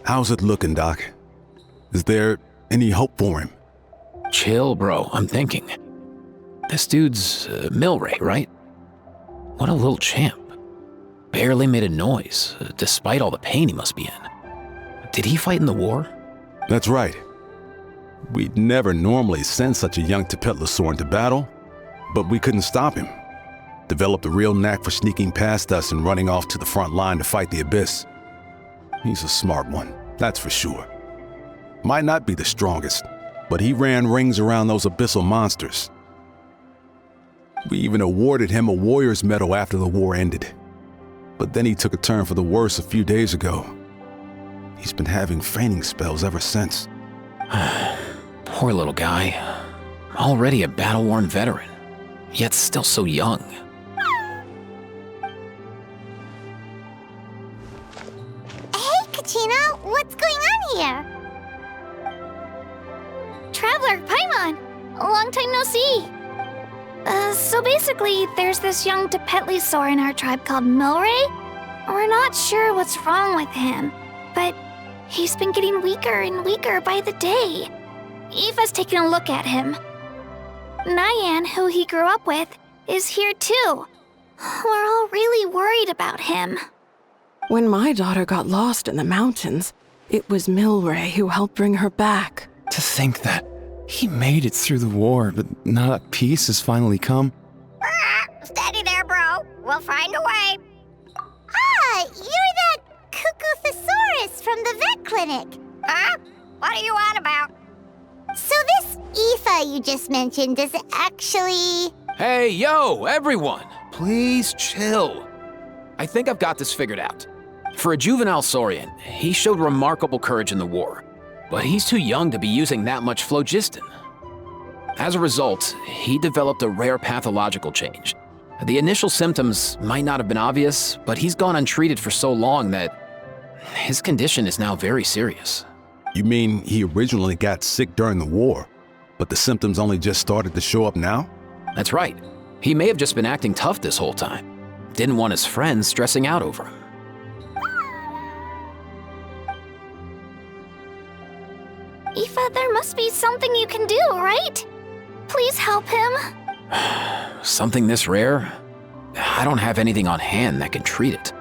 How's it looking, Doc? Is there any hope for him? Chill, bro. I'm thinking. This dude's Milray, right? What a little champ. Barely made a noise, despite all the pain he must be in. Did he fight in the war? That's right. We'd never normally send such a young Tepetlosaur into battle, but we couldn't stop him. Developed a real knack for sneaking past us and running off to the front line to fight the Abyss. He's a smart one, that's for sure. Might not be the strongest, but he ran rings around those abyssal monsters. We even awarded him a Warrior's Medal after the war ended. But then he took a turn for the worse a few days ago. He's been having fainting spells ever since. Poor little guy. Already a battle-worn veteran, yet still so young. Hey, Kachina, what's going on here? Traveler, Paimon, long time no see. So basically, there's this young Tepetlosaur in our tribe called Milray. We're not sure what's wrong with him, but he's been getting weaker and weaker by the day. Eva's taking a look at him. Nyan, who he grew up with, is here too. We're all really worried about him. When my daughter got lost in the mountains, it was Milray who helped bring her back. To think that he made it through the war, but now that peace has finally come. Steady there, bro. We'll find a way. Ah, you're that Cuckoo-thesaurus from the vet clinic. Huh? What are you on about? So this Aoife you just mentioned is actually... Hey, yo, everyone! Please chill. I think I've got this figured out. For a juvenile saurian, he showed remarkable courage in the war, but he's too young to be using that much phlogiston. As a result, he developed a rare pathological change. The initial symptoms might not have been obvious, but he's gone untreated for so long that his condition is now very serious. You mean he originally got sick during the war, but the symptoms only just started to show up now? That's right. He may have just been acting tough this whole time. Didn't want his friends stressing out over him. Aoife, there must be something you can do, right? Please help him. Something this rare? I don't have anything on hand that can treat it.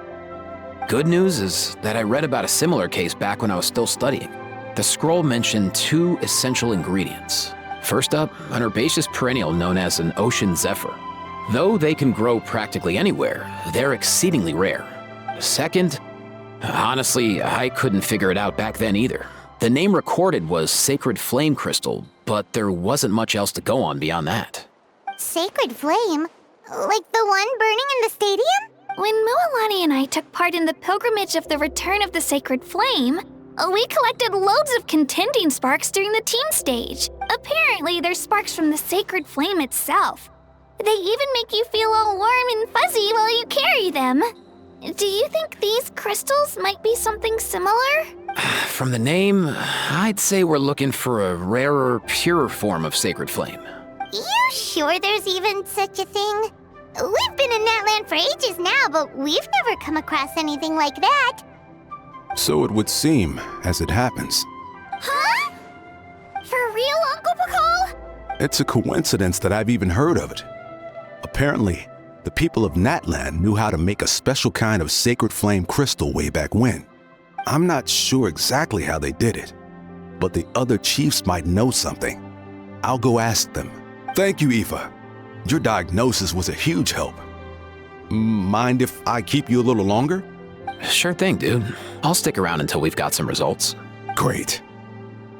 Good news is that I read about a similar case back when I was still studying. The scroll mentioned 2 essential ingredients. First up, an herbaceous perennial known as an ocean zephyr. Though they can grow practically anywhere, they're exceedingly rare. Second, honestly, I couldn't figure it out back then either. The name recorded was Sacred Flame Crystal, but there wasn't much else to go on beyond that. Sacred Flame? Like the one burning in the stadium? When Mualani and I took part in the pilgrimage of the Return of the Sacred Flame, we collected loads of contending sparks during the team stage. Apparently, they're sparks from the Sacred Flame itself. They even make you feel all warm and fuzzy while you carry them. Do you think these crystals might be something similar? From the name, I'd say we're looking for a rarer, purer form of Sacred Flame. You sure there's even such a thing? We've been in Natland for ages now, but we've never come across anything like that. So it would seem, as it happens. Huh? For real, Uncle Pakal? It's a coincidence that I've even heard of it. Apparently, the people of Natland knew how to make a special kind of sacred flame crystal way back when. I'm not sure exactly how they did it, but the other chiefs might know something. I'll go ask them. Thank you, Aoife. Your diagnosis was a huge help. Mind if I keep you a little longer? Sure thing, dude. I'll stick around until we've got some results. Great.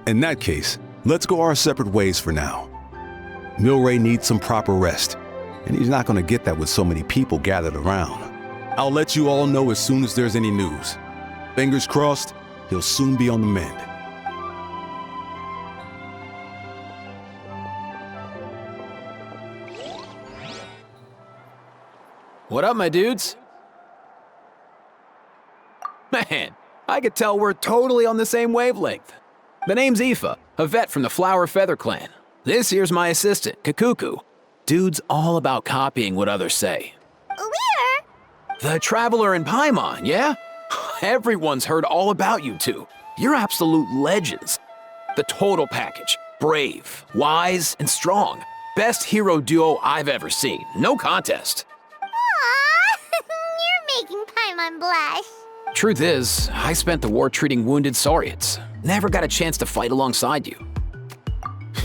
In that case, let's go our separate ways for now. Milray needs some proper rest, and he's not going to get that with so many people gathered around. I'll let you all know as soon as there's any news. Fingers crossed, he'll soon be on the mend. What up, my dudes? Man, I could tell we're totally on the same wavelength. The name's Aoife, a vet from the Flower Feather clan. This here's my assistant, Kakuku. Dude's all about copying what others say. Where? The Traveler in Paimon, yeah? Everyone's heard all about you two. You're absolute legends. The total package. Brave, wise, and strong. Best hero duo I've ever seen. No contest. Aww, you're making Paimon blush. Truth is, I spent the war treating wounded Saurians. Never got a chance to fight alongside you.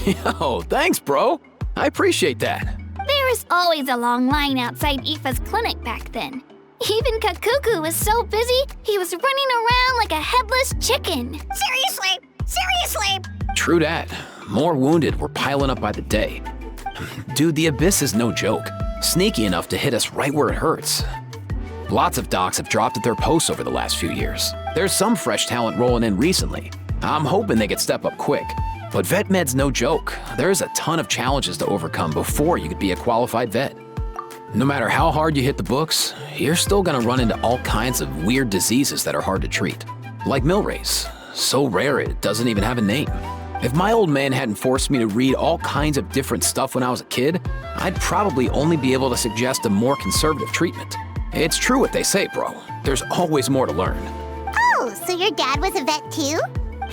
Yo, thanks, bro. I appreciate that. There was always a long line outside Aoife's clinic back then. Even Kakuku was so busy, he was running around like a headless chicken. Seriously? Seriously? True that. More wounded were piling up by the day. Dude, the Abyss is no joke. Sneaky enough to hit us right where it hurts. Lots of docs have dropped at their posts over the last few years. There's some fresh talent rolling in recently. I'm hoping they could step up quick. But vet med's no joke. There's a ton of challenges to overcome before you could be a qualified vet. No matter how hard you hit the books, you're still gonna run into all kinds of weird diseases that are hard to treat. Like Milray's. So rare it doesn't even have a name. If my old man hadn't forced me to read all kinds of different stuff when I was a kid, I'd probably only be able to suggest a more conservative treatment. It's true what they say, bro. There's always more to learn. Oh, so your dad was a vet too?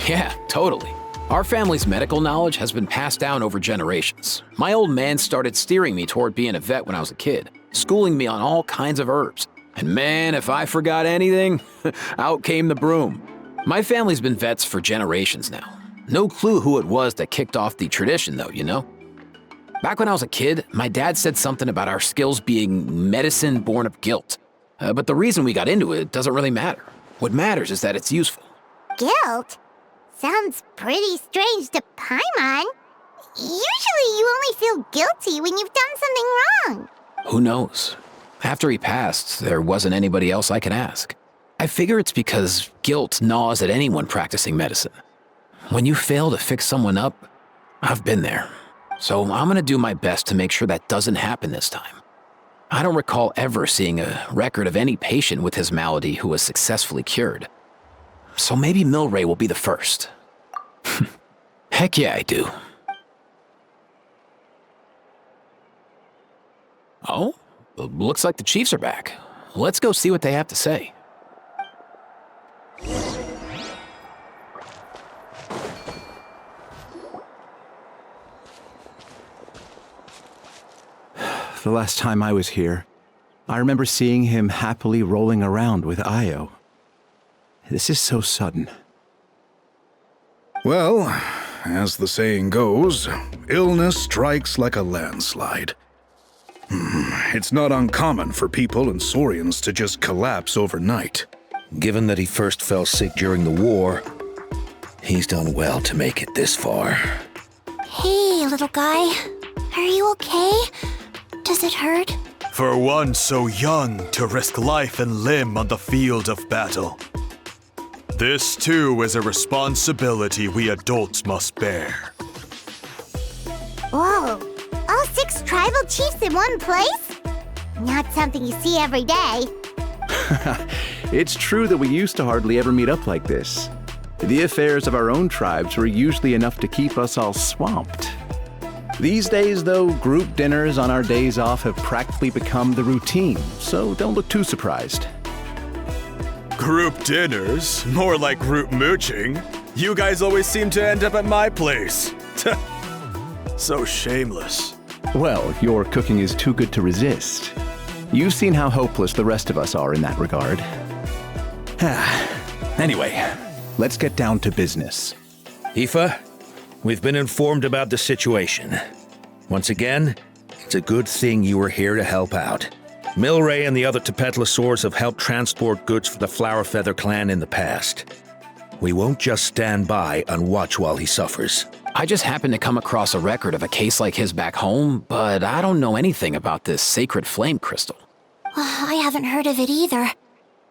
Yeah, totally. Our family's medical knowledge has been passed down over generations. My old man started steering me toward being a vet when I was a kid, schooling me on all kinds of herbs. And man, if I forgot anything, out came the broom. My family's been vets for generations now. No clue who it was that kicked off the tradition though, you know? Back when I was a kid, my dad said something about our skills being medicine born of guilt. But the reason we got into it doesn't really matter. What matters is that it's useful. Guilt? Sounds pretty strange to Paimon. Usually you only feel guilty when you've done something wrong. Who knows? After he passed, there wasn't anybody else I could ask. I figure it's because guilt gnaws at anyone practicing medicine. When you fail to fix someone up, I've been there. So I'm gonna do my best to make sure that doesn't happen this time. I don't recall ever seeing a record of any patient with his malady who was successfully cured. So maybe Milray will be the first. Heck yeah, I do. Oh, looks like the Chiefs are back. Let's go see what they have to say. The last time I was here, I remember seeing him happily rolling around with Io. This is so sudden. Well, as the saying goes, illness strikes like a landslide. It's not uncommon for people and Saurians to just collapse overnight. Given that he first fell sick during the war, he's done well to make it this far. Hey, little guy. Are you okay? Does it hurt? For one so young to risk life and limb on the field of battle. This too is a responsibility we adults must bear. Whoa, all 6 tribal chiefs in one place? Not something you see every day. It's true that we used to hardly ever meet up like this. The affairs of our own tribes were usually enough to keep us all swamped. These days, though, group dinners on our days off have practically become the routine, so don't look too surprised. Group dinners? More like group mooching. You guys always seem to end up at my place. So shameless. Well, your cooking is too good to resist. You've seen how hopeless the rest of us are in that regard. Anyway, let's get down to business. Aoife, we've been informed about the situation. Once again, it's a good thing you were here to help out. Milray and the other Tepetlosaurs have helped transport goods for the Flowerfeather clan in the past. We won't just stand by and watch while he suffers. I just happened to come across a record of a case like his back home, but I don't know anything about this sacred flame crystal. I haven't heard of it either.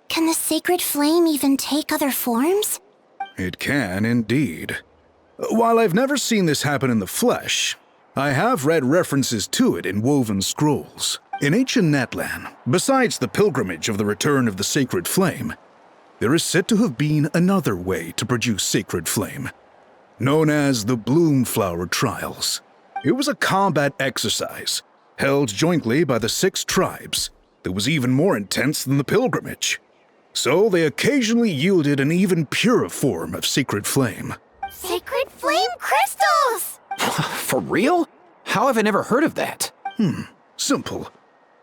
Can the sacred flame even take other forms? It can indeed. While I've never seen this happen in the flesh, I have read references to it in woven scrolls. In ancient Natlan, besides the pilgrimage of the return of the sacred flame, there is said to have been another way to produce sacred flame, known as the Bloomflower Trials. It was a combat exercise, held jointly by the 6 tribes, that was even more intense than the pilgrimage. So they occasionally yielded an even purer form of sacred flame. Sacred flame crystals! For real? How have I never heard of that? Simple.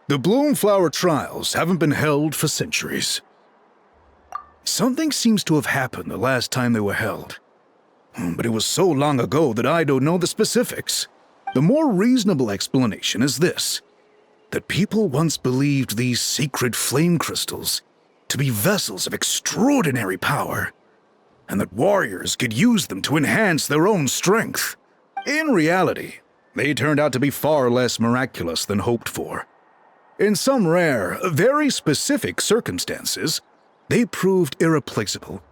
The bloom flower trials haven't been held for centuries. Something seems to have happened the last time they were held. But it was so long ago that I don't know the specifics. The more reasonable explanation is this: that people once believed these sacred flame crystals to be vessels of extraordinary power, and that warriors could use them to enhance their own strength. In reality, they turned out to be far less miraculous than hoped for. In some rare, very specific circumstances, they proved irreplaceable.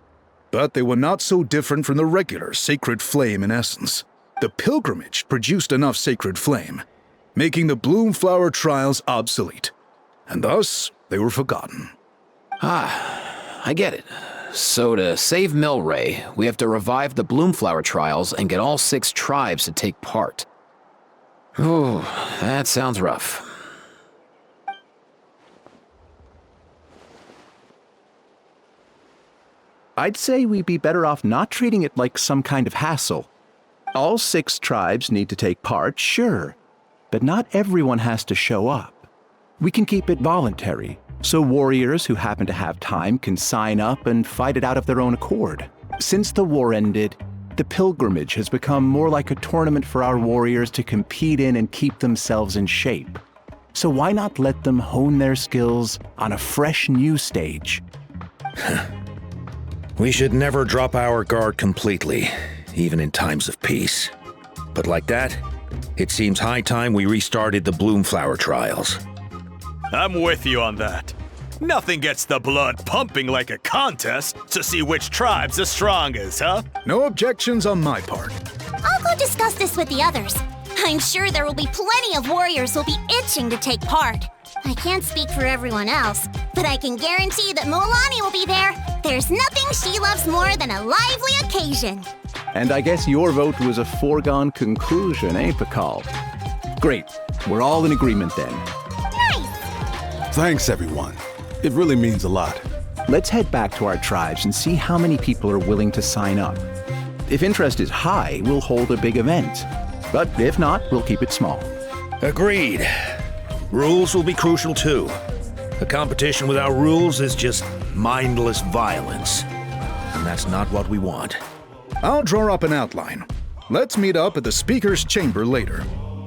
But they were not so different from the regular sacred flame in essence. The pilgrimage produced enough sacred flame, making the bloom flower trials obsolete, and thus they were forgotten. I get it. So to save Milray, we have to revive the Bloomflower trials and get all 6 tribes to take part. Ooh, that sounds rough. I'd say we'd be better off not treating it like some kind of hassle. All 6 tribes need to take part, sure, but not everyone has to show up. We can keep it voluntary, so warriors who happen to have time can sign up and fight it out of their own accord. Since the war ended, the pilgrimage has become more like a tournament for our warriors to compete in and keep themselves in shape. So why not let them hone their skills on a fresh new stage? We should never drop our guard completely, even in times of peace. But like that, it seems high time we restarted the Bloomflower trials. I'm with you on that. Nothing gets the blood pumping like a contest to see which tribe's the strongest, huh? No objections on my part. I'll go discuss this with the others. I'm sure there will be plenty of warriors who'll be itching to take part. I can't speak for everyone else, but I can guarantee that Mulani will be there. There's nothing she loves more than a lively occasion. And I guess your vote was a foregone conclusion, eh, Pakal? Great. We're all in agreement then. Thanks, everyone. It really means a lot. Let's head back to our tribes and see how many people are willing to sign up. If interest is high, we'll hold a big event. But if not, we'll keep it small. Agreed. Rules will be crucial too. A competition without rules is just mindless violence. And that's not what we want. I'll draw up an outline. Let's meet up at the Speaker's Chamber later.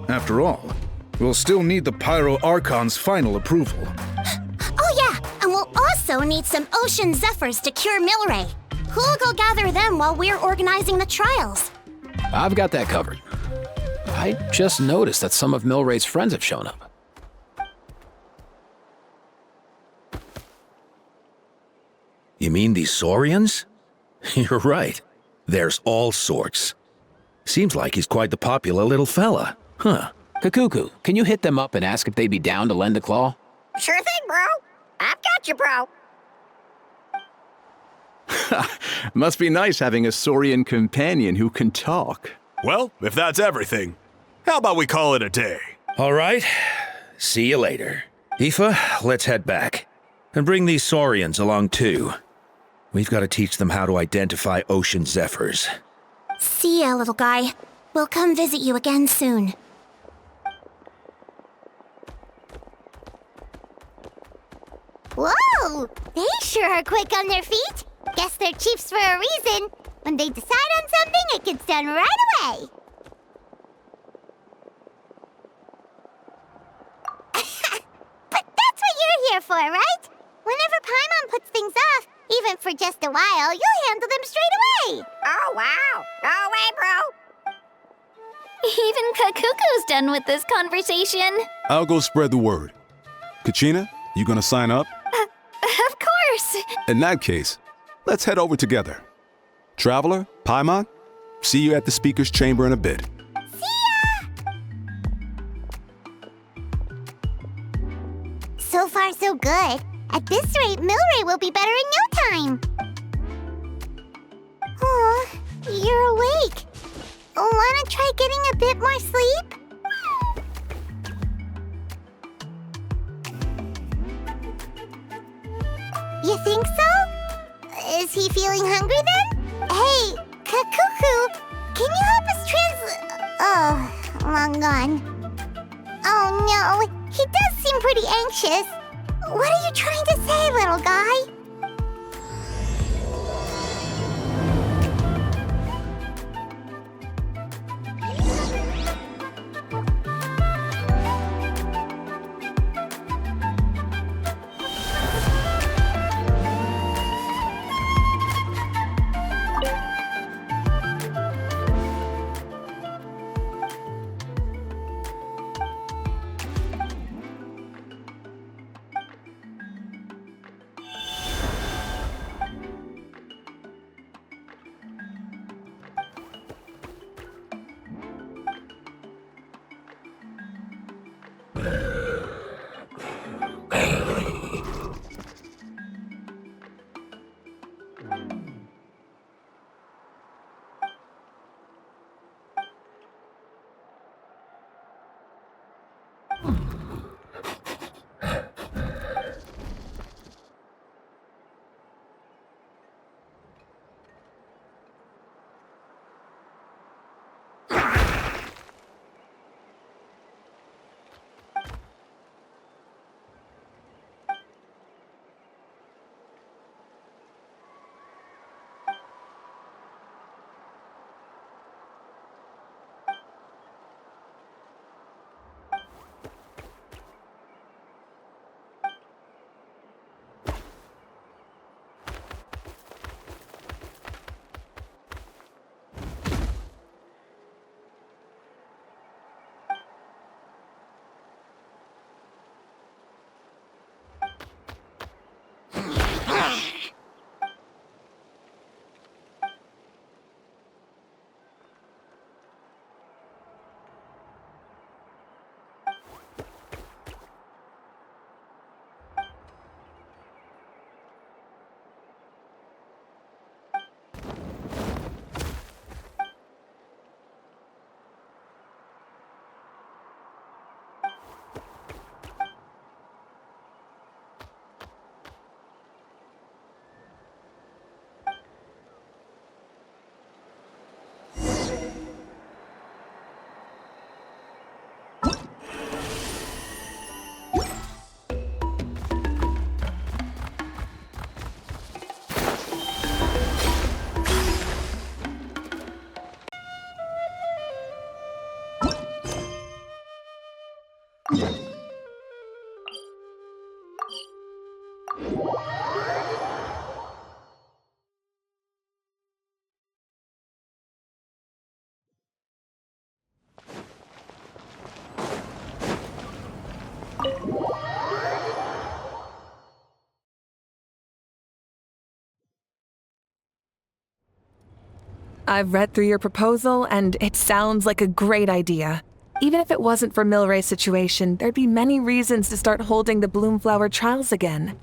After all, we'll still need the Pyro Archon's final approval. Oh yeah, and we'll also need some Ocean Zephyrs to cure Milray. Who'll go gather them while we're organizing the trials? I've got that covered. I just noticed that some of Milray's friends have shown up. You mean these Saurians? You're right. There's all sorts. Seems like he's quite the popular little fella. Huh. Kakuku, can you hit them up and ask if they'd be down to lend a claw? Sure thing, bro. I've got you, bro. Must be nice having a Saurian companion who can talk. Well, if that's everything, how about we call it a day? All right. See you later. Aoife, let's head back. And bring these Saurians along too. We've got to teach them how to identify Ocean Zephyrs. See ya, little guy. We'll come visit you again soon. Whoa! They sure are quick on their feet. Guess they're chiefs for a reason. When they decide on something, it gets done right away. But that's what you're here for, right? Whenever Paimon puts things off, even for just a while, you'll handle them straight away. Oh, wow. Go away, bro. Even Kakuku's done with this conversation. I'll go spread the word. Kachina, you gonna sign up? Of course. In that case, let's head over together. Traveler, Paimon, see you at the Speaker's Chamber in a bit. So far, so good. At this rate, Milray will be better in no time. Aw, you're awake. Wanna try getting a bit more sleep? You think so? Is he feeling hungry then? Hey, Kakuku, can you help us Oh, long gone. Oh no, he does seem pretty anxious. What are you trying to say, little guy? I've read through your proposal, and it sounds like a great idea. Even if it wasn't for Milray's situation, there'd be many reasons to start holding the Bloomflower trials again.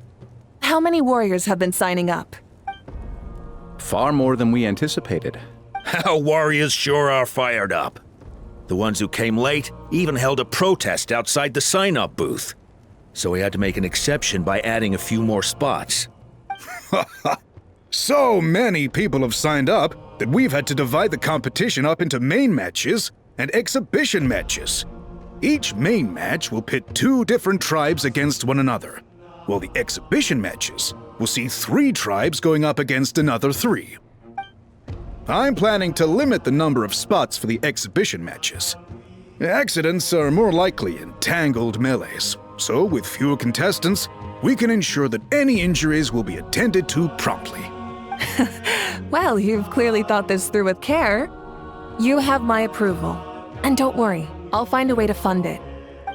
How many warriors have been signing up? Far more than we anticipated. Our warriors sure are fired up. The ones who came late even held a protest outside the sign-up booth. So we had to make an exception by adding a few more spots. So many people have signed up that we've had to divide the competition up into main matches and exhibition matches. Each main match will pit 2 different tribes against one another, while the exhibition matches will see 3 tribes going up against another 3. I'm planning to limit the number of spots for the exhibition matches. Accidents are more likely in tangled melees, so with fewer contestants, we can ensure that any injuries will be attended to promptly. Well, you've clearly thought this through with care. You have my approval. And don't worry, I'll find a way to fund it.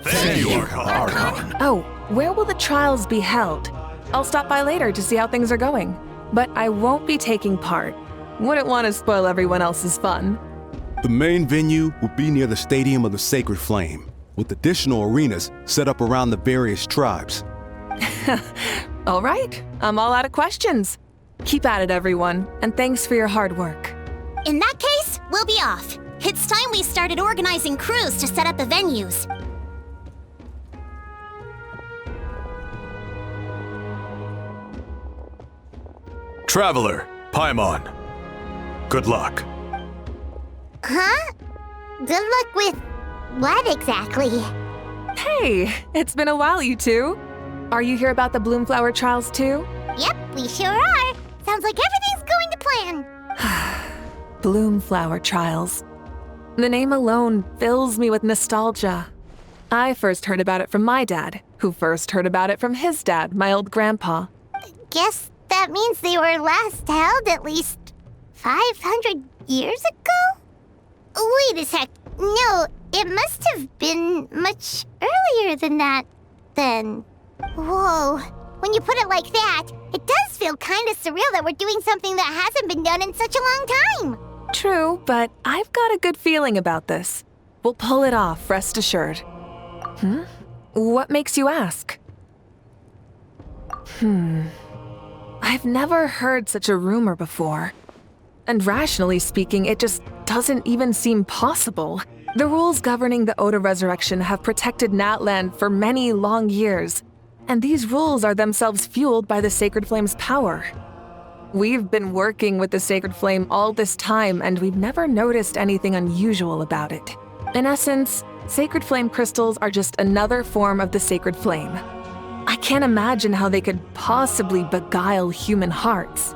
Thank you, Archon. Oh, where will the trials be held? I'll stop by later to see how things are going. But I won't be taking part. Wouldn't want to spoil everyone else's fun. The main venue will be near the Stadium of the Sacred Flame, with additional arenas set up around the various tribes. All right, I'm all out of questions. Keep at it, everyone, and thanks for your hard work. In that case, we'll be off. It's time we started organizing crews to set up the venues. Traveler, Paimon. Good luck. Huh? Good luck with what exactly? Hey, it's been a while, you two. Are you here about the Bloomflower Trials too? Yep, we sure are. Sounds like everything's going to plan. Bloomflower Trials. The name alone fills me with nostalgia. I first heard about it from my dad, who first heard about it from his dad, my old grandpa. Guess that means they were last held at least 500 years ago? Wait a sec. No, it must have been much earlier than that, then. Whoa. When you put it like that, it does feel kind of surreal that we're doing something that hasn't been done in such a long time. True, but I've got a good feeling about this. We'll pull it off, rest assured. What makes you ask? I've never heard such a rumor before. And rationally speaking, it just doesn't even seem possible. The rules governing the Oda resurrection have protected Natland for many long years, and these rules are themselves fueled by the Sacred Flame's power. We've been working with the Sacred Flame all this time, and we've never noticed anything unusual about it. In essence, Sacred Flame crystals are just another form of the Sacred Flame. I can't imagine how they could possibly beguile human hearts.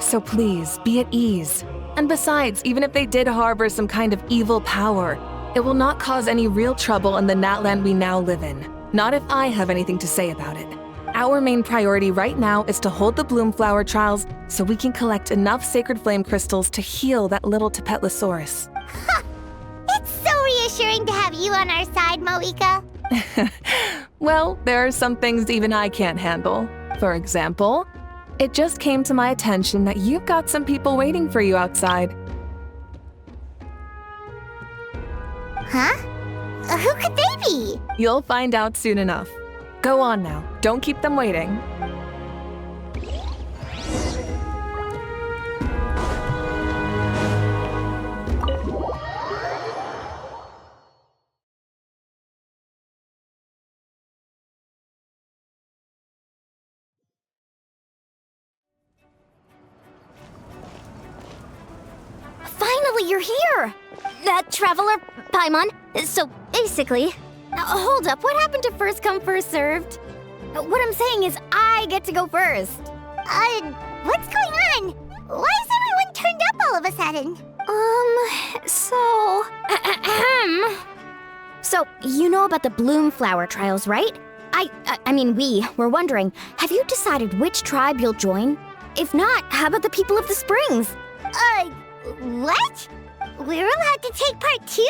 So please, be at ease. And besides, even if they did harbor some kind of evil power, it will not cause any real trouble in the Natland we now live in. Not if I have anything to say about it. Our main priority right now is to hold the Bloomflower Trials so we can collect enough Sacred Flame crystals to heal that little Tepetlosaurus. It's so reassuring to have you on our side, Moika. Well, there are some things even I can't handle. For example, it just came to my attention that you've got some people waiting for you outside. Huh? Who could they be? You'll find out soon enough. Go on now, don't keep them waiting. Finally, you're here! Traveler, Paimon. So, basically... hold up, what happened to first come, first served? What I'm saying is I get to go first. What's going on? Why is everyone turned up all of a sudden? So, you know about the Bloomflower Trials, right? I mean, we were wondering, have you decided which tribe you'll join? If not, how about the people of the Springs? What? We're allowed to take part too?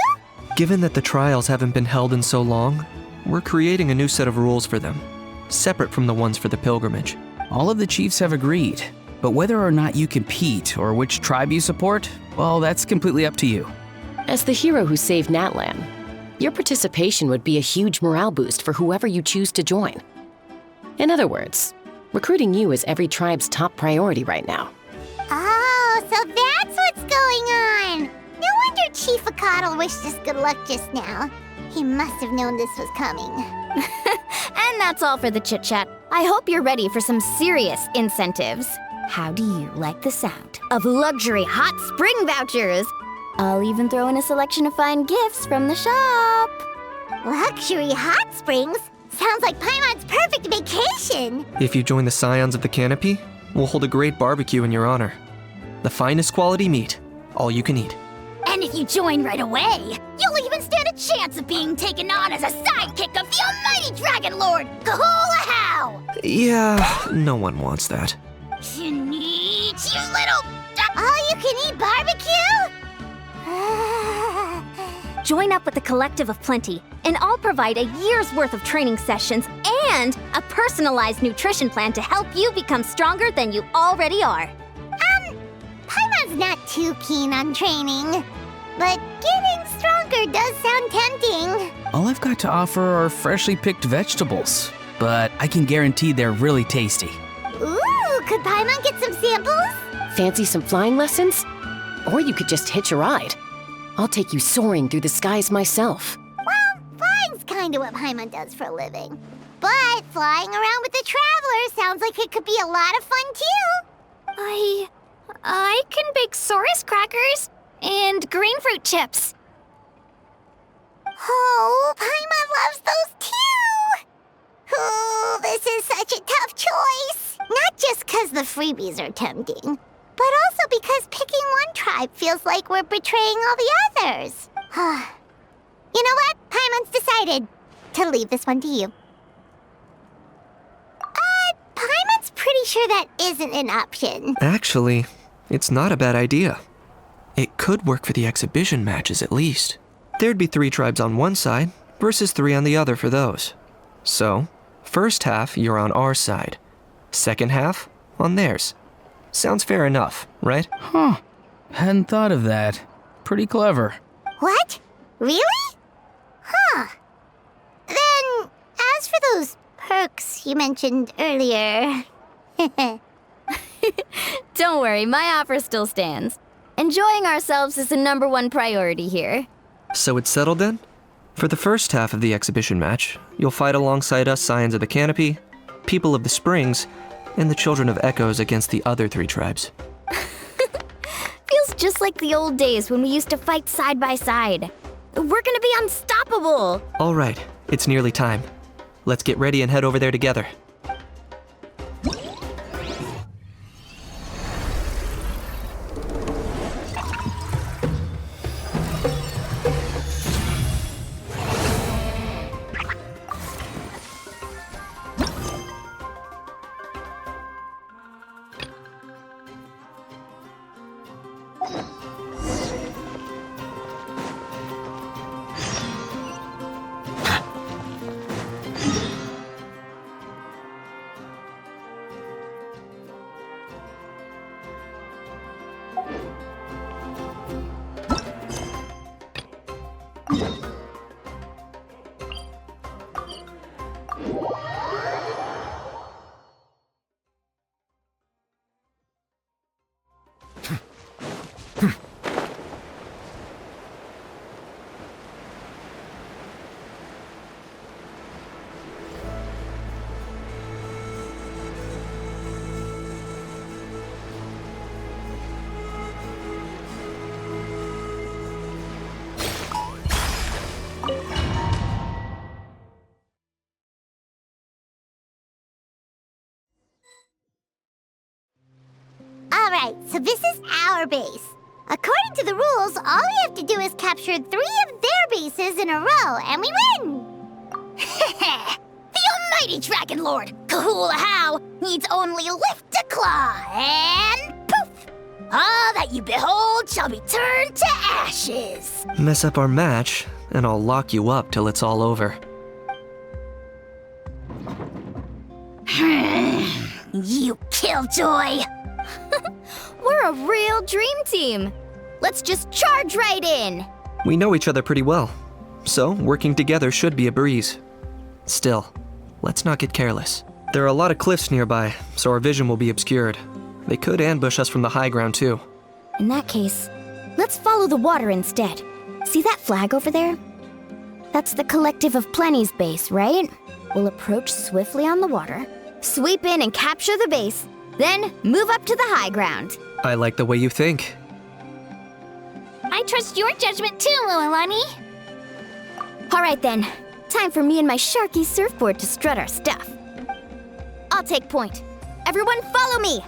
Given that the trials haven't been held in so long, we're creating a new set of rules for them, separate from the ones for the pilgrimage. All of the chiefs have agreed, but whether or not you compete or which tribe you support, well, that's completely up to you. As the hero who saved Natlan, your participation would be a huge morale boost for whoever you choose to join. In other words, recruiting you is every tribe's top priority right now. Oh, so that's what's going on! No wonder Chief Akatl wished us good luck just now. He must have known this was coming. And that's all for the chit-chat. I hope you're ready for some serious incentives. How do you like the sound of luxury hot spring vouchers? I'll even throw in a selection of fine gifts from the shop. Luxury hot springs? Sounds like Paimon's perfect vacation! If you join the Scions of the Canopy, we'll hold a great barbecue in your honor. The finest quality meat, all you can eat. And if you join right away, you'll even stand a chance of being taken on as a sidekick of the almighty Dragon Lord, Kahula-How! Yeah, no one wants that. You little... All-you-can-eat barbecue? Join up with the Collective of Plenty, and I'll provide a year's worth of training sessions and a personalized nutrition plan to help you become stronger than you already are. Paimon's not too keen on training, but getting stronger does sound tempting. All I've got to offer are freshly picked vegetables, but I can guarantee they're really tasty. Ooh, could Paimon get some samples? Fancy some flying lessons? Or you could just hitch a ride. I'll take you soaring through the skies myself. Well, flying's kinda what Paimon does for a living. But flying around with the Traveler sounds like it could be a lot of fun too. I can bake Saurus crackers and green fruit chips. Oh, Paimon loves those too! Oh, this is such a tough choice. Not just because the freebies are tempting, but also because picking one tribe feels like we're betraying all the others. You know what? Paimon's decided to leave this one to you. Paimon's pretty sure that isn't an option. Actually, it's not a bad idea. It could work for the exhibition matches at least. There'd be 3 tribes on one side versus 3 on the other for those. So, first half you're on our side. Second half on theirs. Sounds fair enough, right? Huh. Hadn't thought of that. Pretty clever. What? Really? Huh. Then, as for those perks you mentioned earlier... Don't worry, my offer still stands. Enjoying ourselves is the #1 priority here. So it's settled then? For the first half of the exhibition match, you'll fight alongside us Scions of the Canopy, People of the Springs, and the Children of Echoes against the other 3 tribes. Feels just like the old days when we used to fight side by side. We're gonna be unstoppable! All right, it's nearly time. Let's get ready and head over there together. Alright, so this is our base. According to the rules, all we have to do is capture 3 of their bases in a row, and we win! The almighty Dragon Lord, Kahula How, needs only lift a claw, and poof! All that you behold shall be turned to ashes. Mess up our match, and I'll lock you up till it's all over. You killjoy! We're a real dream team. Let's just charge right in. We know each other pretty well, so working together should be a breeze. Still, let's not get careless. There are a lot of cliffs nearby, so our vision will be obscured. They could ambush us from the high ground too. In that case, let's follow the water instead. See that flag over there? That's the Collective of Plenty's base, right? We'll approach swiftly on the water, sweep in and capture the base, then move up to the high ground. I like the way you think. I trust your judgment too, Lualani. All right then, time for me and my Sharky surfboard to strut our stuff. I'll take point. Everyone follow me!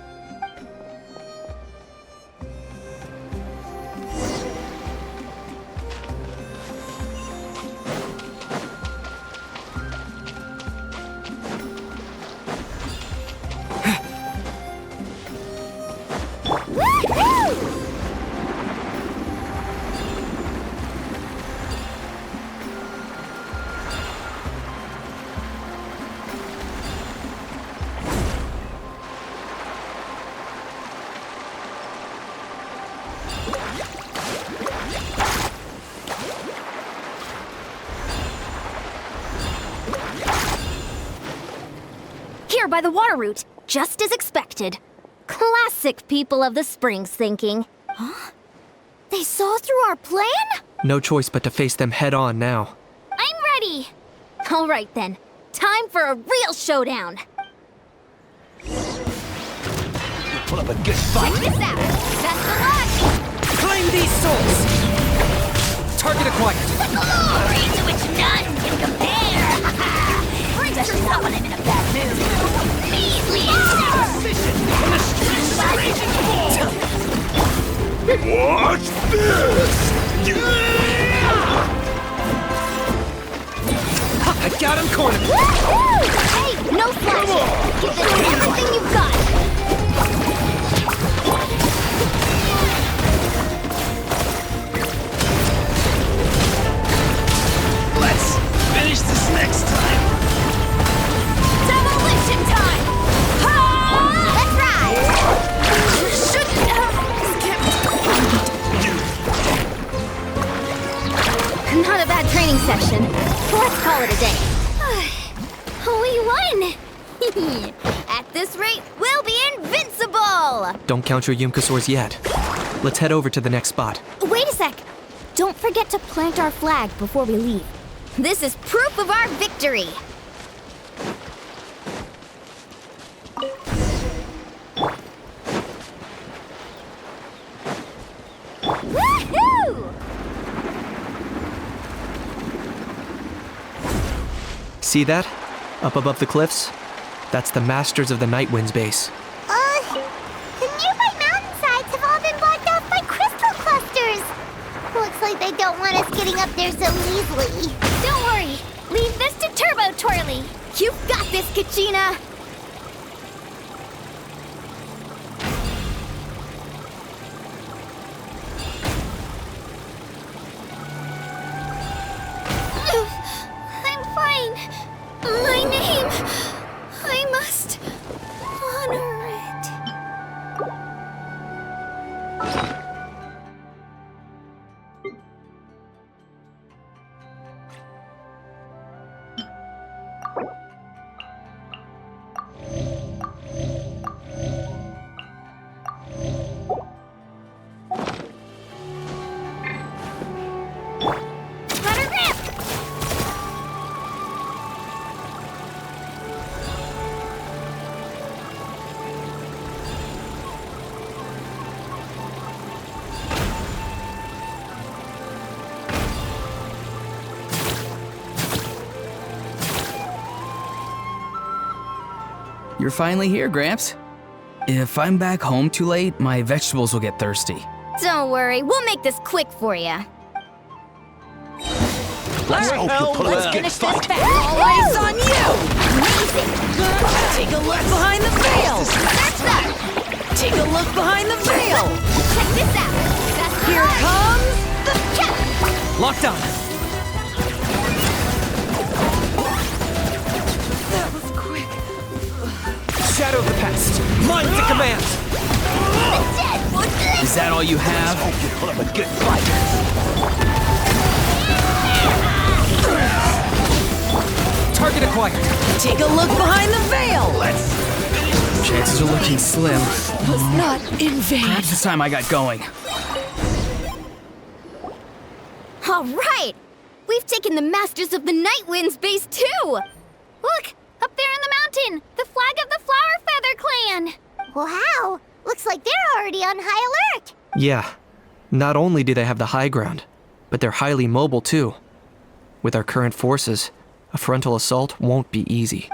Here by the water route, just as expected. Classic People of the Springs thinking. Huh? They saw through our plan? No choice but to face them head on now. I'm ready. All right then. Time for a real showdown! Put up a good fight. Check this out! Best of luck! Claim these souls! Target acquired. The glory to which none can compare! Especially not when I'm in a bad mood. Measly When the streets are raging full! Watch this! I got him cornered! Woohoo! Hey, no flash! Give this everything you've got! Let's finish this next time! Demolition time! Ha! Let's ride! Shouldn't have skipped. Not a bad training session. Let's call it a day. We won! At this rate, we'll be invincible! Don't count your Yumkasaurs yet. Let's head over to the next spot. Wait a sec. Don't forget to plant our flag before we leave. This is proof of our victory! Woohoo! See that? Up above the cliffs? That's the Masters of the Night Wind's base. The nearby mountainsides have all been blocked off by crystal clusters. Looks like they don't want us getting up there so easily. Don't worry. Leave this to Turbo Twirly. You've got this, Kachina! I'm fine. My name. I must honor it. Let her rip! You're finally here, Gramps. If I'm back home too late, my vegetables will get thirsty. Don't worry, we'll make this quick for you. Let's hope you put Let's up a good finish this fight. battle! All eyes on you! Amazing! Take a look behind the veil! That's that! Take a look behind the veil! Check this out! Best of Here luck! comes the cat! Locked on. That was quick. Shadow of the past. Mine to command. The dead would live! Is that all you have? Hope you put up a good fight. Target acquired. Take a look behind the veil! Chances are looking slim. Was not in vain. Perhaps it's time I got going. All right! We've taken the Masters of the Night Wind's base too! Look! Up there in the mountain! The flag of the Flower Feather Clan! Wow! Looks like they're already on high alert! Yeah. Not only do they have the high ground, but they're highly mobile too. With our current forces, a frontal assault won't be easy.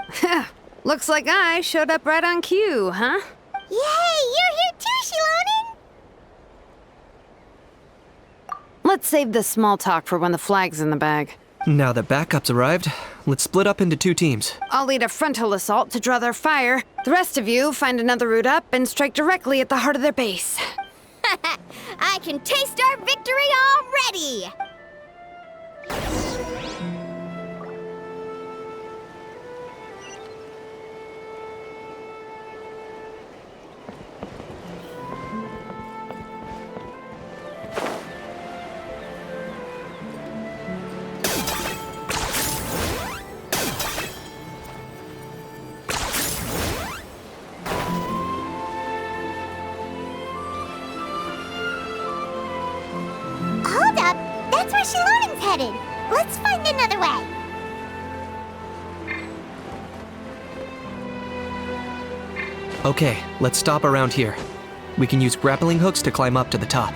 Looks like I showed up right on cue, huh? Yay! You're here too, Shilonen! Let's save this small talk for when the flag's in the bag. Now that backup's arrived, let's split up into 2 teams. I'll lead a frontal assault to draw their fire. The rest of you find another route up and strike directly at the heart of their base. I can taste our victory already! Hold up! That's where Shilonen's headed! Let's find another way! Okay, let's stop around here. We can use grappling hooks to climb up to the top.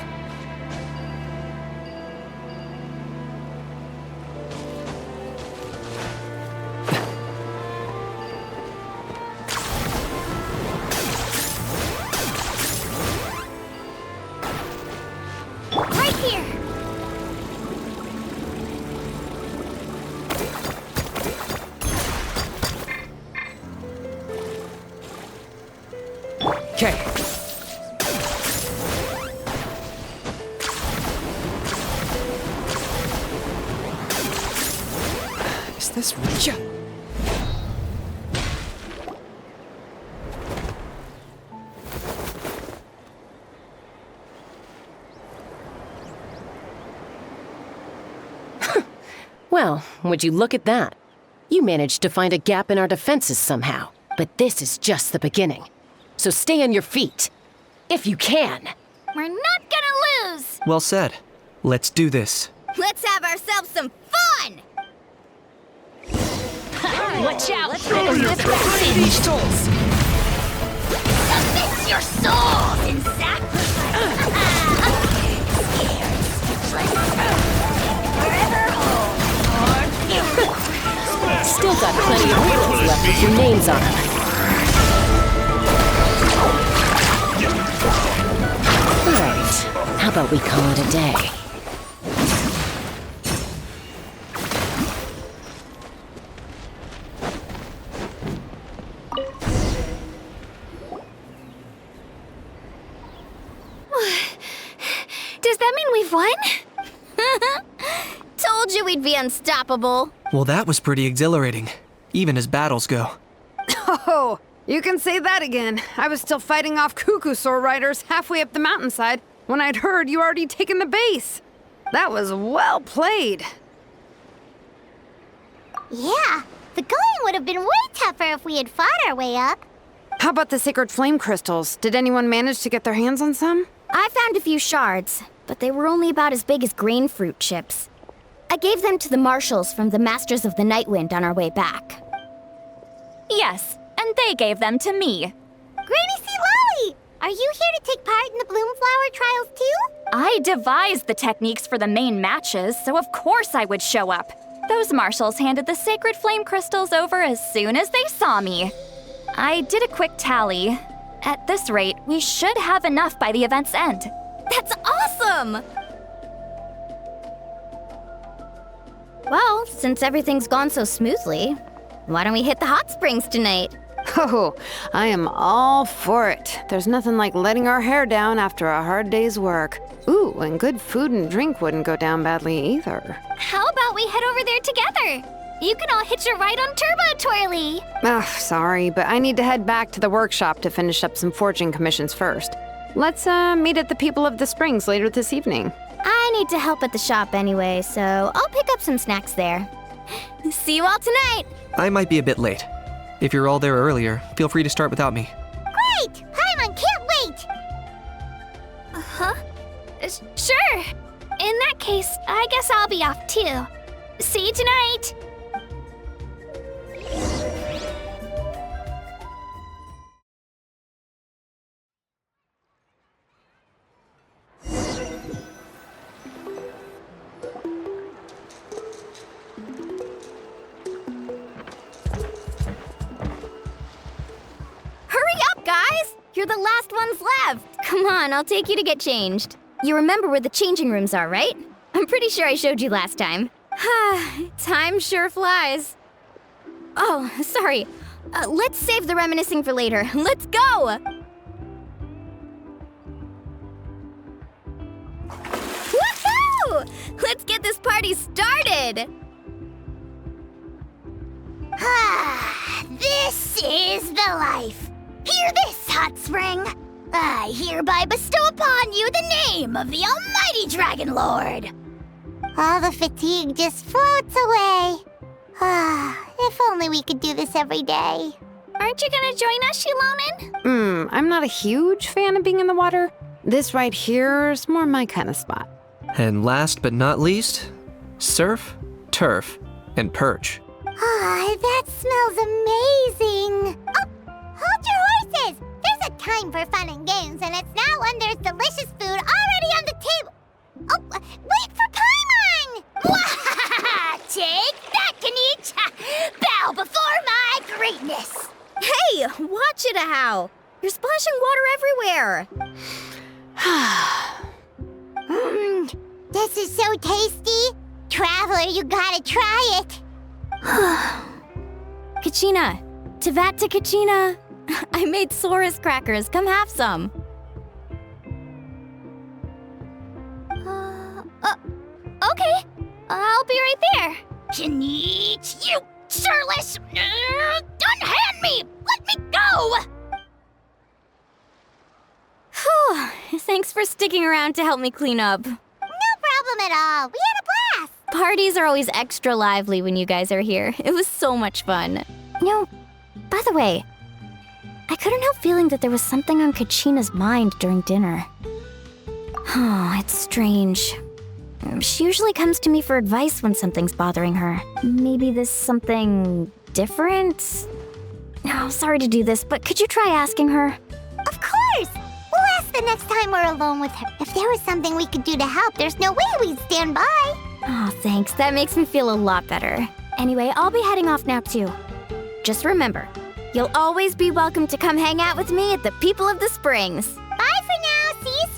Right here! Okay. Is this real? Well, would you look at that? You managed to find a gap in our defenses somehow. But this is just the beginning. So stay on your feet. If you can. We're not gonna lose! Well said. Let's do this. Let's have ourselves some fun! Watch out! Show your These souls! Submit your souls in sacrifice! Forever home! Still got plenty of wheels left with your names on them. Alright, how about we call it a day? Does that mean we've won? Told you we'd be unstoppable. Well, that was pretty exhilarating, even as battles go. Oh, you can say that again. I was still fighting off Cuckoosaur riders halfway up the mountainside when I'd heard you already taken the base. That was well played. Yeah, the going would have been way tougher if we had fought our way up. How about the sacred flame crystals? Did anyone manage to get their hands on some? I found a few shards, but they were only about as big as grain fruit chips. I gave them to the marshals from the Masters of the Nightwind on our way back. Yes, and they gave them to me. Granny C. Lolly! Are you here to take part in the Bloomflower trials too? I devised the techniques for the main matches, so of course I would show up. Those marshals handed the sacred flame crystals over as soon as they saw me. I did a quick tally. At this rate, we should have enough by the event's end. That's awesome! Well, since everything's gone so smoothly, why don't we hit the hot springs tonight? Oh, I am all for it. There's nothing like letting our hair down after a hard day's work. Ooh, and good food and drink wouldn't go down badly either. How about we head over there together? You can all hitch a ride on Turbo Twirly. Ugh, sorry, but I need to head back to the workshop to finish up some forging commissions first. Let's meet at the People of the Springs later this evening. I need to help at the shop anyway, so I'll pick up some snacks there. See you all tonight! I might be a bit late. If you're all there earlier, feel free to start without me. Great! Paimon can't wait! Huh? Sure. In that case, I guess I'll be off too. See you tonight. Guys, you're the last ones left. Come on, I'll take you to get changed. You remember where the changing rooms are, right? I'm pretty sure I showed you last time. Time sure flies. Oh, sorry. Let's save the reminiscing for later. Let's go! Woohoo! Let's get this party started! This is the life. Hear this, hot spring. I hereby bestow upon you the name of the almighty Dragon Lord. All the fatigue just floats away. If only we could do this every day. Aren't you gonna join us, Shilonen? I'm not a huge fan of being in the water. This right here is more my kind of spot. And last but not least, surf, turf, and perch. That smells amazing. Oh, Hold your horses! There's a time for fun and games, and it's now when there's delicious food already on the table. Oh, wait for Paimon! Take that, Kanich! Bow before my greatness! Hey, watch it, How. You're splashing water everywhere. This is so tasty. Traveler, you gotta try it. Kachina, Tevat to Kachina. I made Saurus crackers. Come have some. Okay. I'll be right there. Kanich, you surless! Unhand me! Let me go! Whew. Thanks for sticking around to help me clean up. No problem at all. We had a blast. Parties are always extra lively when you guys are here. It was so much fun. By the way, I couldn't help feeling that there was something on Kachina's mind during dinner. Oh, it's strange. She usually comes to me for advice when something's bothering her. Maybe this something different? Oh, sorry to do this, but could you try asking her? Of course! We'll ask the next time we're alone with her. If there was something we could do to help, there's no way we'd stand by. Oh, thanks. That makes me feel a lot better. Anyway, I'll be heading off now, too. Just remember, you'll always be welcome to come hang out with me at the People of the Springs. Bye for now. See you soon.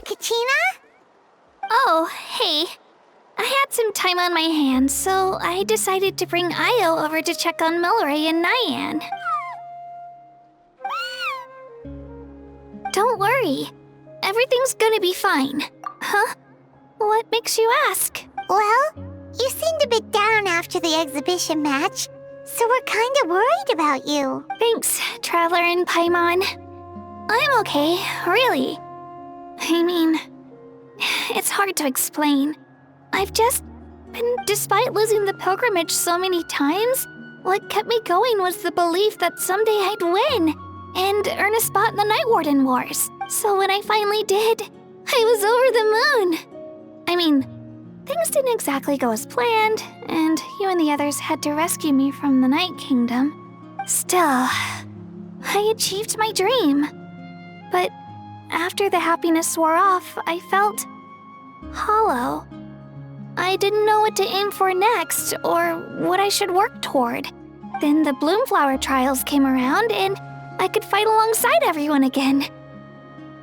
Kachina? Oh, hey. I had some time on my hands, so I decided to bring Io over to check on Milray and Nyan. Don't worry. Everything's gonna be fine. Huh? What makes you ask? Well, you seemed a bit down after the exhibition match, so we're kinda worried about you. Thanks, Traveler and Paimon. I'm okay, really. I mean, it's hard to explain. I've just been, despite losing the pilgrimage so many times, what kept me going was the belief that someday I'd win and earn a spot in the Night Warden Wars. So when I finally did, I was over the moon. I mean, things didn't exactly go as planned, and you and the others had to rescue me from the Night Kingdom. Still, I achieved my dream. But after the happiness wore off, I felt hollow. I didn't know what to aim for next, or what I should work toward. Then the Bloomflower trials came around, and I could fight alongside everyone again.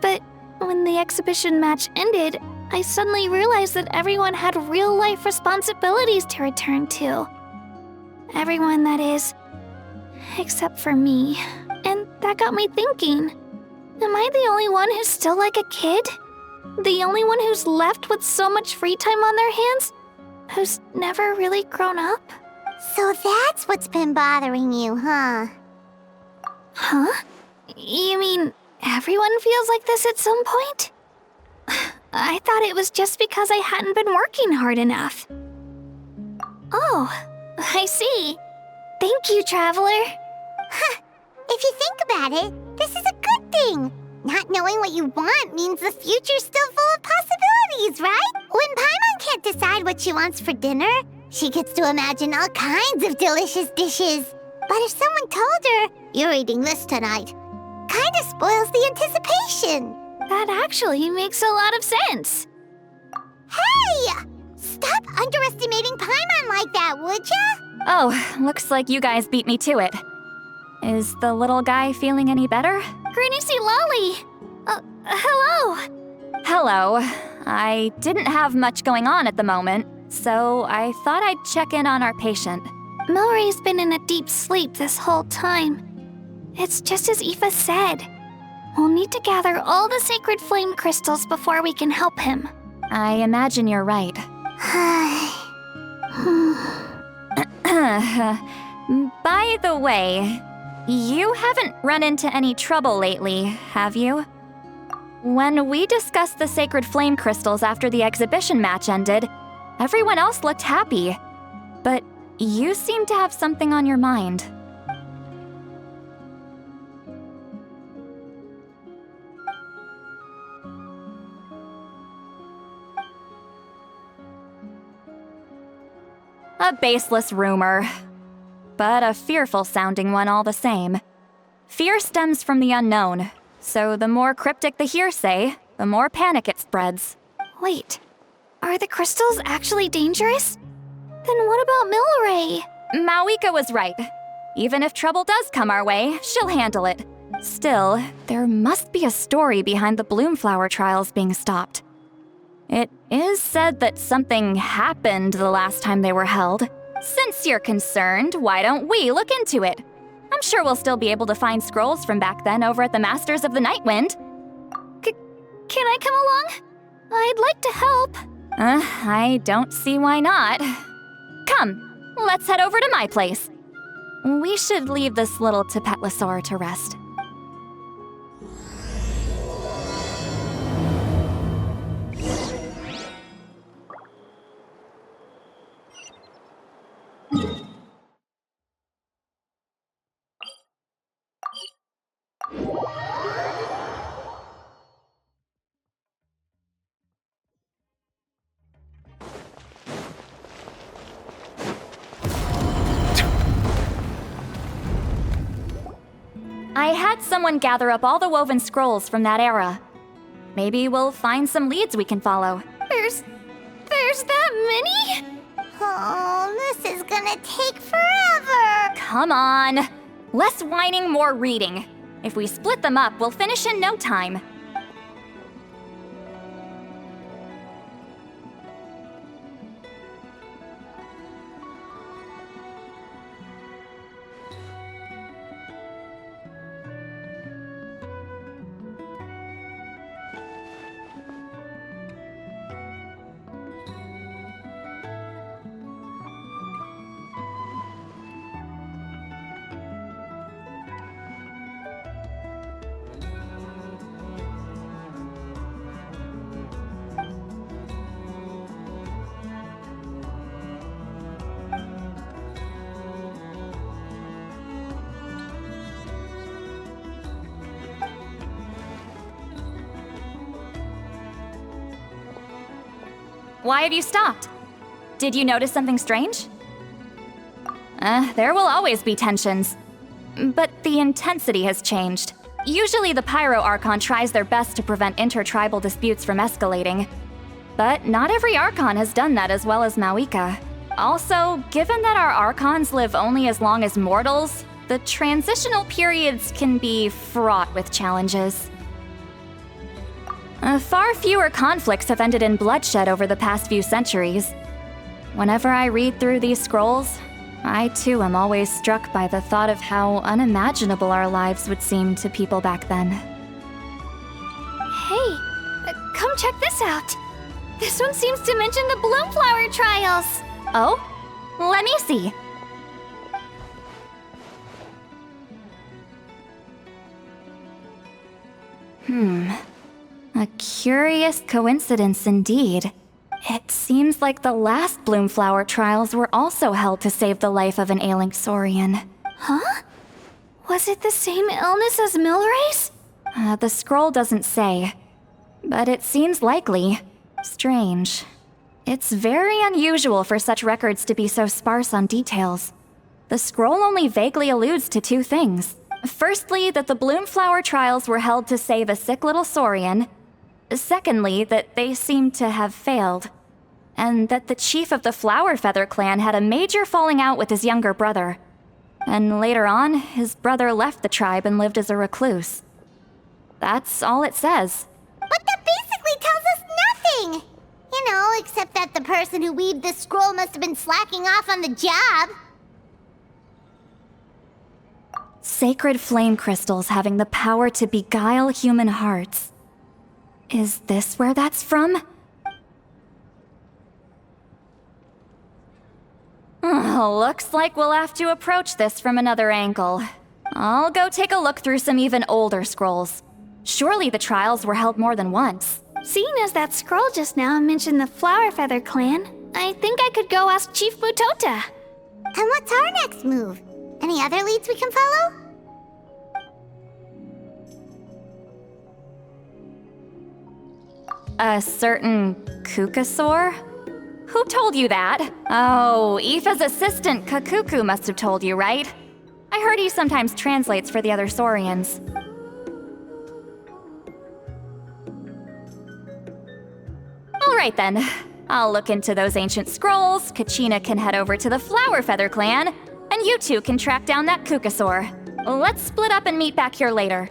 But when the exhibition match ended, I suddenly realized that everyone had real-life responsibilities to return to. Everyone, that is, except for me. And that got me thinking, am I the only one who's still like a kid? The only one who's left with so much free time on their hands? Who's never really grown up? So that's what's been bothering you, huh? Huh? You mean everyone feels like this at some point? I thought it was just because I hadn't been working hard enough. Oh, I see. Thank you, Traveler. If you think about it, this is a good thing. Not knowing what you want means the future's still full of possibilities, right? When Paimon can't decide what she wants for dinner, She gets to imagine all kinds of delicious dishes. But if someone told her, "You're eating this tonight," kinda spoils the anticipation. That actually makes a lot of sense. Hey! Stop underestimating Paimon like that, would ya? Oh, looks like you guys beat me to it. Is the little guy feeling any better? Granny C. Lolly! Hello! Hello. I didn't have much going on at the moment, so I thought I'd check in on our patient. Milray's been in a deep sleep this whole time. It's just as Aoife said. We'll need to gather all the sacred flame crystals before we can help him. I imagine you're right. By the way, you haven't run into any trouble lately, have you? When we discussed the sacred flame crystals after the exhibition match ended, everyone else looked happy. But you seem to have something on your mind. A baseless rumor, but a fearful-sounding one all the same. Fear stems from the unknown, so the more cryptic the hearsay, the more panic it spreads. Wait, are the crystals actually dangerous? Then what about Milray? Mawika was right. Even if trouble does come our way, she'll handle it. Still, there must be a story behind the Bloomflower trials being stopped. It is said that something happened the last time they were held. Since you're concerned, why don't we look into it? I'm sure we'll still be able to find scrolls from back then over at the Masters of the Nightwind. Can I come along? I'd like to help. I don't see why not. Come, let's head over to my place. We should leave this little Tepetlosaur to rest. I had someone gather up all the woven scrolls from that era. Maybe we'll find some leads we can follow. There's that many? Oh, this is gonna take forever. Come on. Less whining, more reading. If we split them up, we'll finish in no time. Why have you stopped? Did you notice something strange? There will always be tensions. But the intensity has changed. Usually the Pyro Archon tries their best to prevent intertribal disputes from escalating. But not every Archon has done that as well as Mawika. Also, given that our Archons live only as long as mortals, the transitional periods can be fraught with challenges. Far fewer conflicts have ended in bloodshed over the past few centuries. Whenever I read through these scrolls, I too am always struck by the thought of how unimaginable our lives would seem to people back then. Hey, come check this out. This one seems to mention the Bloomflower trials. Oh? Let me see. A curious coincidence indeed. It seems like the last Bloomflower trials were also held to save the life of an ailing Saurian. Huh? Was it the same illness as Milray's? The scroll doesn't say, but it seems likely. Strange. It's very unusual for such records to be so sparse on details. The scroll only vaguely alludes to two things. Firstly, that the Bloomflower trials were held to save a sick little Saurian. Secondly, that they seem to have failed. And that the chief of the Flower Feather clan had a major falling out with his younger brother. And later on, his brother left the tribe and lived as a recluse. That's all it says. But that basically tells us nothing! You know, except that the person who weaved this scroll must have been slacking off on the job. Sacred flame crystals having the power to beguile human hearts. Is this where that's from? Looks like we'll have to approach this from another angle. I'll go take a look through some even older scrolls. Surely the trials were held more than once. Seeing as that scroll just now mentioned the Flower Feather clan, I think I could go ask Chief Mutota. And what's our next move? Any other leads we can follow? A certain Kukasaur? Who told you that? Oh, Aoife's assistant, Kakuku, must have told you, right? I heard he sometimes translates for the other Saurians. Alright then. I'll look into those ancient scrolls, Kachina can head over to the Flower Feather clan, and you two can track down that Kukasaur. Let's split up and meet back here later.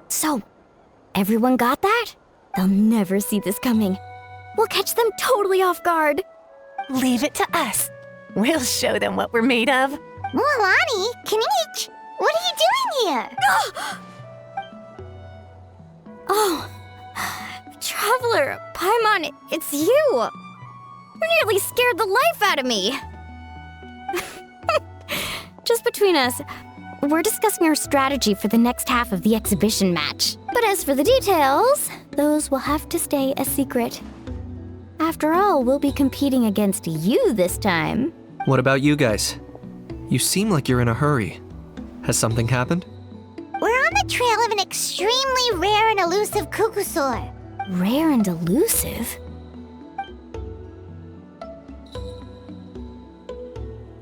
So, everyone got that? They'll never see this coming. We'll catch them totally off guard. Leave it to us. We'll show them what we're made of. Mualani, Kinich, what are you doing here? Oh, Traveler, Paimon, it's you. You nearly scared the life out of me. Just between us, we're discussing our strategy for the next half of the exhibition match. But as for the details, those will have to stay a secret. After all, we'll be competing against you this time. What about you guys? You seem like you're in a hurry. Has something happened? We're on the trail of an extremely rare and elusive Kukusaur. Rare and elusive?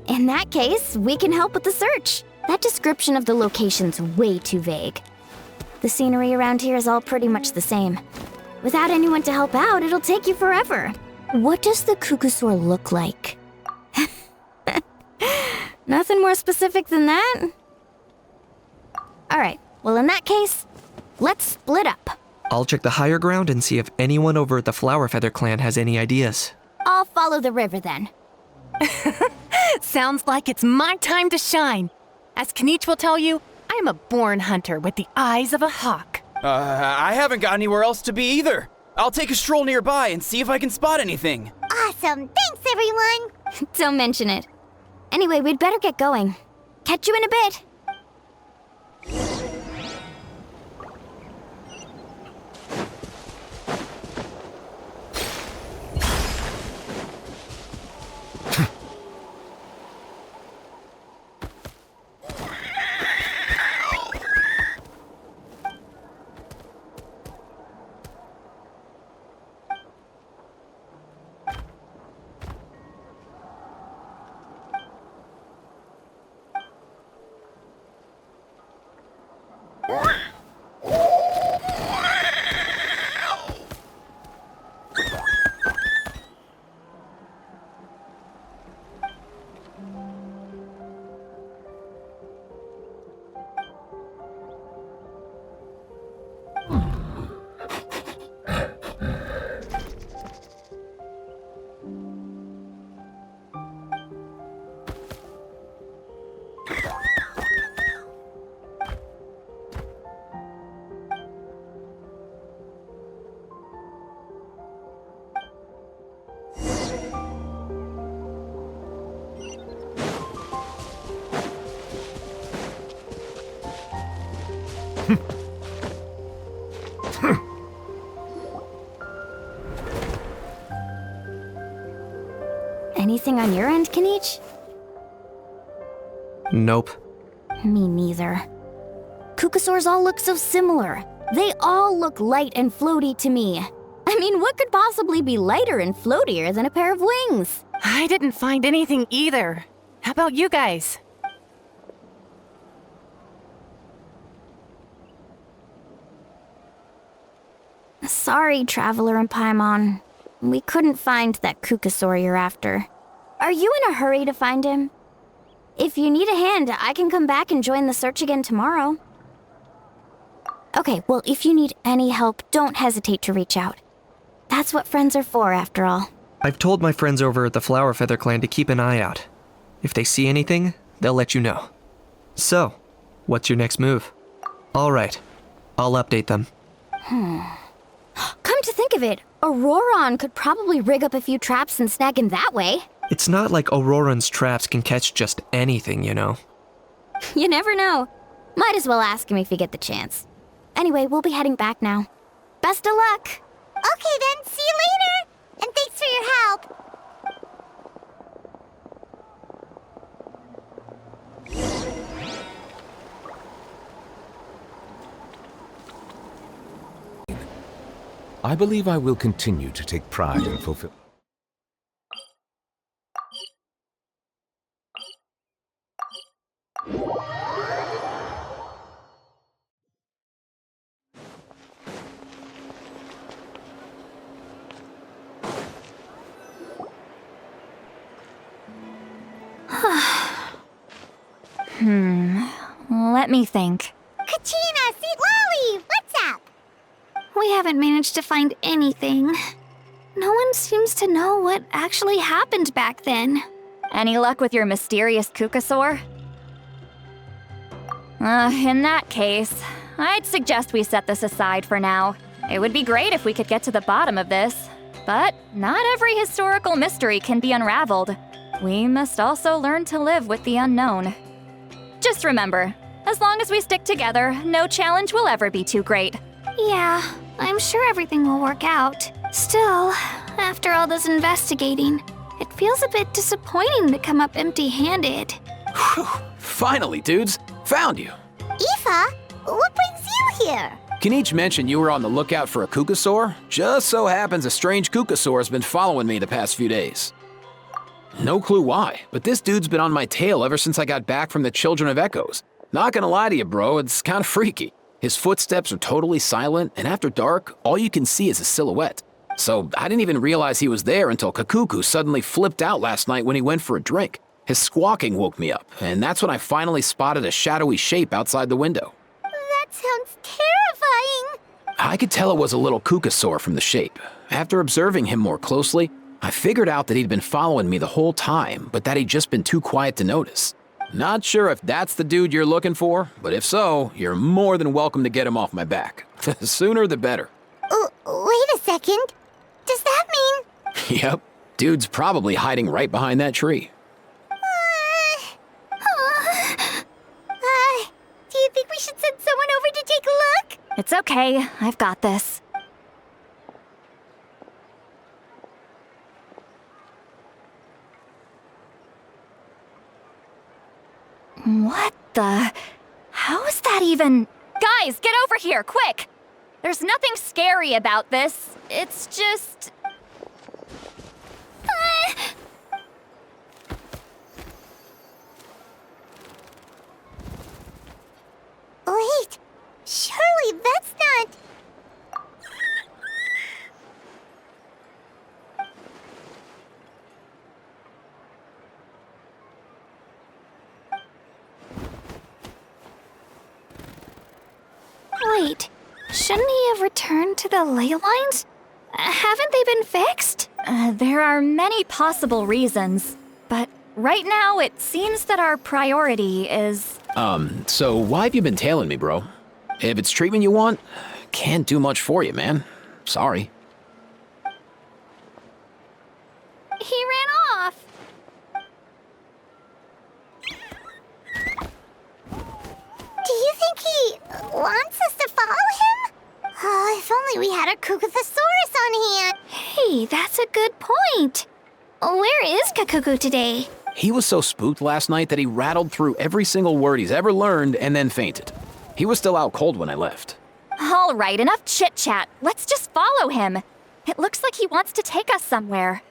In that case, we can help with the search. That description of the location's way too vague. The scenery around here is all pretty much the same. Without anyone to help out, it'll take you forever. What does the Kukusaur look like? Nothing more specific than that? Alright, well in that case, let's split up. I'll check the higher ground and see if anyone over at the Flower Feather clan has any ideas. I'll follow the river then. Sounds like it's my time to shine. As Kanich will tell you, I am a born hunter with the eyes of a hawk. I haven't got anywhere else to be either. I'll take a stroll nearby and see if I can spot anything. Awesome. Thanks, everyone. Don't mention it. Anyway, we'd better get going. Catch you in a bit. Anything on your end, Kanich? Nope. Me neither. Kukasaurs all look so similar. They all look light and floaty to me. I mean, what could possibly be lighter and floatier than a pair of wings? I didn't find anything either. How about you guys? Sorry, Traveler and Paimon. We couldn't find that Kukasaur you're after. Are you in a hurry to find him? If you need a hand, I can come back and join the search again tomorrow. Okay, well, if you need any help, don't hesitate to reach out. That's what friends are for, after all. I've told my friends over at the Flower Feather clan to keep an eye out. If they see anything, they'll let you know. So, what's your next move? All right, I'll update them. Come to think of it, Auroron could probably rig up a few traps and snag him that way. It's not like Auroran's traps can catch just anything, you know. You never know. Might as well ask him if you get the chance. Anyway, we'll be heading back now. Best of luck! Okay then, see you later! And thanks for your help! I believe I will continue to take pride in fulfill. Let me think. Kachina, Seedlali, what's up? We haven't managed to find anything. No one seems to know what actually happened back then. Any luck with your mysterious Kukasaur? In that case, I'd suggest we set this aside for now. It would be great if we could get to the bottom of this, but not every historical mystery can be unraveled. We must also learn to live with the unknown. Just remember, as long as we stick together, no challenge will ever be too great. Yeah, I'm sure everything will work out. Still, after all this investigating, it feels a bit disappointing to come up empty-handed. Whew, finally, dudes. Found you. Aoife, what brings you here? Kanich mentioned you were on the lookout for a Kukasaur. Just so happens a strange Kukasaur has been following me the past few days. No clue why, but this dude's been on my tail ever since I got back from the Children of Echoes. Not gonna lie to you, bro, it's kinda freaky. His footsteps are totally silent, and after dark, all you can see is a silhouette. So I didn't even realize he was there until Kakuku suddenly flipped out last night when he went for a drink. His squawking woke me up, and that's when I finally spotted a shadowy shape outside the window. sounds terrifying. I could tell it was a little Kukasaur from the shape. After observing him more closely, I figured out that he'd been following me the whole time, but that he'd just been too quiet to notice. Not sure if that's the dude you're looking for, but if so, you're more than welcome to get him off my back. The sooner the better. Wait a second. Does that mean... Yep, dude's probably hiding right behind that tree. Do you think we should send someone over to take a look? It's okay, I've got this. What the? How is that even? Guys, get over here, quick! There's nothing scary about this. It's just... Wait, surely that's not... Wait, shouldn't he have returned to the ley lines? Haven't they been fixed? There are many possible reasons, but right now it seems that our priority is... So why have you been tailing me, bro? If it's treatment you want, can't do much for you, man. Sorry. He ran off. Do you think he wants us to follow him? Oh, if only we had a Kukuthosaurus on hand. Hey, that's a good point. Where is Kakuku today? He was so spooked last night that he rattled through every single word he's ever learned and then fainted. He was still out cold when I left. All right, enough chit-chat. Let's just follow him. It looks like he wants to take us somewhere.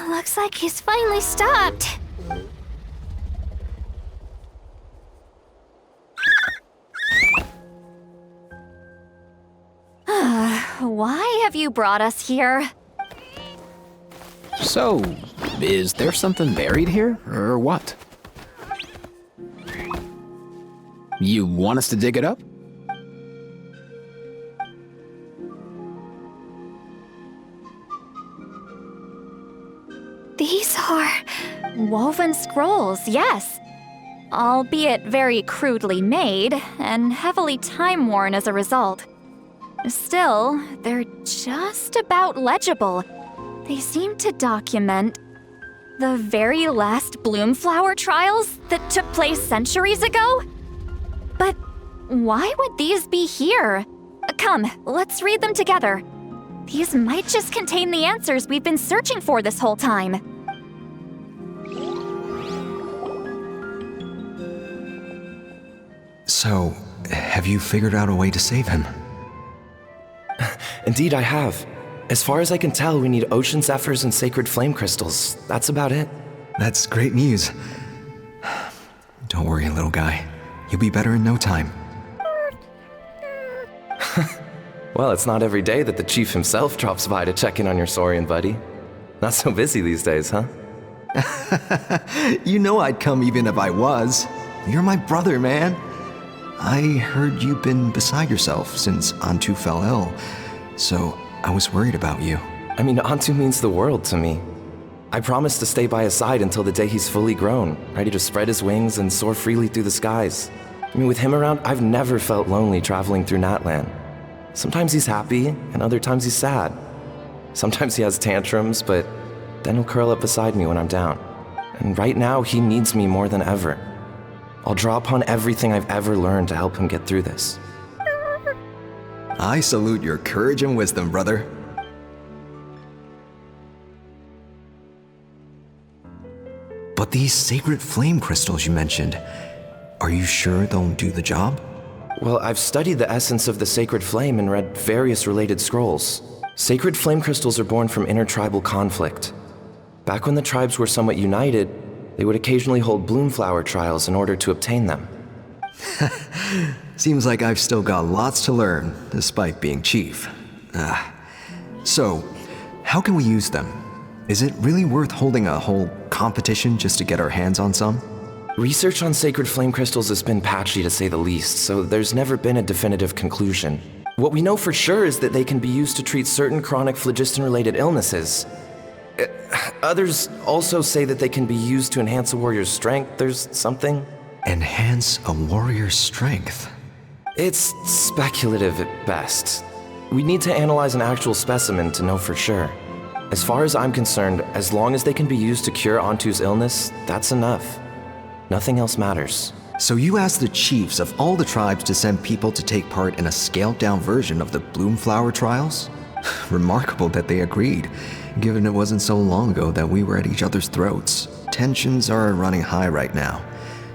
Looks like he's finally stopped. Why have you brought us here? So, is there something buried here, or what? You want us to dig it up? These are woven scrolls, yes. Albeit very crudely made and heavily time-worn as a result. Still, they're just about legible. They seem to document the very last Bloomflower trials that took place centuries ago? But why would these be here? Come, let's read them together. These might just contain the answers we've been searching for this whole time. So, have you figured out a way to save him? Indeed, I have. As far as I can tell, we need ocean zephyrs and sacred flame crystals. That's about it. That's great news. Don't worry, little guy. You'll be better in no time. Well, it's not every day that the chief himself drops by to check in on your Saurian buddy. Not so busy these days, huh? You know I'd come even if I was. You're my brother, man. I heard you've been beside yourself since Antu fell ill, so I was worried about you. I mean, Antu means the world to me. I promised to stay by his side until the day he's fully grown, ready to spread his wings and soar freely through the skies. I mean, with him around, I've never felt lonely traveling through Natlan. Sometimes he's happy, and other times he's sad. Sometimes he has tantrums, but then he'll curl up beside me when I'm down. And right now, he needs me more than ever. I'll draw upon everything I've ever learned to help him get through this. I salute your courage and wisdom, brother. But these sacred flame crystals you mentioned, are you sure they'll do the job? Well, I've studied the essence of the sacred flame and read various related scrolls. Sacred flame crystals are born from intertribal conflict. Back when the tribes were somewhat united, They would occasionally hold bloomflower trials in order to obtain them. Seems like I've still got lots to learn, despite being chief. So, how can we use them? Is it really worth holding a whole competition just to get our hands on some? Research on sacred flame crystals has been patchy to say the least, so there's never been a definitive conclusion. What we know for sure is that they can be used to treat certain chronic phlogiston-related illnesses. Others also say that they can be used to enhance a warrior's strength. There's something. Enhance a warrior's strength? It's speculative at best. We need to analyze an actual specimen to know for sure. As far as I'm concerned, as long as they can be used to cure Antu's illness, that's enough. Nothing else matters. So you asked the chiefs of all the tribes to send people to take part in a scaled-down version of the bloomflower trials? Remarkable that they agreed, given it wasn't so long ago that we were at each other's throats. Tensions are running high right now.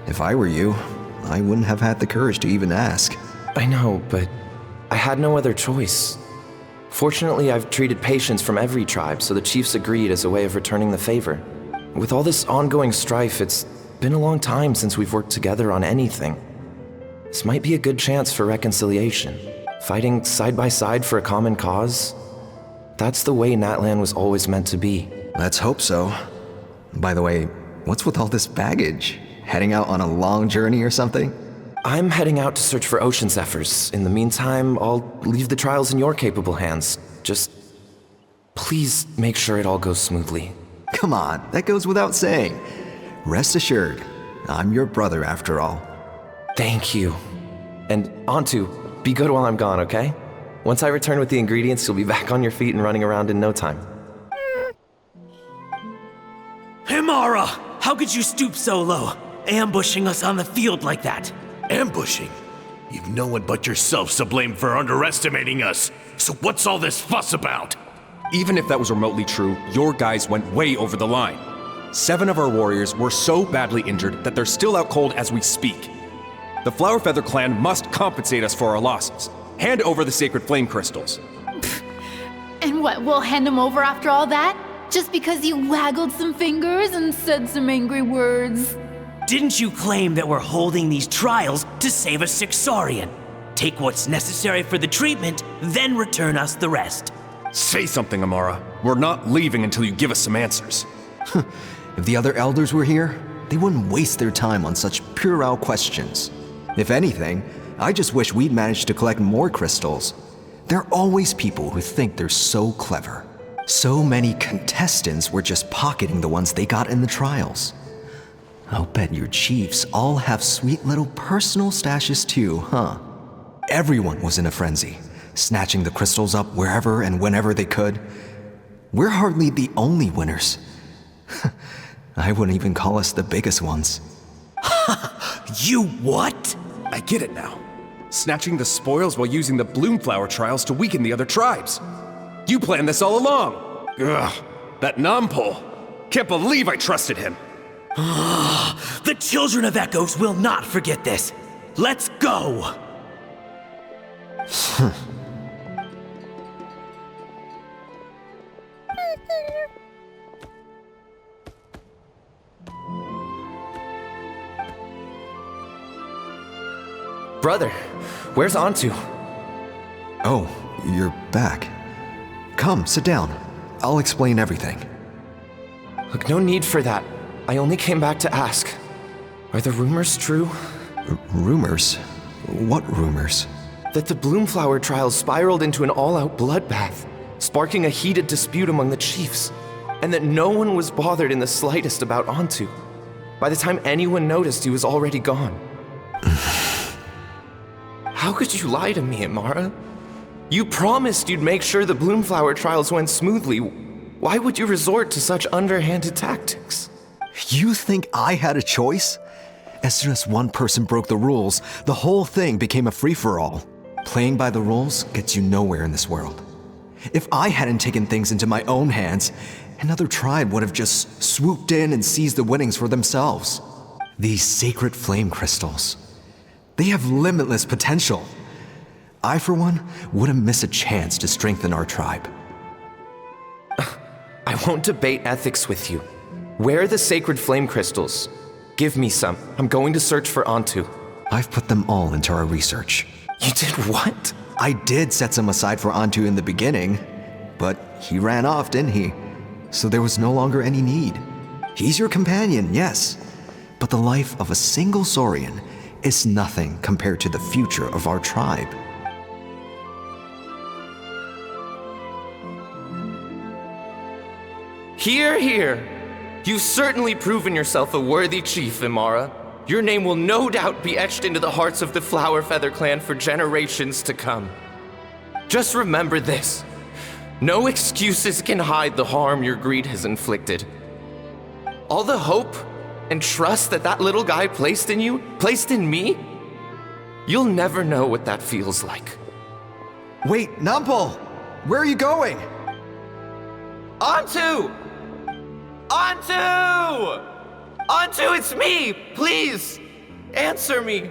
If I were you, I wouldn't have had the courage to even ask. I know, but I had no other choice. Fortunately, I've treated patients from every tribe, so the chiefs agreed as a way of returning the favor. With all this ongoing strife, it's been a long time since we've worked together on anything. This might be a good chance for reconciliation. Fighting side by side for a common cause? That's the way Natlan was always meant to be. Let's hope so. By the way, what's with all this baggage? Heading out on a long journey or something? I'm heading out to search for ocean zephyrs. In the meantime, I'll leave the trials in your capable hands. Just please make sure it all goes smoothly. Come on, that goes without saying. Rest assured, I'm your brother after all. Thank you. And Antu, be good while I'm gone, okay? Once I return with the ingredients, you'll be back on your feet and running around in no time. Himara! How could you stoop so low, ambushing us on the field like that? Ambushing? You've no one but yourself to blame for underestimating us. So what's all this fuss about? Even if that was remotely true, your guys went way over the line. 7 of our warriors were so badly injured that they're still out cold as we speak. The Flowerfeather clan must compensate us for our losses. Hand over the sacred flame crystals. And what, we'll hand them over after all that? Just because you waggled some fingers and said some angry words? Didn't you claim that we're holding these trials to save a sick Saurian? Take what's necessary for the treatment, then return us the rest. Say something, Amara. We're not leaving until you give us some answers. If the other elders were here, they wouldn't waste their time on such puerile questions. If anything, I just wish we'd managed to collect more crystals. There are always people who think they're so clever. So many contestants were just pocketing the ones they got in the trials. I'll bet your chiefs all have sweet little personal stashes too, huh? Everyone was in a frenzy, snatching the crystals up wherever and whenever they could. We're hardly the only winners. I wouldn't even call us the biggest ones. You what? I get it now. Snatching the spoils while using the bloomflower trials to weaken the other tribes. You planned this all along. Ugh, that Nampol. Can't believe I trusted him. The children of Echoes will not forget this. Let's go! Brother, where's Antu? Oh, you're back. Come, sit down. I'll explain everything. Look, no need for that. I only came back to ask. Are the rumors true? Rumors? What rumors? That the bloomflower trials spiraled into an all-out bloodbath, sparking a heated dispute among the chiefs, and that no one was bothered in the slightest about Antu. By the time anyone noticed, he was already gone. How could you lie to me, Amara? You promised you'd make sure the bloomflower trials went smoothly. Why would you resort to such underhanded tactics? You think I had a choice? As soon as one person broke the rules, the whole thing became a free-for-all. Playing by the rules gets you nowhere in this world. If I hadn't taken things into my own hands, another tribe would have just swooped in and seized the winnings for themselves. These sacred flame crystals, they have limitless potential. I, for one, wouldn't miss a chance to strengthen our tribe. I won't debate ethics with you. Where are the sacred flame crystals? Give me some. I'm going to search for Antu. I've put them all into our research. You did what? I did set some aside for Antu in the beginning, but he ran off, didn't he? So there was no longer any need. He's your companion, yes, but the life of a single Saurian is nothing compared to the future of our tribe. Hear, hear. You've certainly proven yourself a worthy chief, Imara. Your name will no doubt be etched into the hearts of the Flower Feather clan for generations to come. Just remember this. No excuses can hide the harm your greed has inflicted. All the hope and trust that little guy placed in you, placed in me, you'll never know what that feels like. Wait, Nampal! Where are you going? Antu! Antu! Antu, it's me! Please, answer me!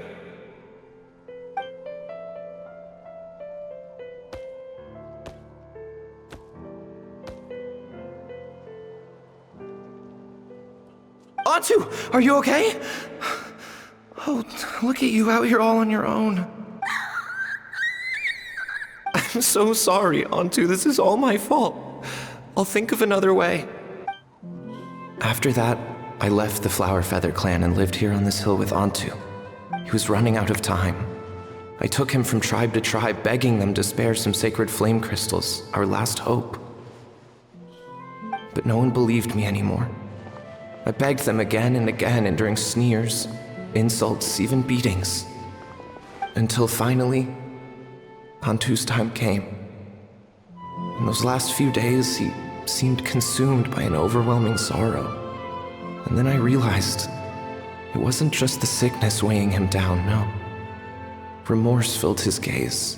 Antu, are you okay? Oh, look at you out here all on your own. I'm so sorry, Antu. This is all my fault. I'll think of another way. After that, I left the Flower Feather clan and lived here on this hill with Antu. He was running out of time. I took him from tribe to tribe, begging them to spare some sacred flame crystals, our last hope. But no one believed me anymore. I begged them again and again, enduring sneers, insults, even beatings. Until finally, Antu's time came. In those last few days, he seemed consumed by an overwhelming sorrow. And then I realized it wasn't just the sickness weighing him down, no. Remorse filled his gaze.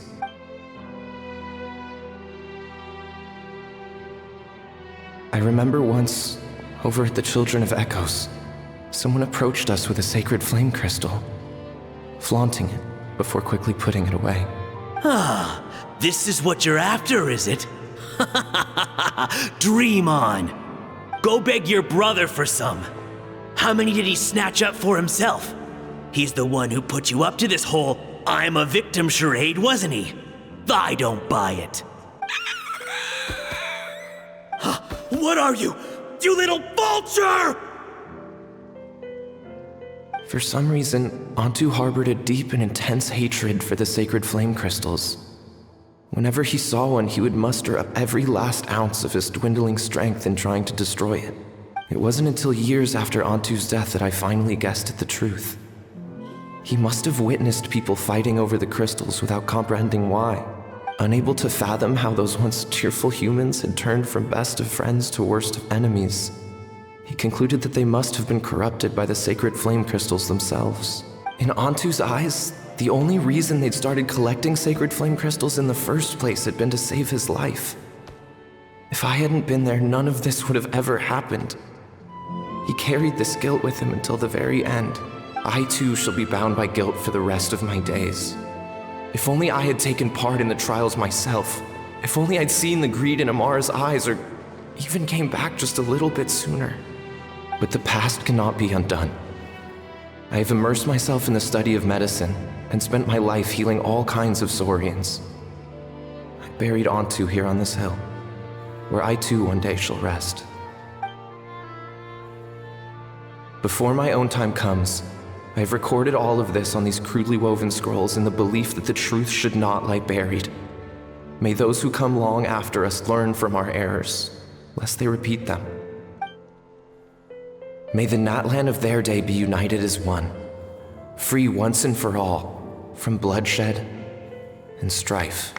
I remember once, over at the Children of Echoes, someone approached us with a sacred flame crystal, flaunting it before quickly putting it away. Ah, this is what you're after, is it? Dream on. Go beg your brother for some. How many did he snatch up for himself? He's the one who put you up to this whole I'm a victim charade, wasn't he? I don't buy it. What are you? You little vulture! For some reason, Antu harbored a deep and intense hatred for the sacred flame crystals. Whenever he saw one, he would muster up every last ounce of his dwindling strength in trying to destroy it. It wasn't until years after Antu's death that I finally guessed at the truth. He must have witnessed people fighting over the crystals without comprehending why. Unable to fathom how those once cheerful humans had turned from best of friends to worst of enemies, he concluded that they must have been corrupted by the sacred flame crystals themselves. In Antu's eyes, the only reason they'd started collecting sacred flame crystals in the first place had been to save his life. If I hadn't been there, none of this would have ever happened. He carried this guilt with him until the very end. I too shall be bound by guilt for the rest of my days. If only I had taken part in the trials myself. If only I'd seen the greed in Amara's eyes, or even came back just a little bit sooner. But the past cannot be undone. I have immersed myself in the study of medicine and spent my life healing all kinds of Saurians. I buried Antu here on this hill, where I too one day shall rest. Before my own time comes, I have recorded all of this on these crudely woven scrolls in the belief that the truth should not lie buried. May those who come long after us learn from our errors, lest they repeat them. May the Natlan of their day be united as one, free once and for all from bloodshed and strife.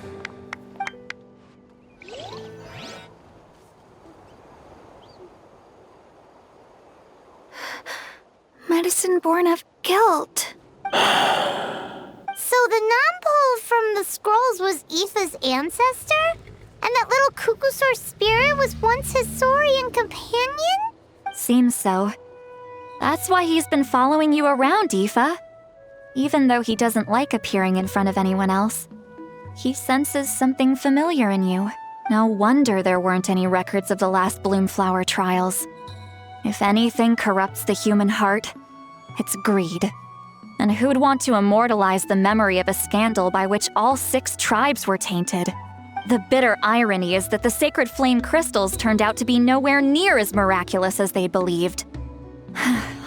Medicine born of guilt. So the non-pole from the scrolls was Aoife's ancestor? And that little Kukusaur spirit was once his Saurian companion? Seems so. That's why he's been following you around, Aoife. Even though he doesn't like appearing in front of anyone else. He senses something familiar in you. No wonder there weren't any records of the last Bloomflower trials. If anything corrupts the human heart, it's greed. And who'd want to immortalize the memory of a scandal by which all 6 tribes were tainted? The bitter irony is that the sacred flame crystals turned out to be nowhere near as miraculous as they believed.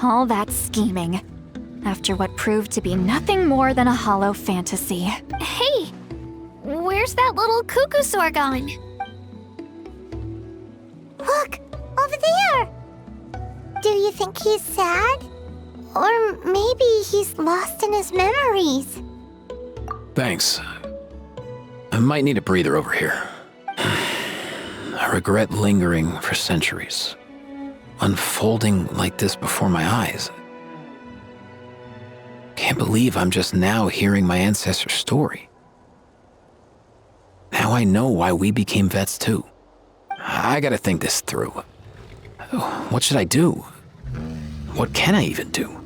All that scheming, after what proved to be nothing more than a hollow fantasy. Hey, where's that little cuckoosaur going? Look, over there! Do you think he's sad? Or maybe he's lost in his memories? Thanks. I might need a breather over here. A regret lingering for centuries. Unfolding like this before my eyes. Can't believe I'm just now hearing my ancestor's story. Now I know why we became vets too. I gotta think this through. What should I do? What can I even do?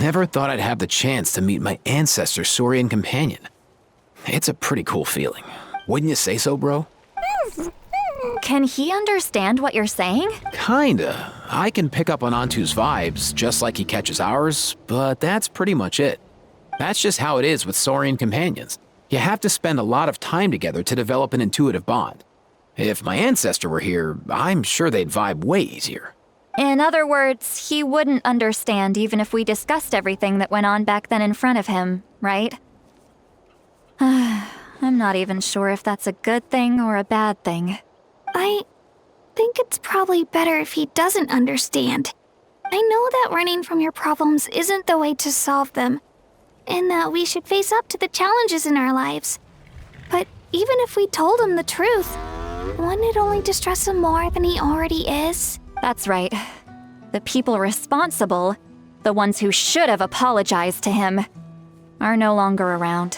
Never thought I'd have the chance to meet my ancestor's Saurian companion. It's a pretty cool feeling. Wouldn't you say so, bro? Can he understand what you're saying? Kinda. I can pick up on Antu's vibes, just like he catches ours, but that's pretty much it. That's just how it is with Saurian companions. You have to spend a lot of time together to develop an intuitive bond. If my ancestor were here, I'm sure they'd vibe way easier. In other words, he wouldn't understand even if we discussed everything that went on back then in front of him, right? I'm not even sure if that's a good thing or a bad thing. I think it's probably better if he doesn't understand. I know that running from your problems isn't the way to solve them, and that we should face up to the challenges in our lives. But even if we told him the truth, wouldn't it only distress him more than he already is? That's right. The people responsible, the ones who should have apologized to him, are no longer around.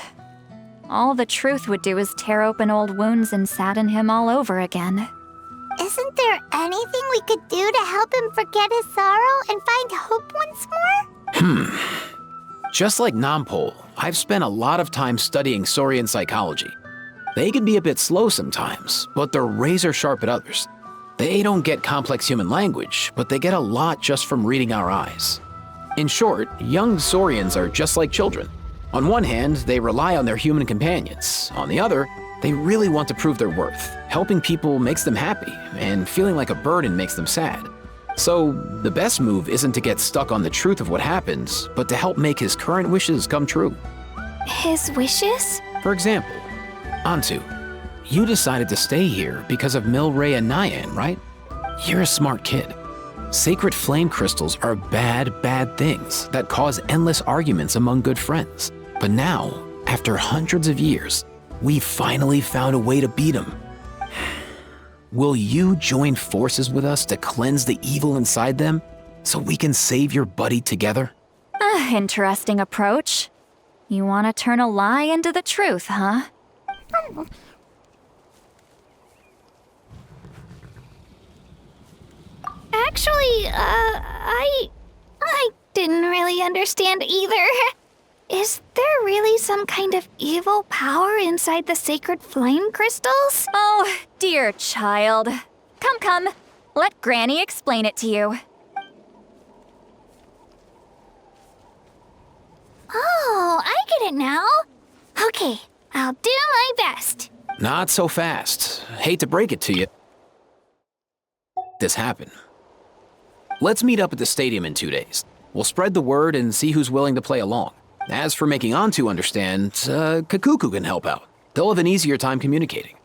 All the truth would do is tear open old wounds and sadden him all over again. Isn't there anything we could do to help him forget his sorrow and find hope once more? Just like Nampol, I've spent a lot of time studying Saurian psychology. They can be a bit slow sometimes, but they're razor sharp at others. They don't get complex human language, but they get a lot just from reading our eyes. In short, young Saurians are just like children. On one hand, they rely on their human companions. On the other, they really want to prove their worth. Helping people makes them happy, and feeling like a burden makes them sad. So, the best move isn't to get stuck on the truth of what happens, but to help make his current wishes come true. His wishes? For example, Antu, you decided to stay here because of Milray and Nyan, right? You're a smart kid. Sacred flame crystals are bad, bad things that cause endless arguments among good friends. But now, after hundreds of years, we finally found a way to beat them. Will you join forces with us to cleanse the evil inside them so we can save your buddy together? Interesting approach. You want to turn a lie into the truth, huh? Actually, I didn't really understand either. Is there really some kind of evil power inside the sacred flame crystals? Oh, dear child. Come. Let Granny explain it to you. Oh, I get it now. Okay, I'll do my best. Not so fast. Hate to break it to you. This happened. Let's meet up at the stadium in 2 days. We'll spread the word and see who's willing to play along. As for making Antu understand, Kakuku can help out. They'll have an easier time communicating.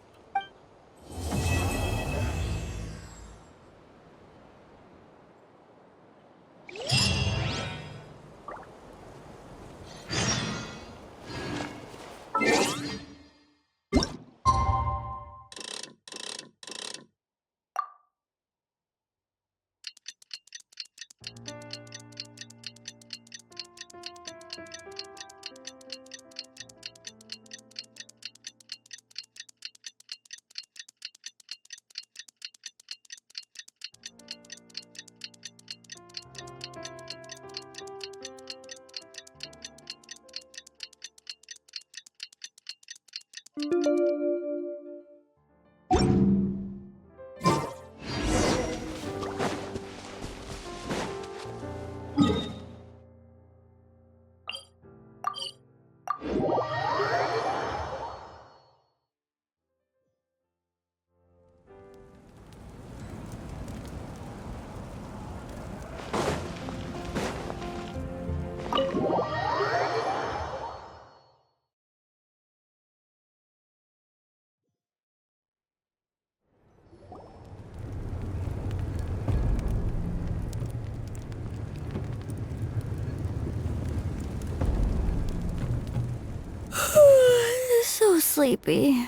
So sleepy.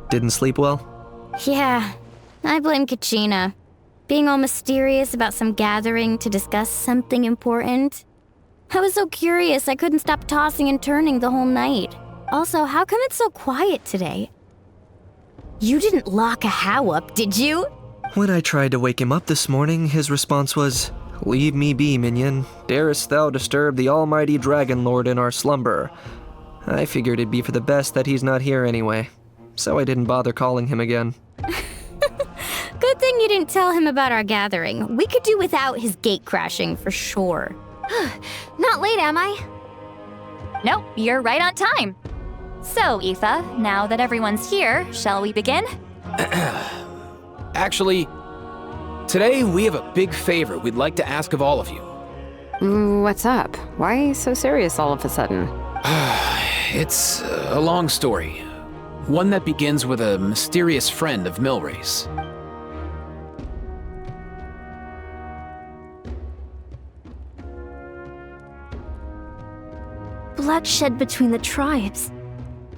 Didn't sleep well? Yeah, I blame Kachina. Being all mysterious about some gathering to discuss something important. I was so curious I couldn't stop tossing and turning the whole night. Also, how come it's so quiet today? You didn't lock a How up, did you? When I tried to wake him up this morning, his response was, "Leave me be, minion. Darest thou disturb the almighty Dragon Lord in our slumber?" I figured it'd be for the best that he's not here anyway, so I didn't bother calling him again. Good thing you didn't tell him about our gathering. We could do without his gate crashing for sure. Not late, am I? Nope, you're right on time. So, Aoife, now that everyone's here, shall we begin? Actually, today we have a big favor we'd like to ask of all of you. What's up? Why so serious all of a sudden? It's a long story. One that begins with a mysterious friend of Milray's. Bloodshed between the tribes.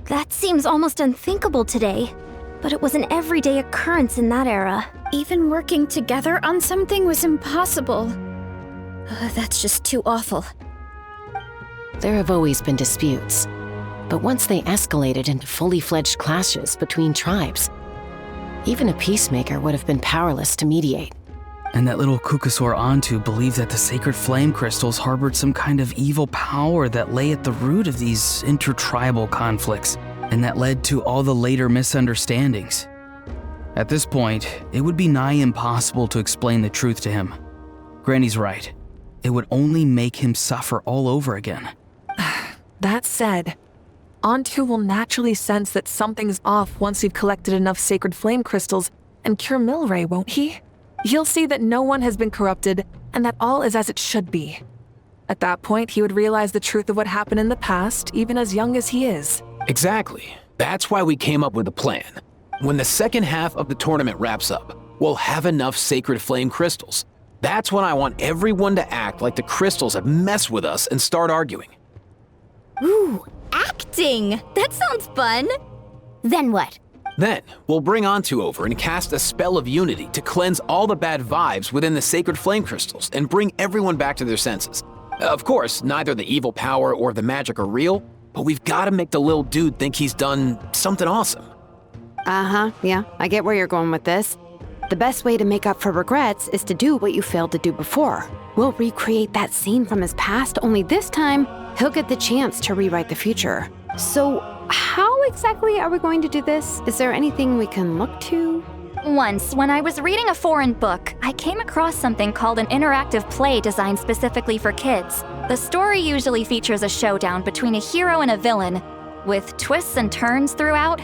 That seems almost unthinkable today, but it was an everyday occurrence in that era. Even working together on something was impossible. That's just too awful. There have always been disputes, but once they escalated into fully fledged clashes between tribes, even a peacemaker would have been powerless to mediate. And that little Kukusaur Antu believed that the sacred flame crystals harbored some kind of evil power that lay at the root of these intertribal conflicts, and that led to all the later misunderstandings. At this point, it would be nigh impossible to explain the truth to him. Granny's right. It would only make him suffer all over again. That said, Antu will naturally sense that something's off once we've collected enough sacred flame crystals and cure Milray, won't he? He'll see that no one has been corrupted and that all is as it should be. At that point, he would realize the truth of what happened in the past, even as young as he is. Exactly. That's why we came up with a plan. When the second half of the tournament wraps up, we'll have enough sacred flame crystals. That's when I want everyone to act like the crystals have messed with us and start arguing. Ooh, acting! That sounds fun! Then what? Then, we'll bring Antu over and cast a spell of unity to cleanse all the bad vibes within the sacred flame crystals and bring everyone back to their senses. Of course, neither the evil power or the magic are real, but we've got to make the little dude think he's done something awesome. Yeah, I get where you're going with this. The best way to make up for regrets is to do what you failed to do before. We'll recreate that scene from his past, only this time, he'll get the chance to rewrite the future. So, how exactly are we going to do this? Is there anything we can look to? Once, when I was reading a foreign book, I came across something called an interactive play designed specifically for kids. The story usually features a showdown between a hero and a villain, with twists and turns throughout.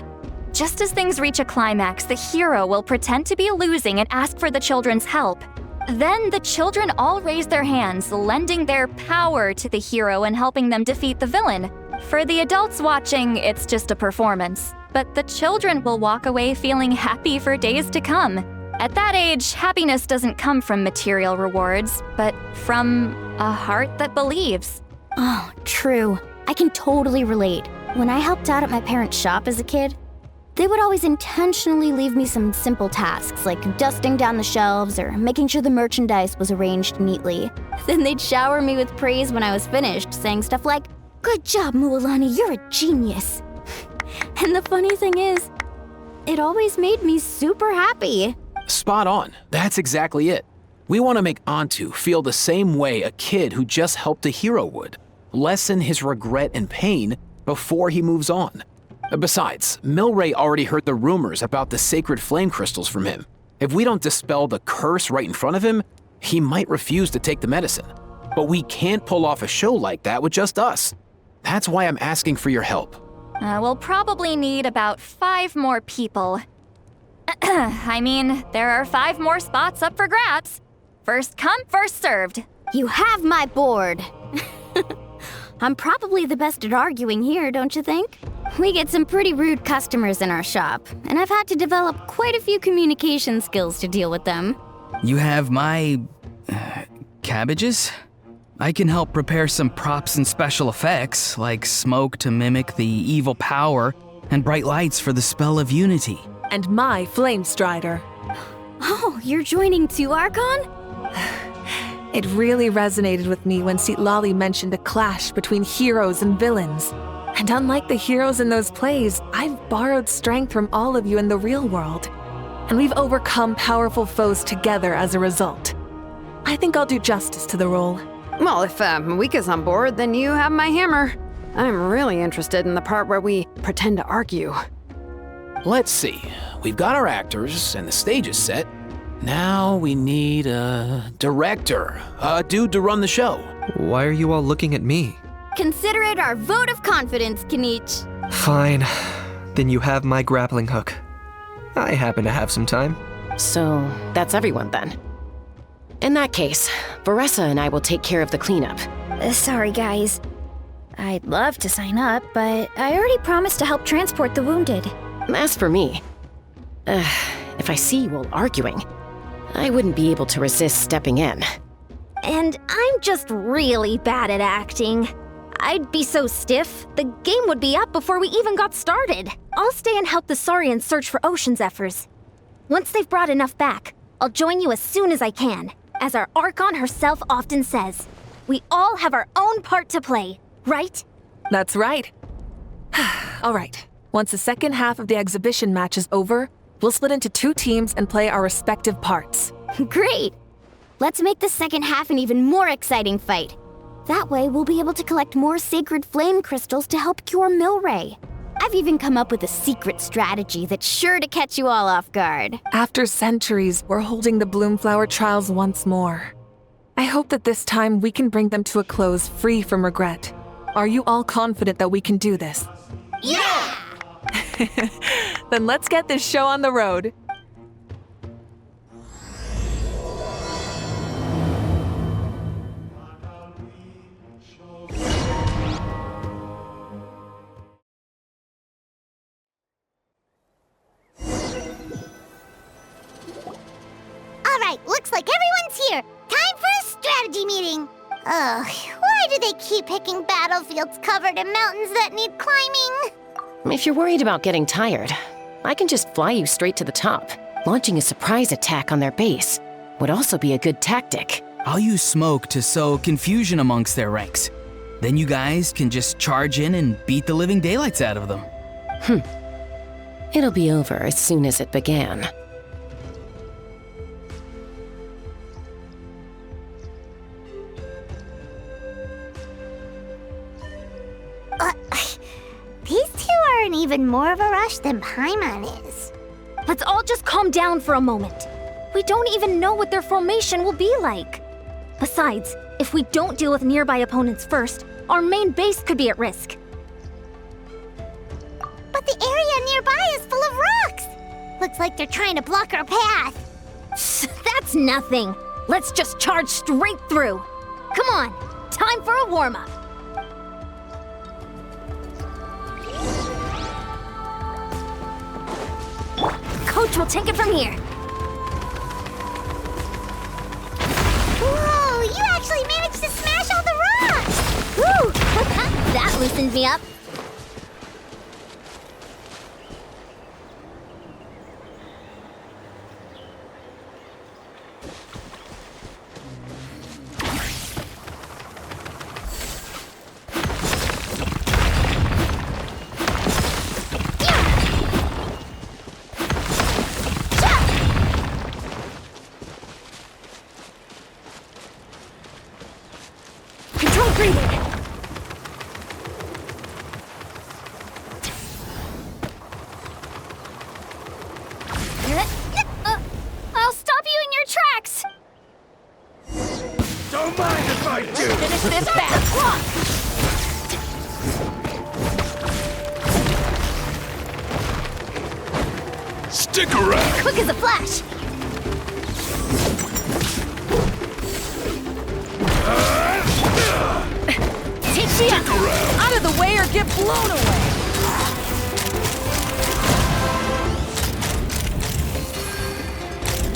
Just as things reach a climax, the hero will pretend to be losing and ask for the children's help. Then the children all raise their hands, lending their power to the hero and helping them defeat the villain. For the adults watching, it's just a performance. But the children will walk away feeling happy for days to come. At that age, happiness doesn't come from material rewards, but from a heart that believes. Oh, true. I can totally relate. When I helped out at my parents' shop as a kid, they would always intentionally leave me some simple tasks like dusting down the shelves or making sure the merchandise was arranged neatly. Then they'd shower me with praise when I was finished, saying stuff like, "Good job, Mualani, you're a genius." And the funny thing is, it always made me super happy. Spot on. That's exactly it. We want to make Antu feel the same way a kid who just helped a hero would. Lessen his regret and pain before he moves on. Besides, Milray already heard the rumors about the sacred flame crystals from him. If we don't dispel the curse right in front of him, he might refuse to take the medicine. But we can't pull off a show like that with just us. That's why I'm asking for your help. We'll probably need about 5 more people. I mean, there are 5 more spots up for grabs. First come, first served. You have my board. I'm probably the best at arguing here, don't you think? We get some pretty rude customers in our shop, and I've had to develop quite a few communication skills to deal with them. You have my... cabbages? I can help prepare some props and special effects, like smoke to mimic the evil power, and bright lights for the spell of unity. And my flame strider. Oh, you're joining too, Archon? It really resonated with me when Lali mentioned a clash between heroes and villains. And unlike the heroes in those plays, I've borrowed strength from all of you in the real world. And we've overcome powerful foes together as a result. I think I'll do justice to the role. Well, if Mika's on board, then you have my hammer. I'm really interested in the part where we pretend to argue. Let's see. We've got our actors and the stage is set. Now we need a director, a dude to run the show. Why are you all looking at me? Consider it our vote of confidence, Kanich. Fine. Then you have my grappling hook. I happen to have some time. So, that's everyone then. In that case, Varessa and I will take care of the cleanup. Sorry, guys. I'd love to sign up, but I already promised to help transport the wounded. As for me, if I see you all arguing, I wouldn't be able to resist stepping in. And I'm just really bad at acting. I'd be so stiff, the game would be up before we even got started. I'll stay and help the Saurians search for ocean zephyrs. Once they've brought enough back, I'll join you as soon as I can. As our Archon herself often says, we all have our own part to play, right? That's right. All right. Once the second half of the exhibition match is over, we'll split into 2 teams and play our respective parts. Great! Let's make the second half an even more exciting fight. That way, we'll be able to collect more sacred flame crystals to help cure Milray. I've even come up with a secret strategy that's sure to catch you all off guard. After centuries, we're holding the Bloomflower trials once more. I hope that this time we can bring them to a close free from regret. Are you all confident that we can do this? Yeah! Then let's get this show on the road. Alright, looks like everyone's here. Time for a strategy meeting. Ugh, why do they keep picking battlefields covered in mountains that need climbing? If you're worried about getting tired, I can just fly you straight to the top. Launching a surprise attack on their base would also be a good tactic. I'll use smoke to sow confusion amongst their ranks. Then you guys can just charge in and beat the living daylights out of them. It'll be over as soon as it began. These two are in even more of a rush than Paimon is. Let's all just calm down for a moment. We don't even know what their formation will be like. Besides, if we don't deal with nearby opponents first, our main base could be at risk. But the area nearby is full of rocks. Looks like they're trying to block our path. That's nothing. Let's just charge straight through. Come on, time for a warm-up. Coach will take it from here. Whoa, you actually managed to smash all the rocks! Woo! That loosened me up. Control breathing. I'll stop you in your tracks. Don't mind if I do! Finish this fast. Stick around! Quick as a flash. Take me up. Out of the way or get blown away.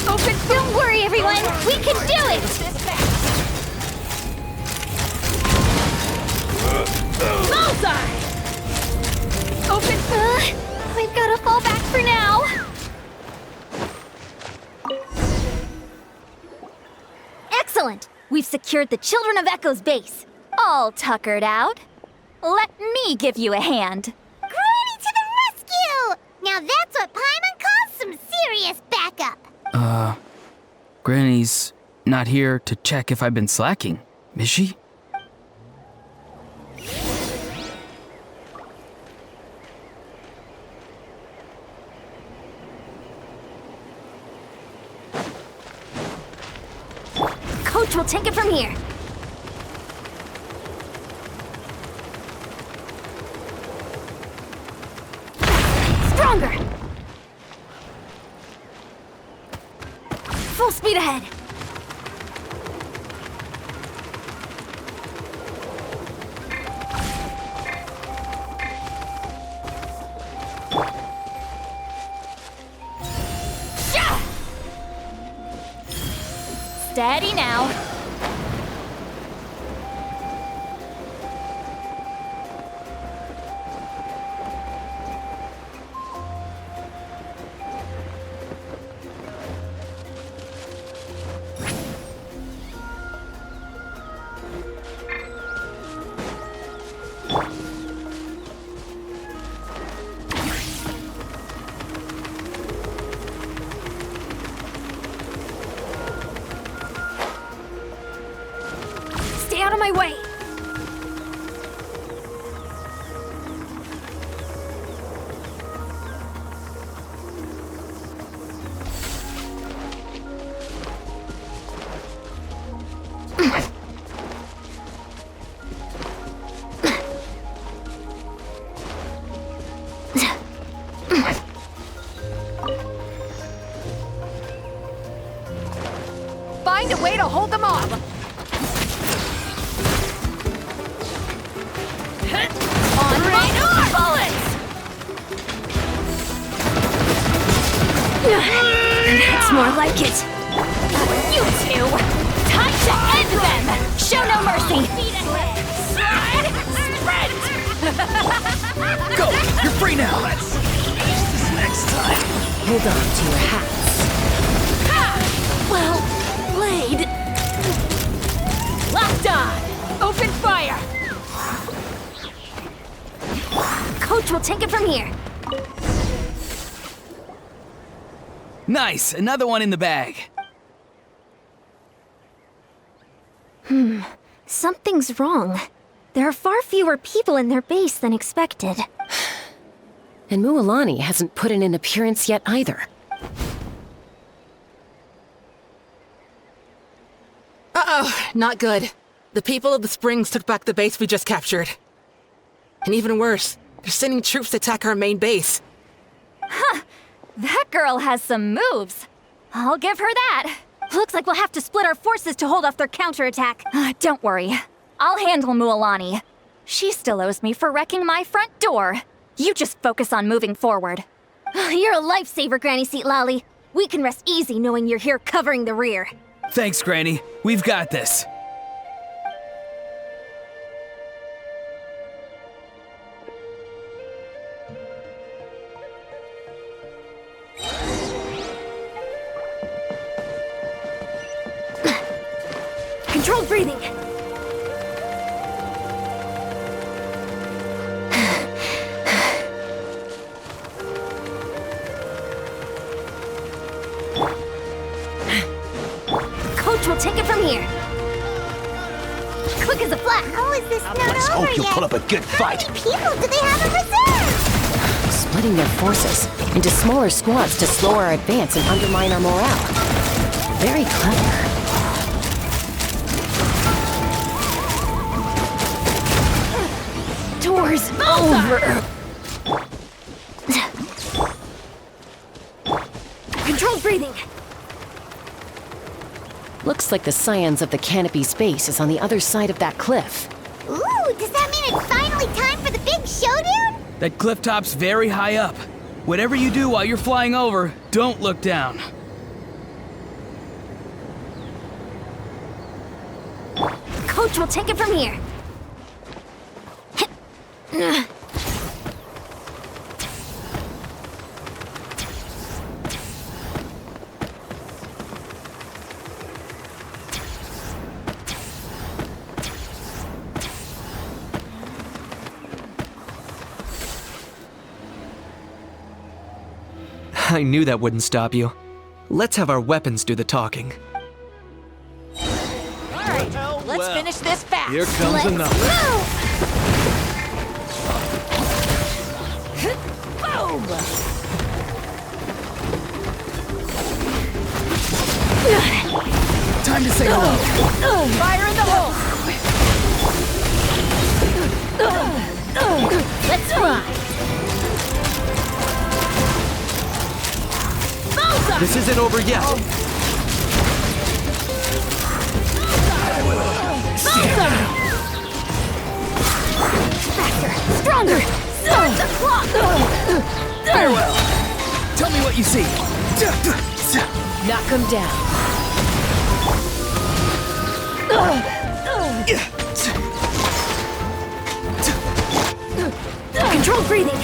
Open. Don't worry, everyone. We can do it. Bullseye. Open. We've got to fall back for now. Excellent. We've secured the Children of Echo's base. All tuckered out. Let me give you a hand. Granny to the rescue! Now that's what Paimon calls some serious backup. Granny's not here to check if I've been slacking, is she? Coach will take it from here. Stronger! Full speed ahead. Shah! Steady now. Stay out of my way. find a way to hold them off! On rain bullets! That's more like it. You two! Time to end them! Show no mercy! Go! You're free now! Let's finish this next time. Hold on to your hats. Well played. Locked on! Open fire! Coach will take it from here. Nice! Another one in the bag. Something's wrong. There are far fewer people in their base than expected. And Mualani hasn't put in an appearance yet either. Uh-oh, not good. The people of the Springs took back the base we just captured. And even worse, they're sending troops to attack our main base. Huh. That girl has some moves. I'll give her that. Looks like we'll have to split our forces to hold off their counterattack. Don't worry. I'll handle Mualani. She still owes me for wrecking my front door. You just focus on moving forward. You're a lifesaver, Granny Seat Lolly. We can rest easy knowing you're here covering the rear. Thanks, Granny. We've got this. Controlled breathing. Coach will take it from here. Quick as a flash. How is this not Let's over hope you'll yet? put up a good fight. How many people do they have in reserve? Splitting their forces into smaller squads to slow our advance and undermine our morale. Very clever. Doors over. Controlled breathing. Looks like the scions of the Canopy's base is on the other side of that cliff. Ooh, does that mean it's finally time for the big showdown? That cliff top's very high up. Whatever you do while you're flying over, don't look down. Coach will take it from here. I knew that wouldn't stop you. Let's have our weapons do the talking. Alright, let's finish this fast. Here comes another. Boom! Time to say hello. Fire in the hole! Let's ride! This isn't over yet. Faster, stronger. Start the clock. Farewell. Tell me what you see. Knock him down. Controlled breathing.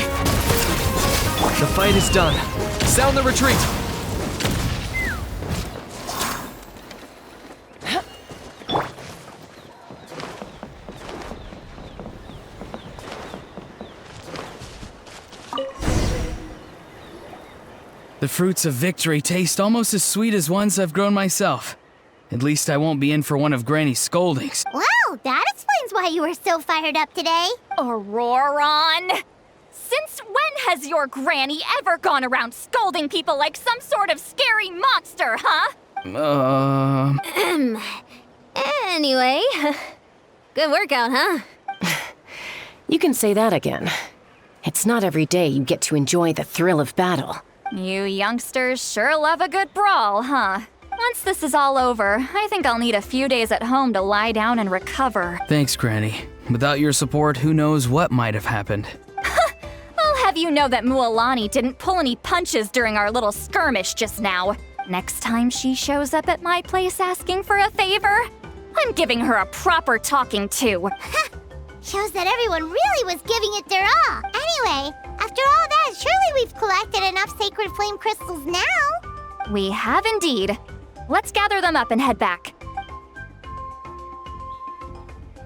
The fight is done. Sound the retreat. The fruits of victory taste almost as sweet as ones I've grown myself. At least I won't be in for one of Granny's scoldings. Wow, that explains why you were so fired up today. Auroron! Since when has your granny ever gone around scolding people like some sort of scary monster, huh? Anyway, good workout, huh? You can say that again. It's not every day you get to enjoy the thrill of battle. You youngsters sure love a good brawl, huh? Once this is all over, I think I'll need a few days at home to lie down and recover. Thanks, Granny. Without your support, who knows what might have happened. I'll have you know that Mualani didn't pull any punches during our little skirmish just now. Next time she shows up at my place asking for a favor, I'm giving her a proper talking to. Shows that everyone really was giving it their all. Anyway, after all that, surely we've collected enough sacred flame crystals now. We have indeed. Let's gather them up and head back.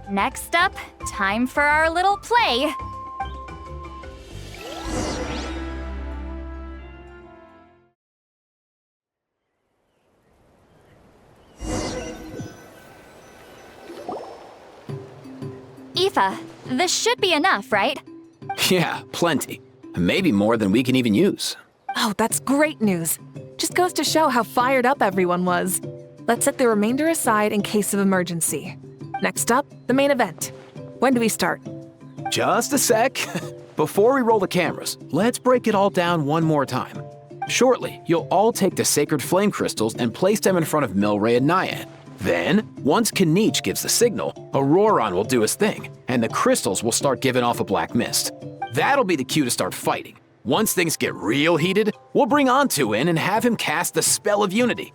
Next up, time for our little play. Aoife, this should be enough, right? Yeah, plenty. Maybe more than we can even use. Oh, that's great news. Just goes to show how fired up everyone was. Let's set the remainder aside in case of emergency. Next up, the main event. When do we start? Just a sec. Before we roll the cameras, let's break it all down one more time. Shortly, you'll all take the sacred flame crystals and place them in front of Milray and Nyan. Then, once Kanich gives the signal, Auroron will do his thing, and the crystals will start giving off a black mist. That'll be the cue to start fighting. Once things get real heated, we'll bring Antu in and have him cast the Spell of Unity.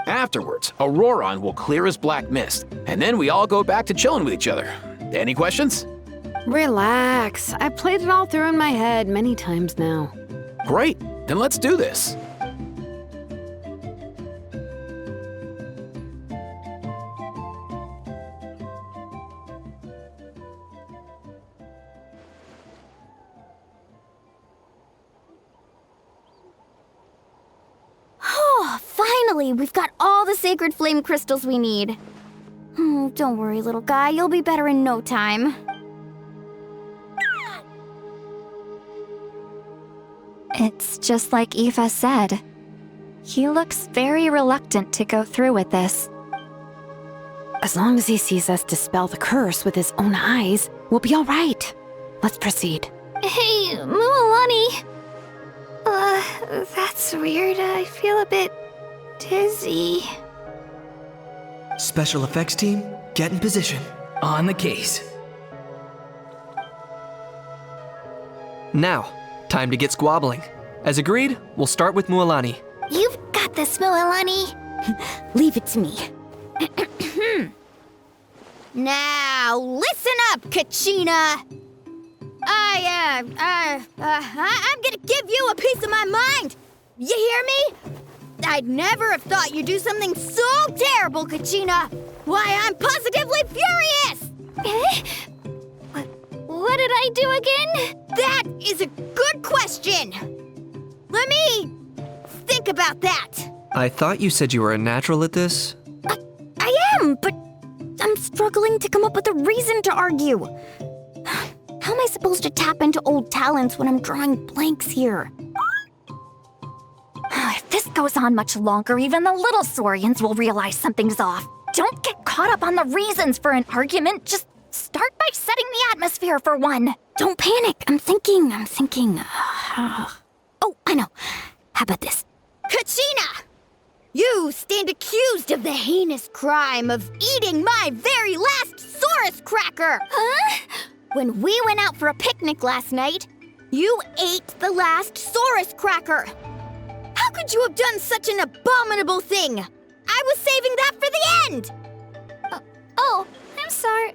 Afterwards, Auroron will clear his black mist, and then we all go back to chilling with each other. Any questions? Relax. I've played it all through in my head many times now. Great, then let's do this. Finally, we've got all the sacred flame crystals we need. Don't worry, little guy. You'll be better in no time. It's just like Aoife said. He looks very reluctant to go through with this. As long as he sees us dispel the curse with his own eyes, we'll be all right. Let's proceed. Hey, Mualani. That's weird. I feel a bit dizzy. Special effects team, get in position. On the case. Now, time to get squabbling. As agreed, we'll start with Mualani. You've got this, Mualani. Leave it to me. Now, listen up, Kachina. I'm gonna give you a piece of my mind. You hear me? I'd never have thought you'd do something so terrible, Kachina. Why, I'm positively furious! What did I do again? That is a good question. Let me think about that. I thought you said you were a natural at this. I am, but I'm struggling to come up with a reason to argue. How am I supposed to tap into old talents when I'm drawing blanks here? If this goes on much longer, even the little Saurians will realize something's off. Don't get caught up on the reasons for an argument. Just start by setting the atmosphere for one. Don't panic. I'm thinking. Oh, I know. How about this? Kachina! You stand accused of the heinous crime of eating my very last Saurus cracker! Huh? When we went out for a picnic last night, you ate the last Saurus cracker! How could you have done such an abominable thing? I was saving that for the end! Oh, I'm sorry.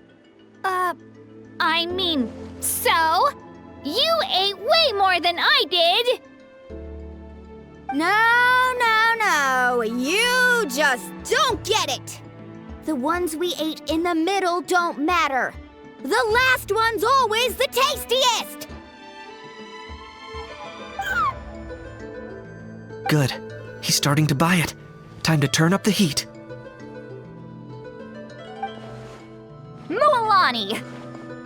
I mean, so? You ate way more than I did! No. You just don't get it! The ones we ate in the middle don't matter. The last one's always the tastiest! Good. He's starting to buy it. Time to turn up the heat. Mualani!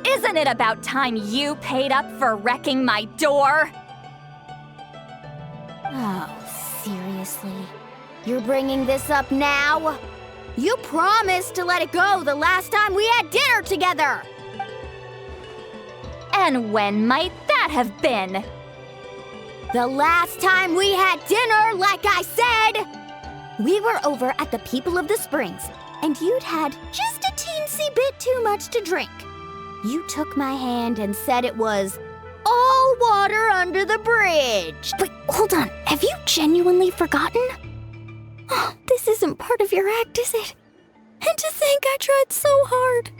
Isn't it about time you paid up for wrecking my door? Oh, seriously? You're bringing this up now? You promised to let it go the last time we had dinner together! And when might that have been? The last time we had dinner, like I said! We were over at the People of the Springs, and you'd had just a teensy bit too much to drink. You took my hand and said it was all water under the bridge. Wait, hold on. Have you genuinely forgotten? Oh, this isn't part of your act, is it? And to think I tried so hard.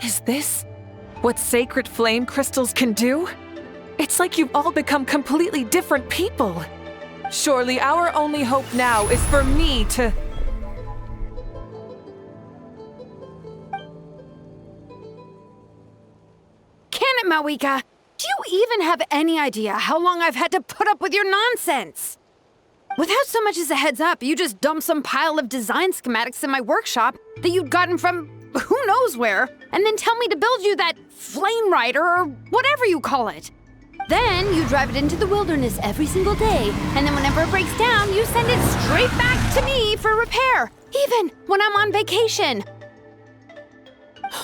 Is this what sacred flame crystals can do? It's like you've all become completely different people. Surely our only hope now is for me to... Can it, Mawika? Do you even have any idea how long I've had to put up with your nonsense? Without so much as a heads up, you just dumped some pile of design schematics in my workshop that you'd gotten from who knows where, and then tell me to build you that flame rider or whatever you call it. Then you drive it into the wilderness every single day, and then whenever it breaks down, you send it straight back to me for repair, even when I'm on vacation.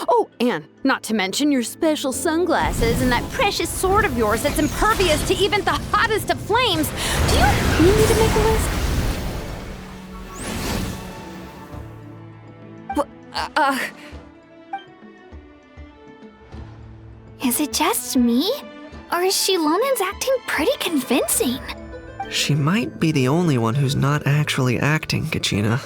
Oh, and not to mention your special sunglasses and that precious sword of yours that's impervious to even the hottest of flames. Do you need me to make a list? Is it just me? Or is Shilonen's acting pretty convincing? She might be the only one who's not actually acting, Kachina.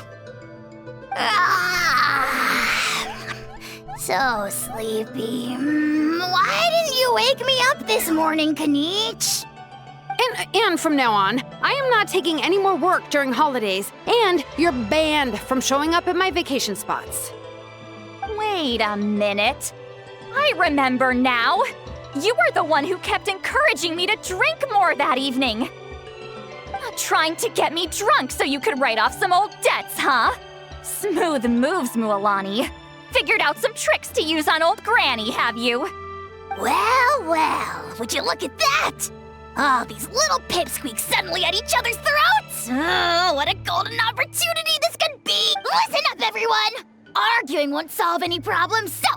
So sleepy. Why didn't you wake me up this morning, Kanich? And from now on, I am not taking any more work during holidays, and you're banned from showing up at my vacation spots. Wait a minute. I remember now. You were the one who kept encouraging me to drink more that evening. Trying to get me drunk so you could write off some old debts, huh? Smooth moves, Mualani. Figured out some tricks to use on old Granny, have you? Well, well, would you look at that? Oh, these little pipsqueaks suddenly at each other's throats! Oh, what a golden opportunity this could be! Listen up, everyone! Arguing won't solve any problems, so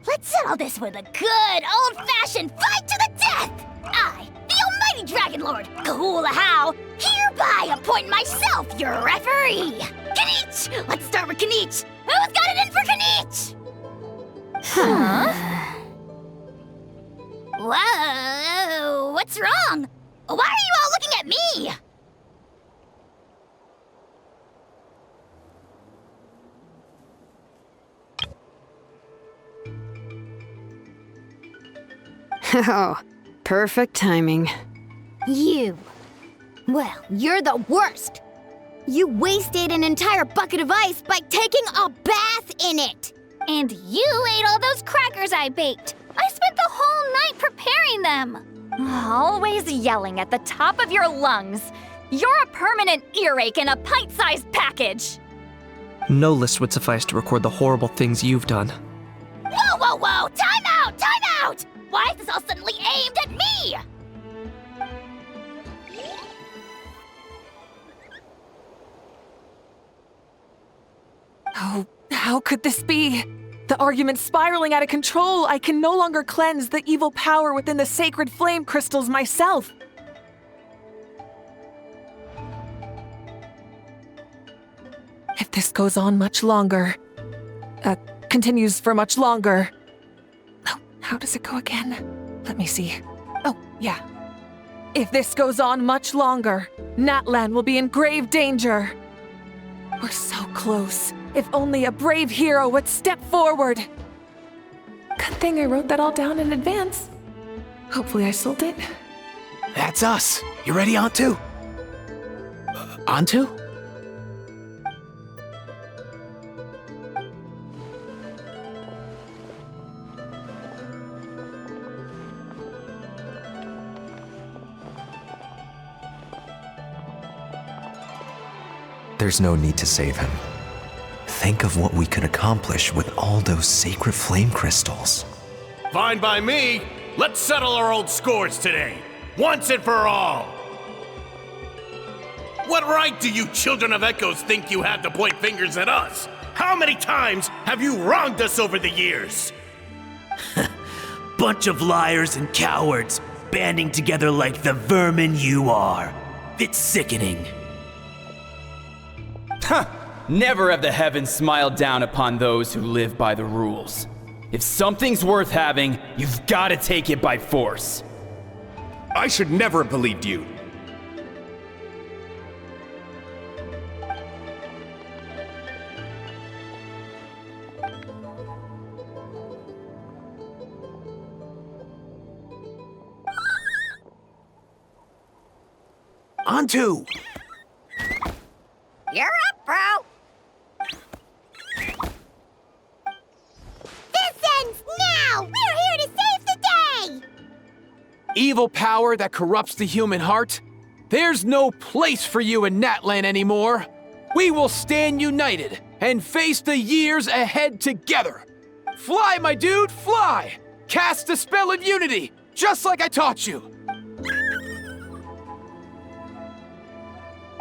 let's settle this with a good old-fashioned fight to the death! I, the almighty Dragon Lord, Kahula How, hereby appoint myself your referee! Kanich! Let's start with Kanich! Who's got it in for Kanich? Huh? Whoa, what's wrong? Why are you all looking at me? Oh, perfect timing. You. Well, you're the worst. You wasted an entire bucket of ice by taking a bath in it. And you ate all those crackers I baked. I spent the whole night preparing them. Always yelling at the top of your lungs. You're a permanent earache in a pint-sized package. No list would suffice to record the horrible things you've done. Whoa, whoa, whoa! Time out! Time out! Why is this all suddenly aimed at me? Oh, how could this be? The argument's spiraling out of control. I can no longer cleanse the evil power within the sacred flame crystals myself. If this goes on much longer, continues for much longer. Oh, how does it go again? Let me see. Oh, yeah. If this goes on much longer, Natlan will be in grave danger. We're so close. If only a brave hero would step forward. Good thing I wrote that all down in advance. Hopefully I sold it. That's us. You ready, Antu? Antu? There's no need to save him. Think of what we could accomplish with all those sacred flame crystals. Fine by me. Let's settle our old scores today, once and for all. What right do you children of Echoes think you have to point fingers at us? How many times have you wronged us over the years? Bunch of liars and cowards, banding together like the vermin you are. It's sickening. Huh! Never have the heavens smiled down upon those who live by the rules. If something's worth having, you've got to take it by force. I should never have believed you. Onto! You're up, bro. This ends now. We're here to save the day. Evil power that corrupts the human heart? There's no place for you in Natlan anymore. We will stand united and face the years ahead together. Fly, my dude, fly! Cast the spell of unity, just like I taught you.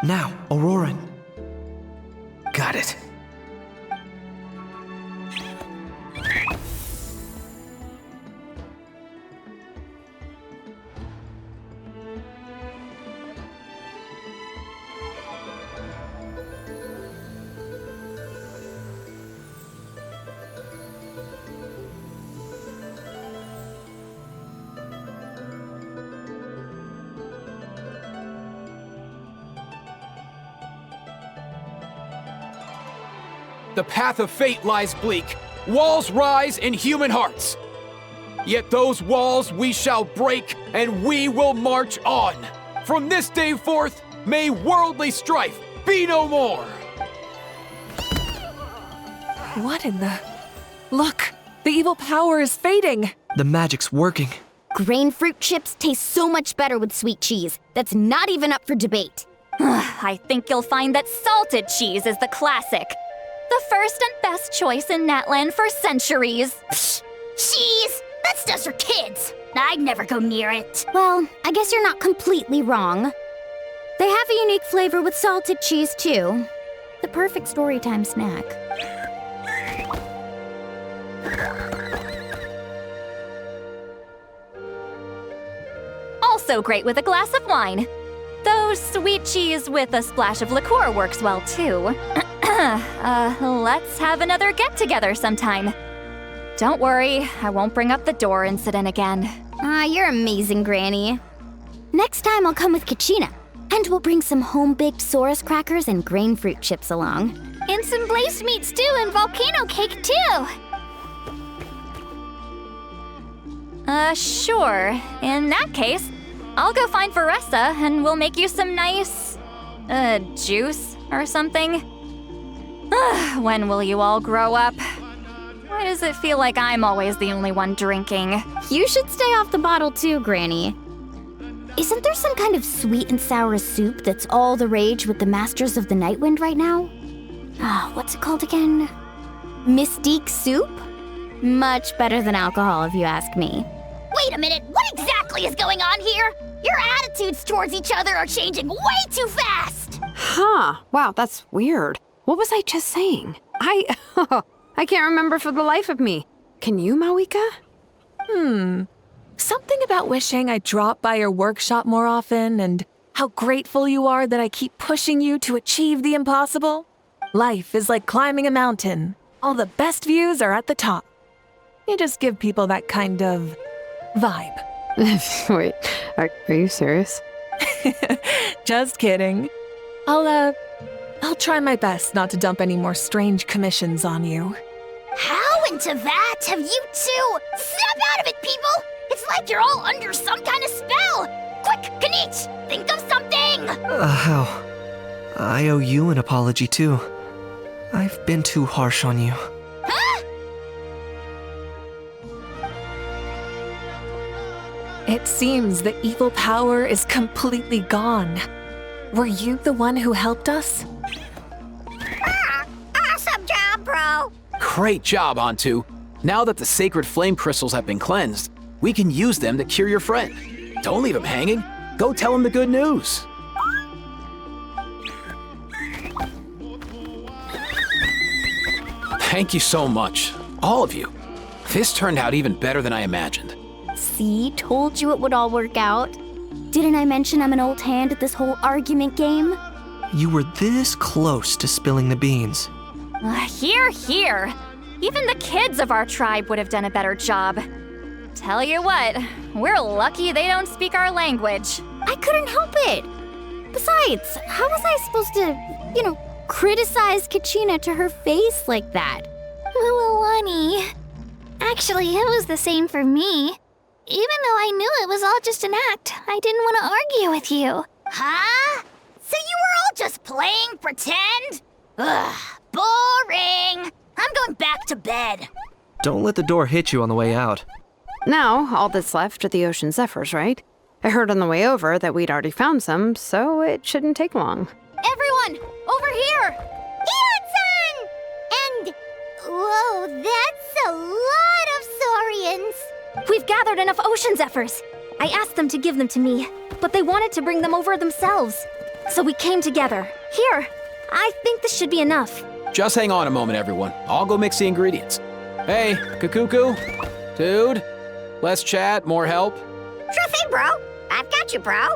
Now, Auroran. Got it. The path of fate lies bleak. Walls rise in human hearts. Yet those walls we shall break, and we will march on. From this day forth, may worldly strife be no more. What in the... Look! The evil power is fading! The magic's working. Grain fruit chips taste so much better with sweet cheese. That's not even up for debate. I think you'll find that salted cheese is the classic. The first and best choice in Natlan for centuries. Psh, cheese? That stuff's for kids. I'd never go near it. Well, I guess you're not completely wrong. They have a unique flavor with salted cheese, too. The perfect storytime snack. Also great with a glass of wine. Though sweet cheese with a splash of liqueur works well, too. Let's have another get-together sometime. Don't worry, I won't bring up the door incident again. You're amazing, Granny. Next time I'll come with Kachina, and we'll bring some home-baked Saurus crackers and grain fruit chips along. And some blaze meat stew and volcano cake, too. Sure. In that case, I'll go find Varessa and we'll make you some nice, juice or something. When will you all grow up? Why does it feel like I'm always the only one drinking? You should stay off the bottle too, Granny. Isn't there some kind of sweet and sour soup that's all the rage with the Masters of the Nightwind right now? What's it called again? Mystique soup? Much better than alcohol, if you ask me. Wait a minute, what exactly is going on here? Your attitudes towards each other are changing way too fast! Huh. Wow, that's weird. What was I just saying? I can't remember for the life of me. Can you, Mawika? Something about wishing I dropped by your workshop more often and how grateful you are that I keep pushing you to achieve the impossible. Life is like climbing a mountain. All the best views are at the top. You just give people that kind of vibe. Wait, are you serious? Just kidding. I'll try my best not to dump any more strange commissions on you. How into that have you two? Snap out of it, people! It's like you're all under some kind of spell! Quick, Kanich, think of something! How? I owe you an apology too. I've been too harsh on you. Huh? It seems the evil power is completely gone. Were you the one who helped us? Awesome job, bro! Great job, Ontu. Now that the sacred flame crystals have been cleansed, we can use them to cure your friend. Don't leave him hanging. Go tell him the good news. Thank you so much, all of you. This turned out even better than I imagined. See, told you it would all work out. Didn't I mention I'm an old hand at this whole argument game? You were this close to spilling the beans. Hear, hear. Even the kids of our tribe would have done a better job. Tell you what, we're lucky they don't speak our language. I couldn't help it. Besides, how was I supposed to, criticize Kachina to her face like that? Mualani. Actually, it was the same for me. Even though I knew it was all just an act, I didn't want to argue with you. Huh? So you were all just playing pretend? Ugh, boring. I'm going back to bed. Don't let the door hit you on the way out. Now, all that's left are the ocean zephyrs, right? I heard on the way over that we'd already found some, so it shouldn't take long. Everyone, over here! Ian-san! And... whoa, that's a lot of saurians. We've gathered enough ocean zephyrs. I asked them to give them to me, but they wanted to bring them over themselves. So we came together. Here, I think this should be enough. Just hang on a moment, everyone. I'll go mix the ingredients. Hey, Kakuku? Dude? Less chat, more help? Sure thing, bro. I've got you, bro.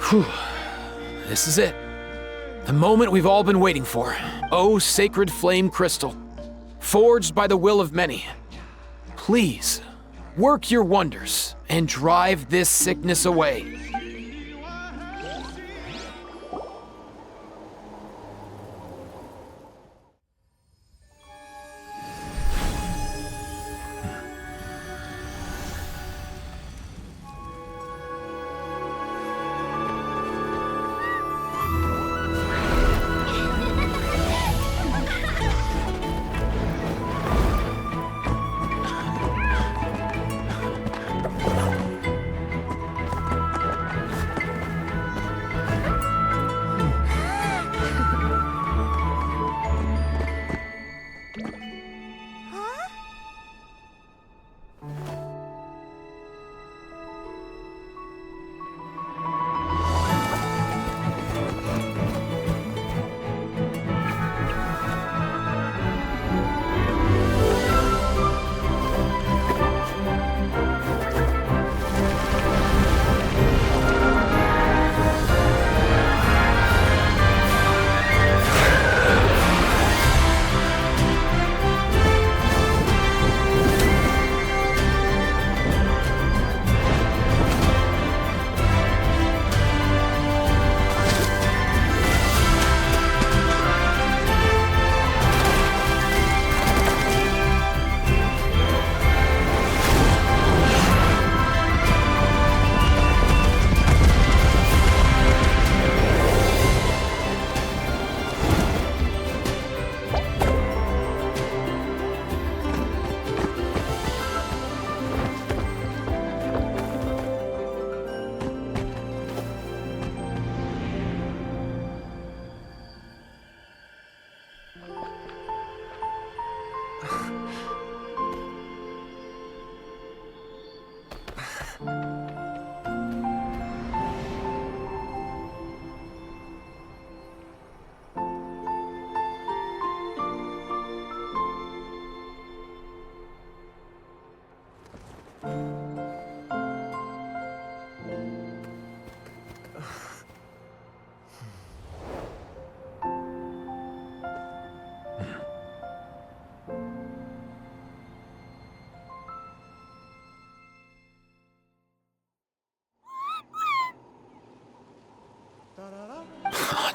Whew. This is it. The moment we've all been waiting for. Oh, sacred flame crystal. Forged by the will of many. Please, work your wonders and drive this sickness away.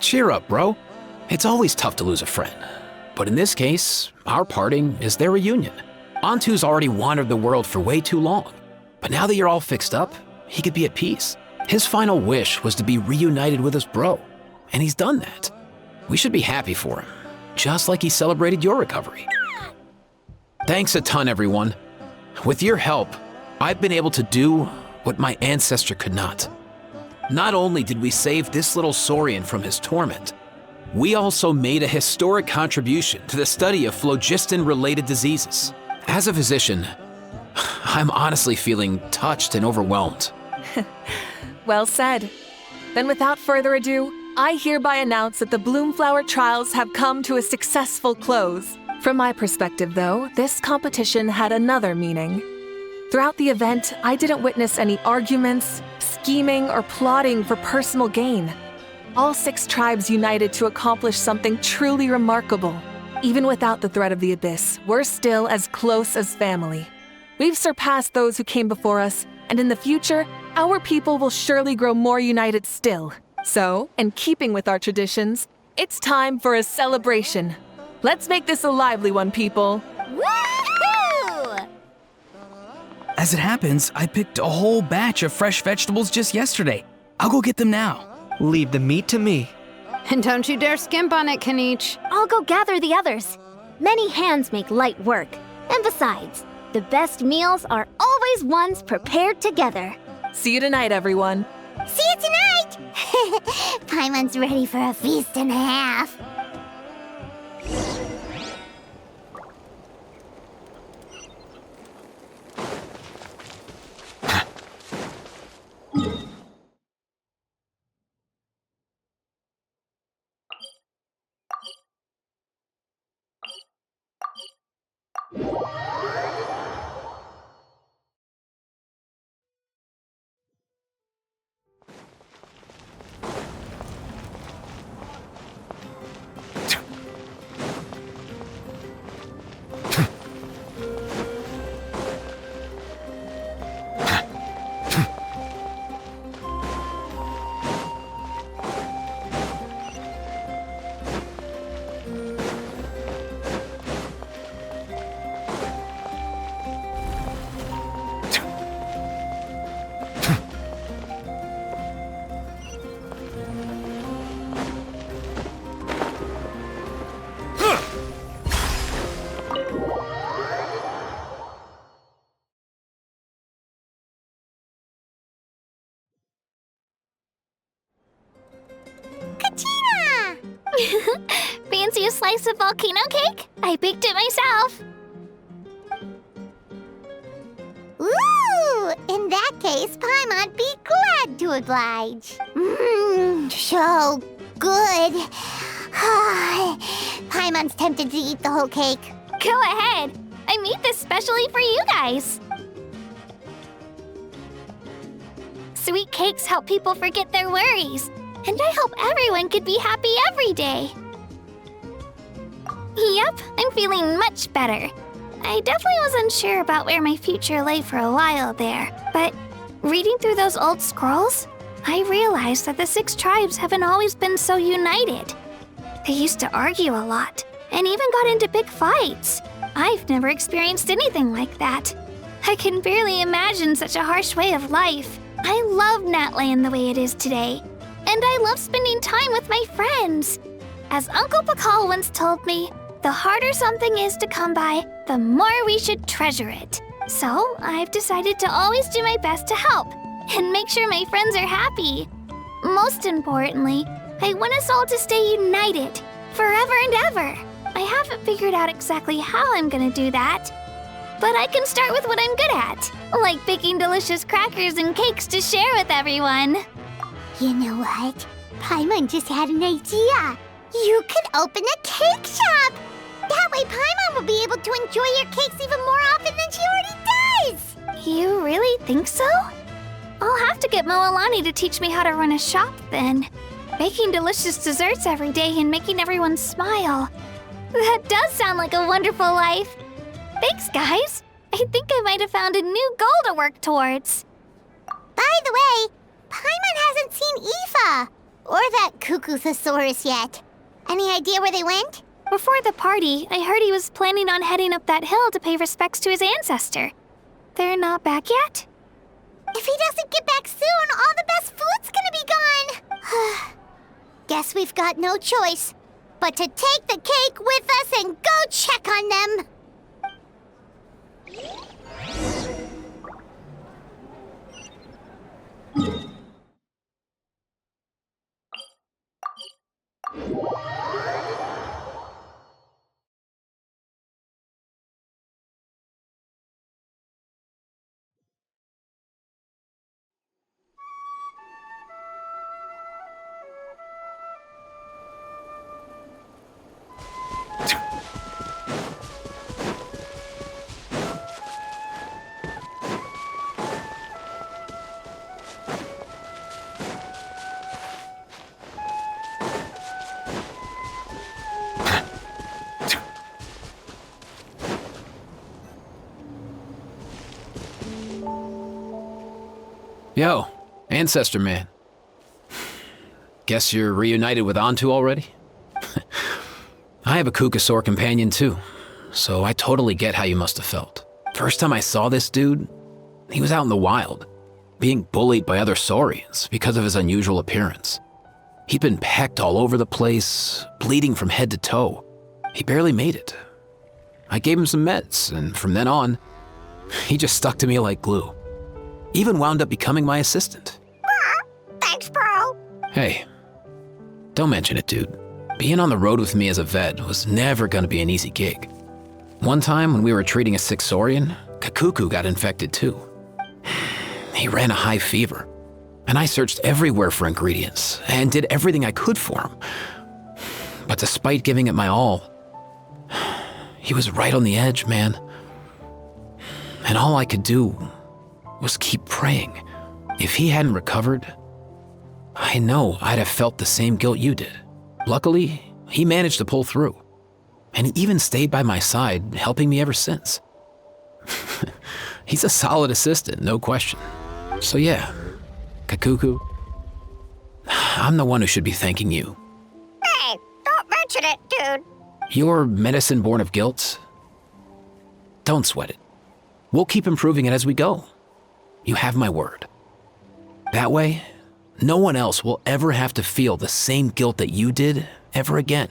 Cheer up, bro. It's always tough to lose a friend. But in this case, our parting is their reunion. Antu's already wandered the world for way too long. But now that you're all fixed up, he could be at peace. His final wish was to be reunited with his bro. And he's done that. We should be happy for him. Just like he celebrated your recovery. Thanks a ton, everyone. With your help, I've been able to do what my ancestor could not. Not only did we save this little saurian from his torment, we also made a historic contribution to the study of phlogiston-related diseases. As a physician, I'm honestly feeling touched and overwhelmed. Well said. Then without further ado, I hereby announce that the Bloomflower trials have come to a successful close. From my perspective, though, this competition had another meaning. Throughout the event, I didn't witness any arguments, scheming, or plotting for personal gain. All 6 tribes united to accomplish something truly remarkable. Even without the threat of the Abyss, we're still as close as family. We've surpassed those who came before us, and in the future, our people will surely grow more united still. So, in keeping with our traditions, it's time for a celebration. Let's make this a lively one, people. Woohoo! As it happens, I picked a whole batch of fresh vegetables just yesterday. I'll go get them now. Leave the meat to me. And don't you dare skimp on it, Kanich. I'll go gather the others. Many hands make light work. And besides, the best meals are always ones prepared together. See you tonight, everyone. See you tonight! Paimon's ready for a feast and a half. Fancy a slice of volcano cake? I baked it myself. Ooh! In that case, Paimon'd be glad to oblige. So good. Paimon's tempted to eat the whole cake. Go ahead. I made this specially for you guys. Sweet cakes help people forget their worries. And I hope everyone could be happy every day. Yep, I'm feeling much better. I definitely was unsure about where my future lay for a while there, but reading through those old scrolls, I realized that the 6 tribes haven't always been so united. They used to argue a lot, and even got into big fights. I've never experienced anything like that. I can barely imagine such a harsh way of life. I love Natland the way it is today. And I love spending time with my friends. As Uncle Pakal once told me, the harder something is to come by, the more we should treasure it. So I've decided to always do my best to help and make sure my friends are happy. Most importantly, I want us all to stay united forever and ever. I haven't figured out exactly how I'm gonna do that, but I can start with what I'm good at, like baking delicious crackers and cakes to share with everyone. You know what? Paimon just had an idea. You could open a cake shop. That way Paimon will be able to enjoy your cakes even more often than she already does. You really think so? I'll have to get Moalani to teach me how to run a shop then. Baking delicious desserts every day and making everyone smile. That does sound like a wonderful life. Thanks, guys. I think I might have found a new goal to work towards. By the way, Paimon hasn't seen Aoife or that Cuckoo-thesaurus yet. Any idea where they went? Before the party, I heard he was planning on heading up that hill to pay respects to his ancestor. They're not back yet? If he doesn't get back soon, all the best food's gonna be gone. Guess we've got no choice but to take the cake with us and go check on them. Yo, Ancestor Man. Guess you're reunited with Antu already? I have a Kukasaur companion too, so I totally get how you must have felt. First time I saw this dude, he was out in the wild, being bullied by other Saurians because of his unusual appearance. He'd been pecked all over the place, bleeding from head to toe. He barely made it. I gave him some meds, and from then on, he just stuck to me like glue. Even wound up becoming my assistant. Thanks, bro. Hey, don't mention it, dude. Being on the road with me as a vet was never gonna be an easy gig. One time when we were treating a sick Saurian, Kakuku got infected too. He ran a high fever, and I searched everywhere for ingredients and did everything I could for him. But despite giving it my all, he was right on the edge, man. And all I could do was keep praying. If he hadn't recovered, I know I'd have felt the same guilt you did. Luckily, he managed to pull through, and he even stayed by my side, helping me ever since. He's a solid assistant, no question. So yeah, Kakuku, I'm the one who should be thanking you. Hey, don't mention it, dude. Your medicine born of guilt? Don't sweat it. We'll keep improving it as we go. You have my word. That way, no one else will ever have to feel the same guilt that you did ever again.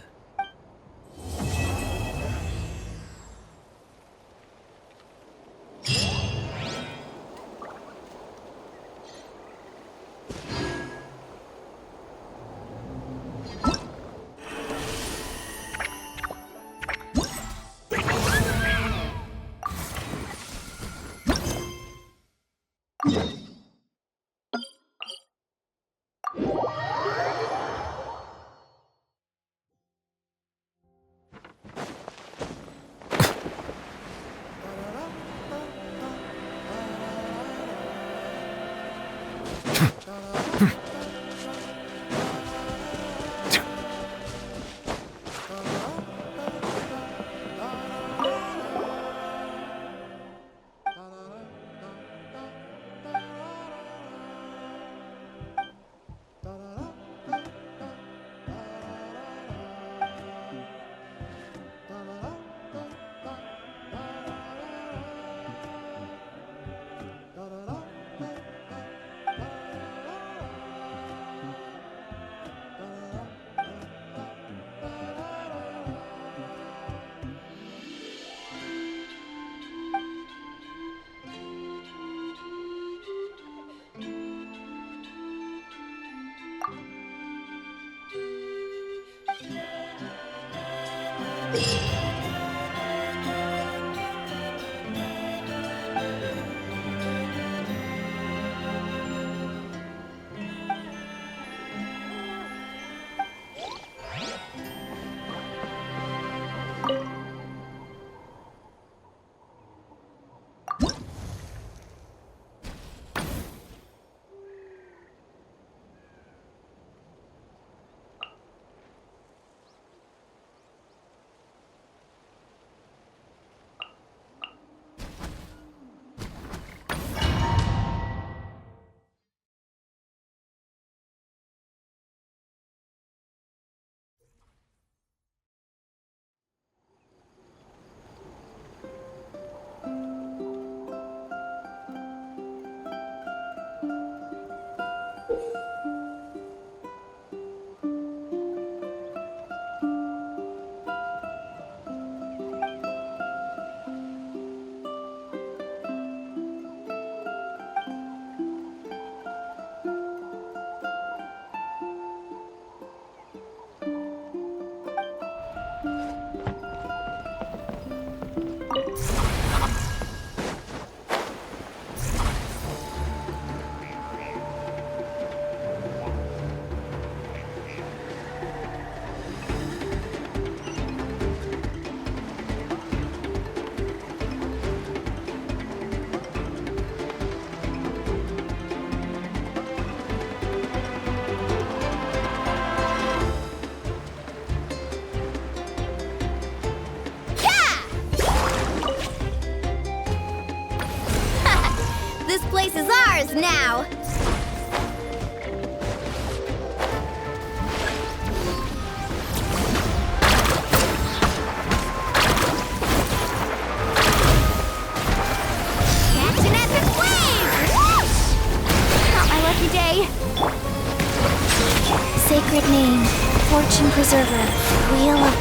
sacred name, fortune preserver, wheel of...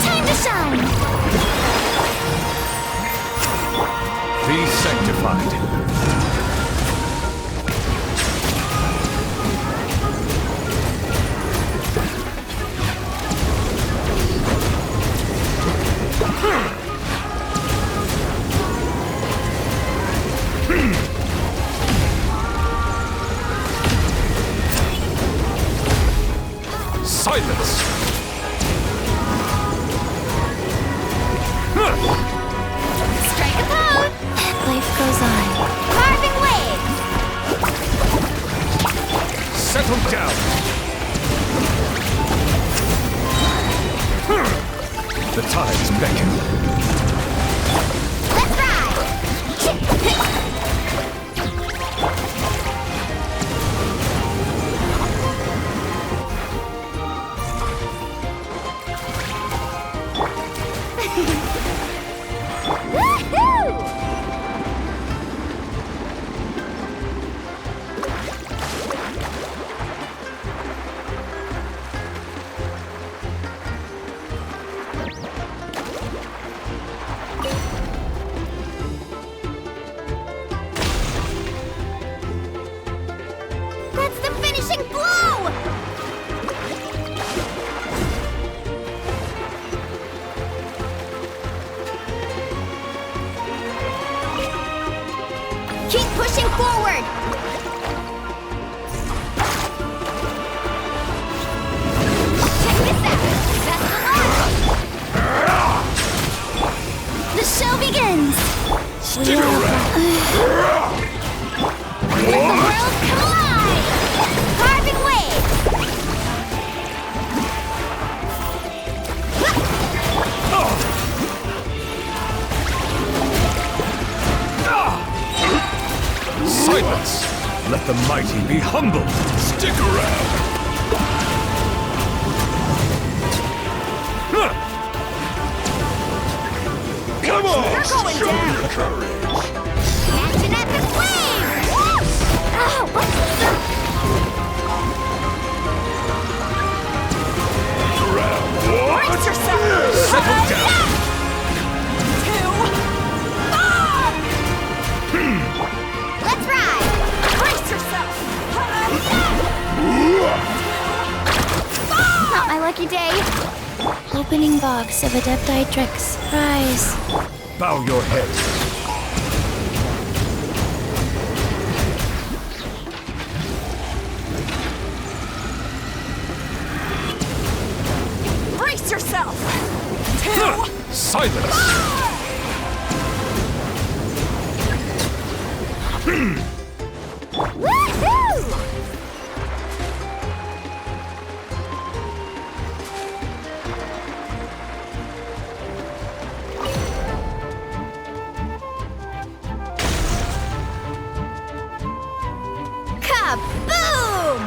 Time to shine! Be sanctified. Silence! Strike a pose! Life goes on. Carving waves! Settle down! The tides beckon. Let's ride! That's the finishing blow! Keep pushing forward! Check this out! That's the launch! The show begins! Stick around! Let the world collide! Carving waves! Silence! Let the mighty be humbled! Stick around! Come on! You're going show down. your courage! Catch an epic wave! Oh, what's this? Round one! Brace yourself! Settle down! 2, 5! Let's ride! Brace yourself! Not my lucky day. Opening box of Adepti tricks. Rise. Bow your head. Brace yourself! 2, Silence! Woohoo! Kaboom!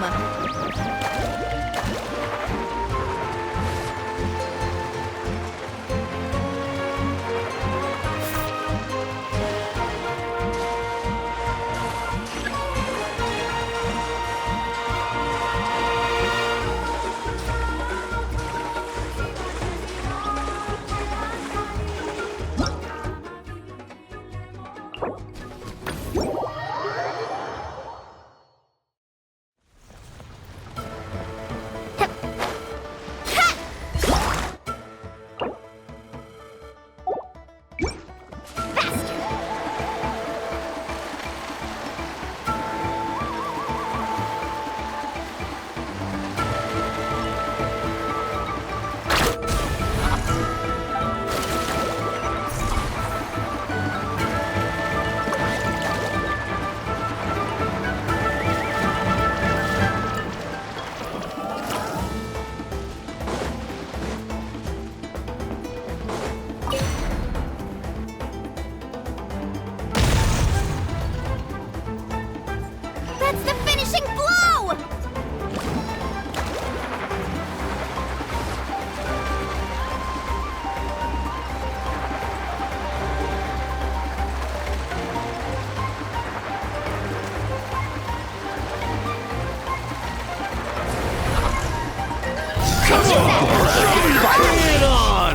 it on!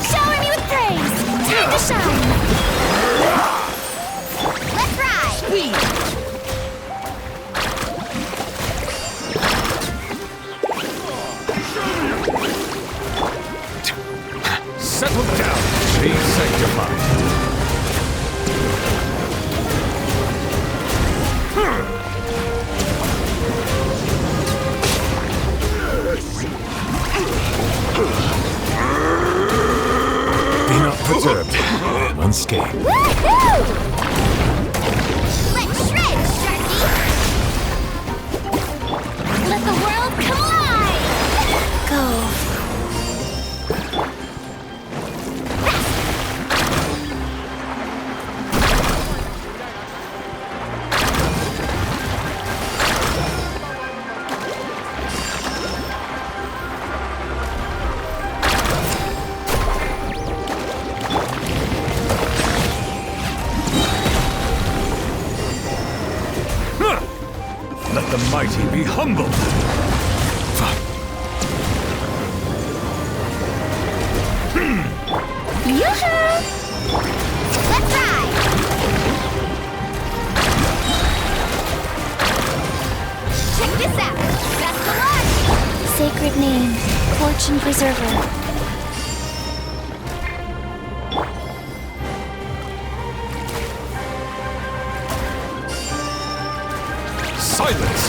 Shower me with praise! Time to shine! Let's ride! Sweet! Settle down! Be sanctified! Be not perturbed. I'm unscathed. Woohoo! Let's shred, Sharky! Let the world come alive! Go. Let the mighty be humbled. Yoo-hoo! Let's ride! Check this out! Best of luck! Sacred name, fortune preserver. Silence!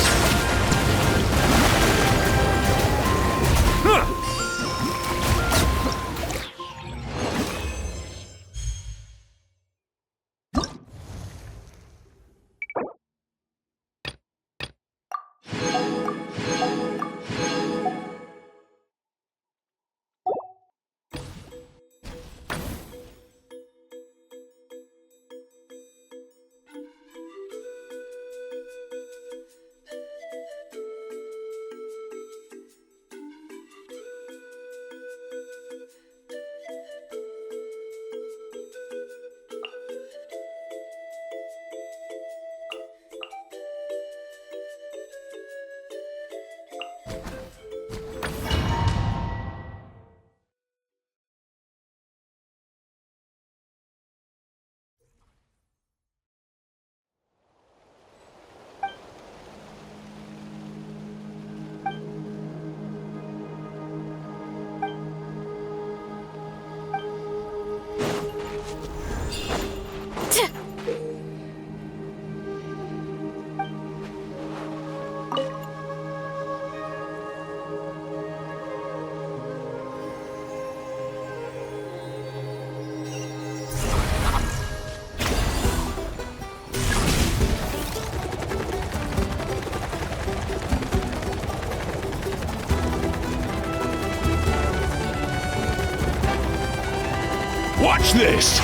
Watch this!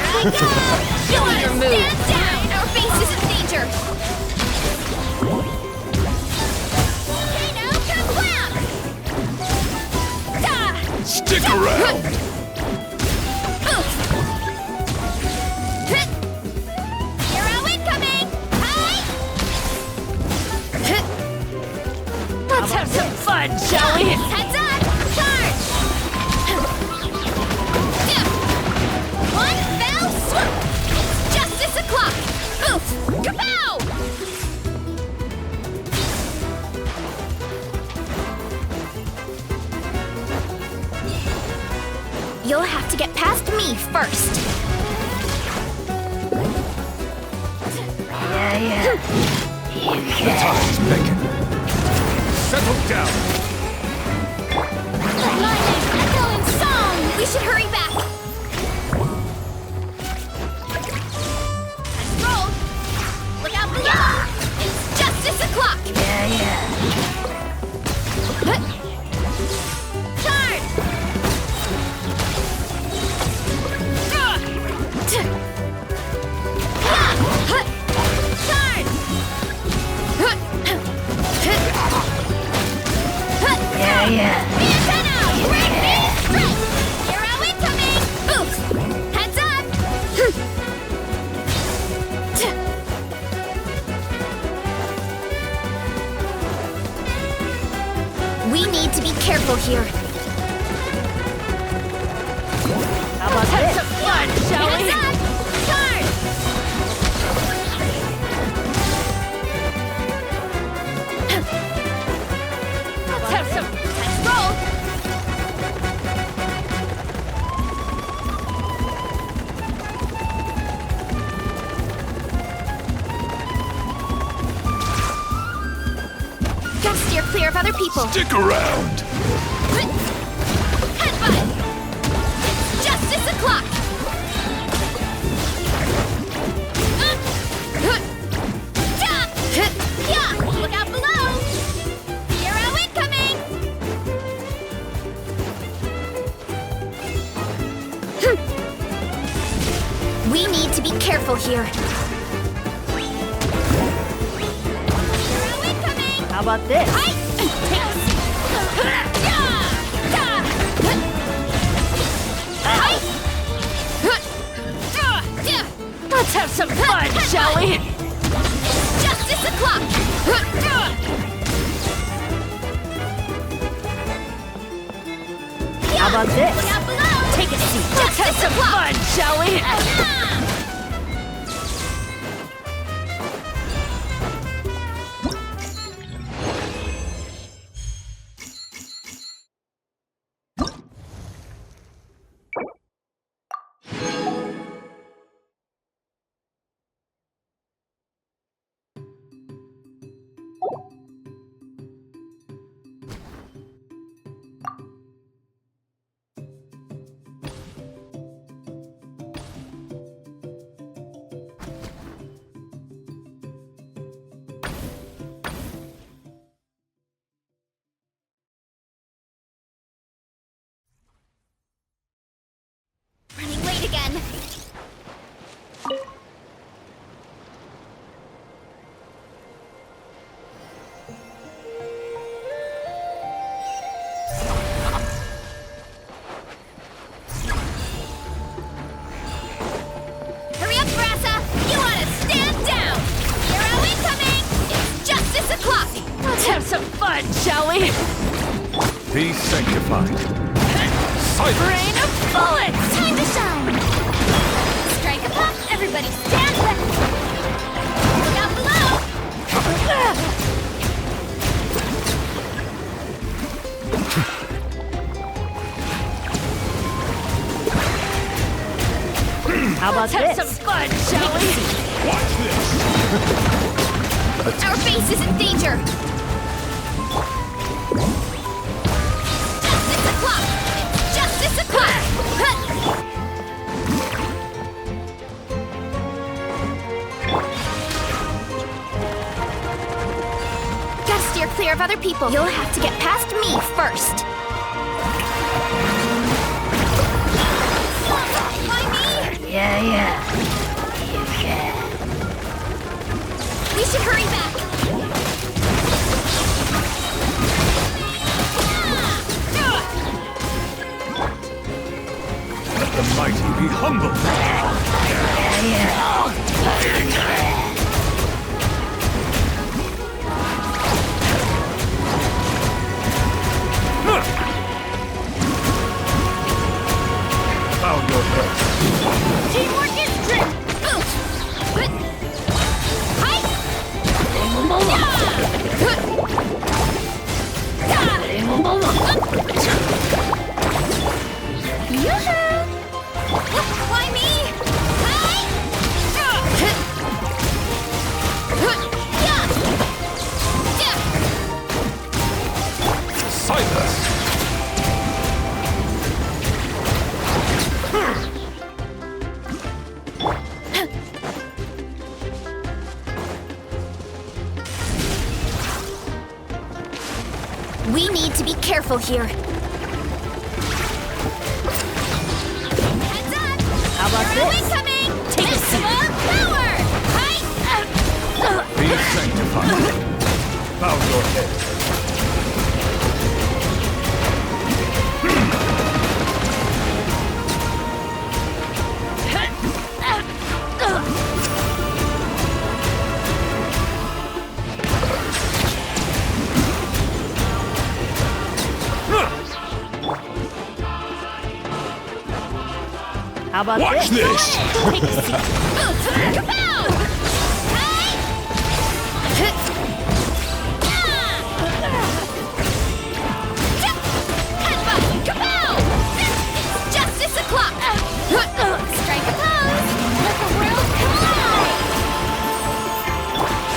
You want to stand down! Our base is in danger! Okay, now come Stick around! Hero incoming! Hi! Let's have some fun, shall we? Heads up! Charge! One fell swoop! It's justice o'clock! Oof! Kapow! You'll have to get past me first. Yeah. The times beckon. Settle down! Lightning, echo, and song! We should hurry back! Let's roll! Look out below! It's justice o'clock! Yeah. Charge! Charge! Yeah. Antenna! Right! Hero incoming! We need to be careful here. How about this? Some fun, shall we? Charge! Let's have some let's roll. Gotta steer clear of other people. Stick around! Headbutt! It's justice o'clock! Look out below! Hero incoming! We need to be careful here. How about this? Let's have some fun, shall we? Justice o'clock! How about this? Look out below! Take a seat. Let's have some fun, shall we? Running late again. Hurry up, Brassa! You wanna stand down! Hero incoming! It's justice o'clock! Let's have some fun, shall we? Be sanctified. Rain of bullets! Time to shine! Strike a pop! Everybody stand back! Look out below! How about Let's have this? some fun, shall we? Watch this! Our base is in danger! Justice o'clock! It's justice o'clock! Gotta steer clear of other people. You'll have to get past me first. Why me? Yeah. You can. We should hurry back. Let the mighty be humble! Bow your heads. Teamwork is great. Why me? Silence! We need to be careful here. Heads up! How about Hero this? incoming! Take a seat. More power! Be sanctified. Bow your head. How about Watch this! Take a seat. Kapow! Headbutt! Kapow! This is justice o'clock! Strike a pose! Let the world collide!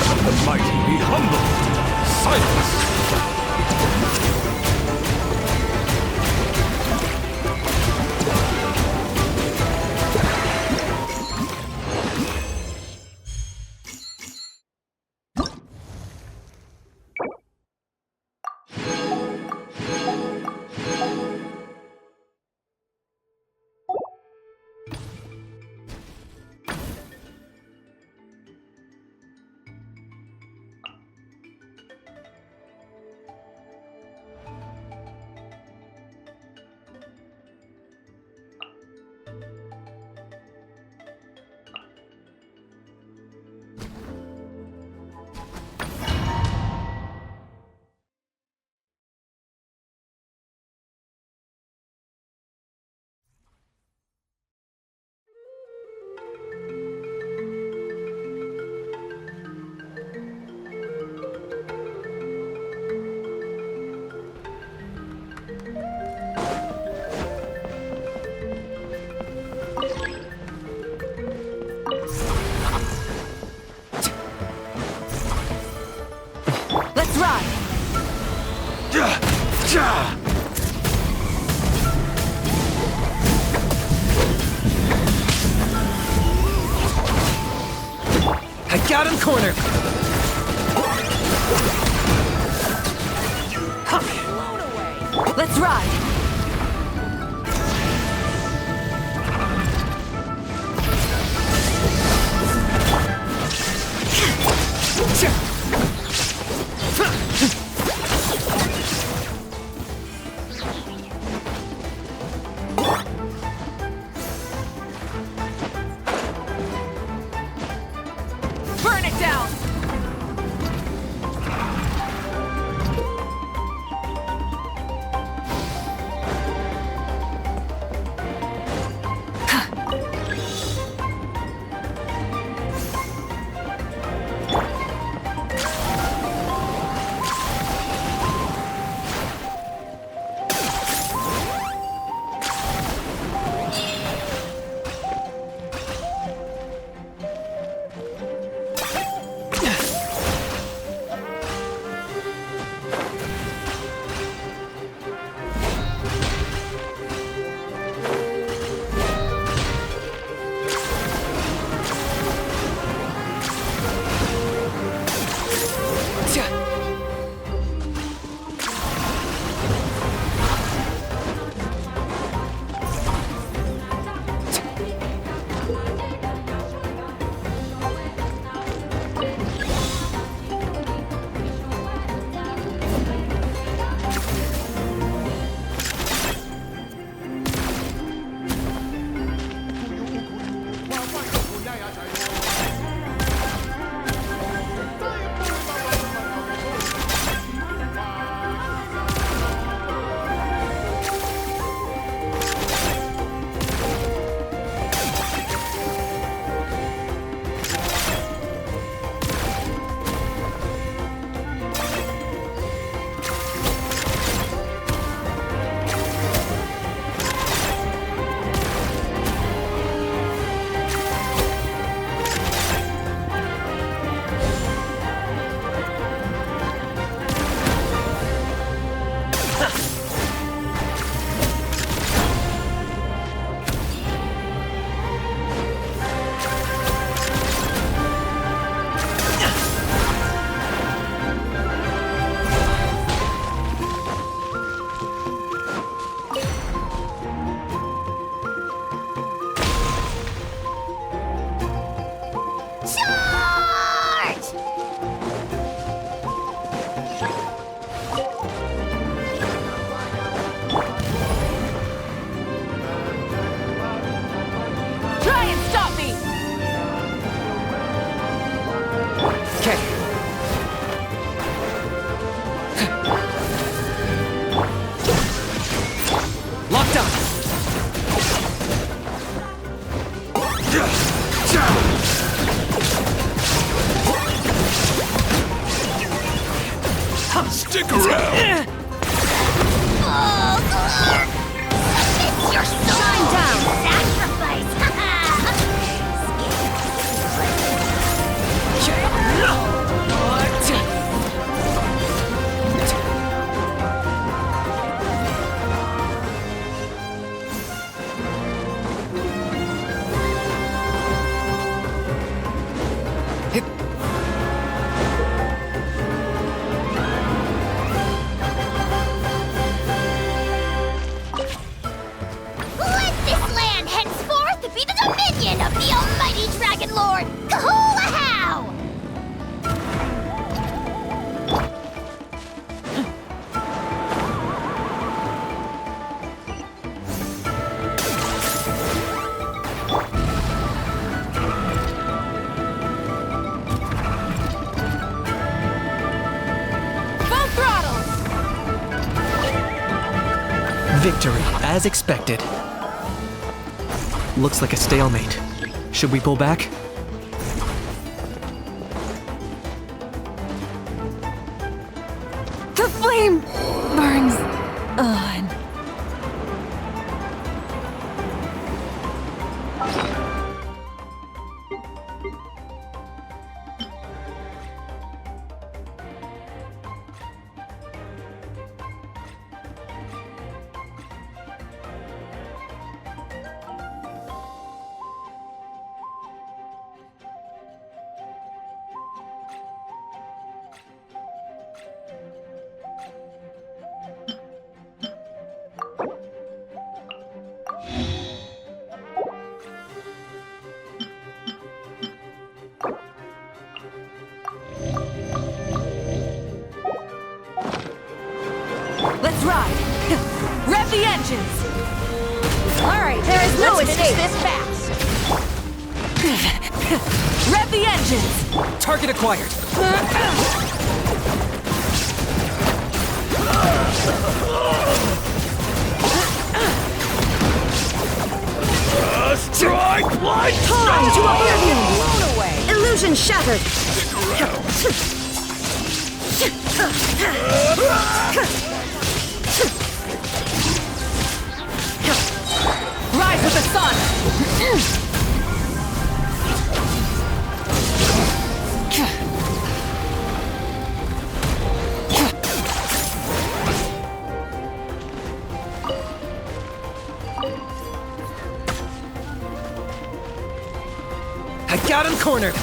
Let the mighty be humble! Silence! Let's ride! I got him cornered! Let's ride! Burn it down! Stick around! It's your soul! Shine down! Sacrifice! Let this land henceforth be the dominion of the almighty Dragon Lord, Kahula-How! Full throttle! Victory, as expected. Looks like a stalemate. Should we pull back? The flame burns on. Let's ride! Rev the engines! Alright, there is no Let's escape. finish this fast! Rev the engines! Target acquired. Strike like Time to oblivion! Blown away! Illusion shattered! Rise with the sun! I got him cornered.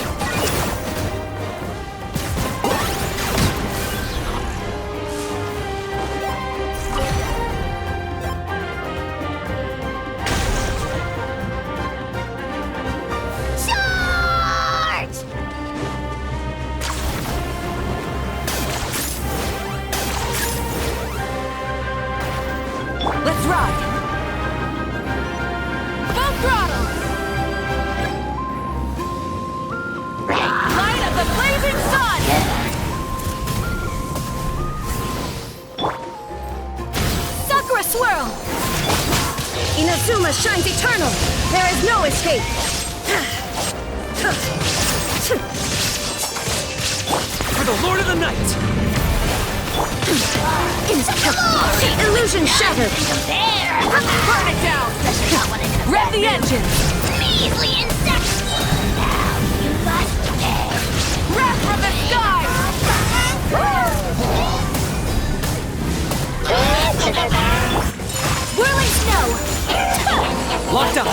Charge! Let's ride! Full throttle! Light of the blazing sun! Sakura swirl! Inazuma shines eternal! There is no escape! For the Lord of the Night! Illusion shattered! There! Burn it down! Rev the engines! Measly insect! Now you must pay! Wrath from the sky! Whirling snow! Locked up!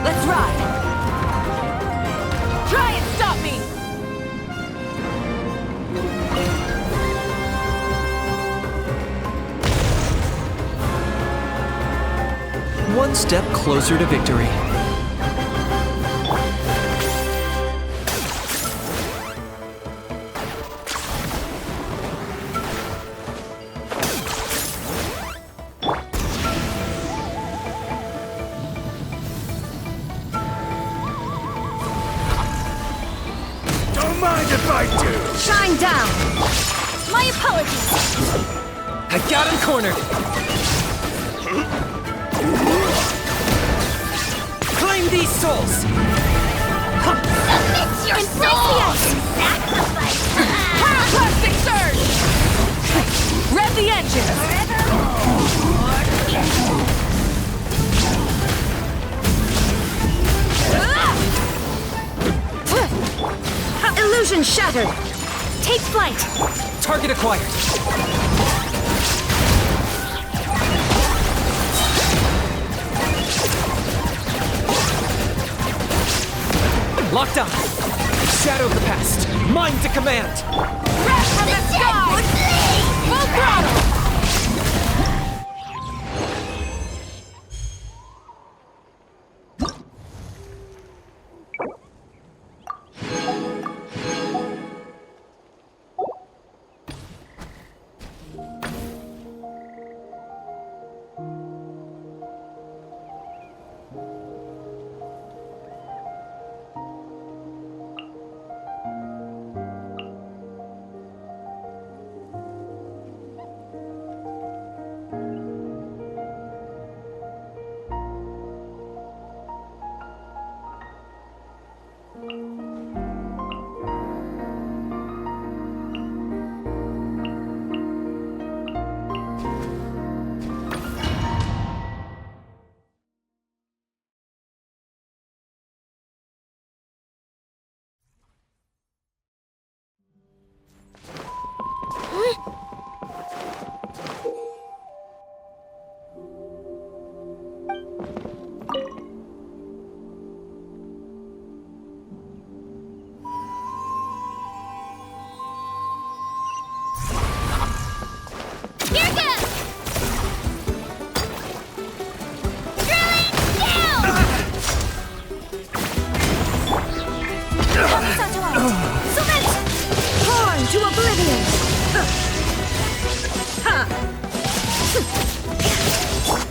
Let's ride! Try and stop me! One step closer to victory. Don't mind if I do! Shine down! My apologies! I got him cornered! Claim these souls! Submit your soul! Sacrifice! Pyroclastic surge! Rev the engine! Illusion shattered! Take flight! Target acquired! Locked on! Shadow of the past! Mind to command! Wrath from the sky! Full throttle!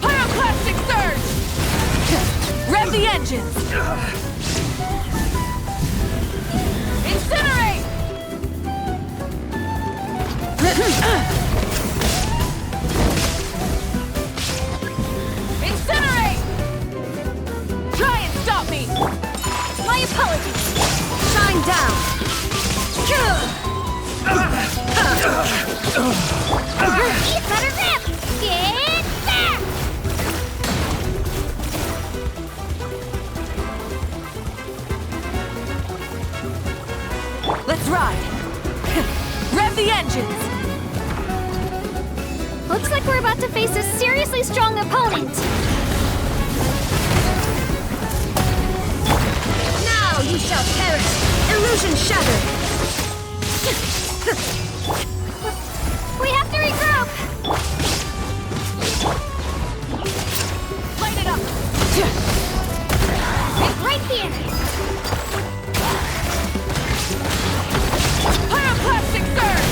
Pyroclastic surge! Rev the engines! Incinerate! Incinerate! Try and stop me! My apologies! Shine down! You better rip! Get back! Let's ride! Rev the engines! Looks like we're about to face a seriously strong opponent. Now you shall perish! Illusion shattered! We have to regroup! Light it up! Right here! Pyroclastic surge!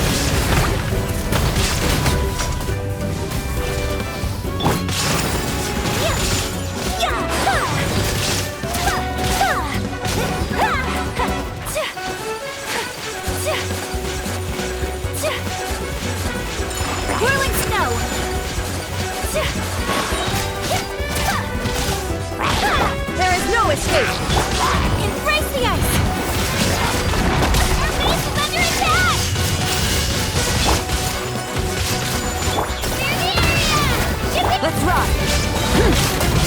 Whirling snow! There is no escape! Embrace the ice! Our base is under attack! Clear the area! Let's ride!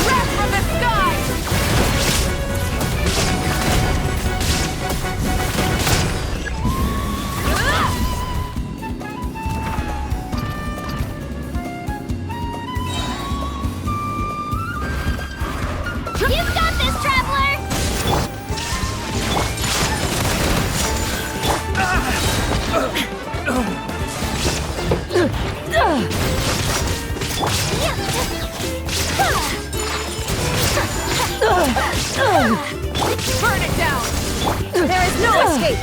Wrath from the sky! You've got this, traveler! Burn it down! There is no escape!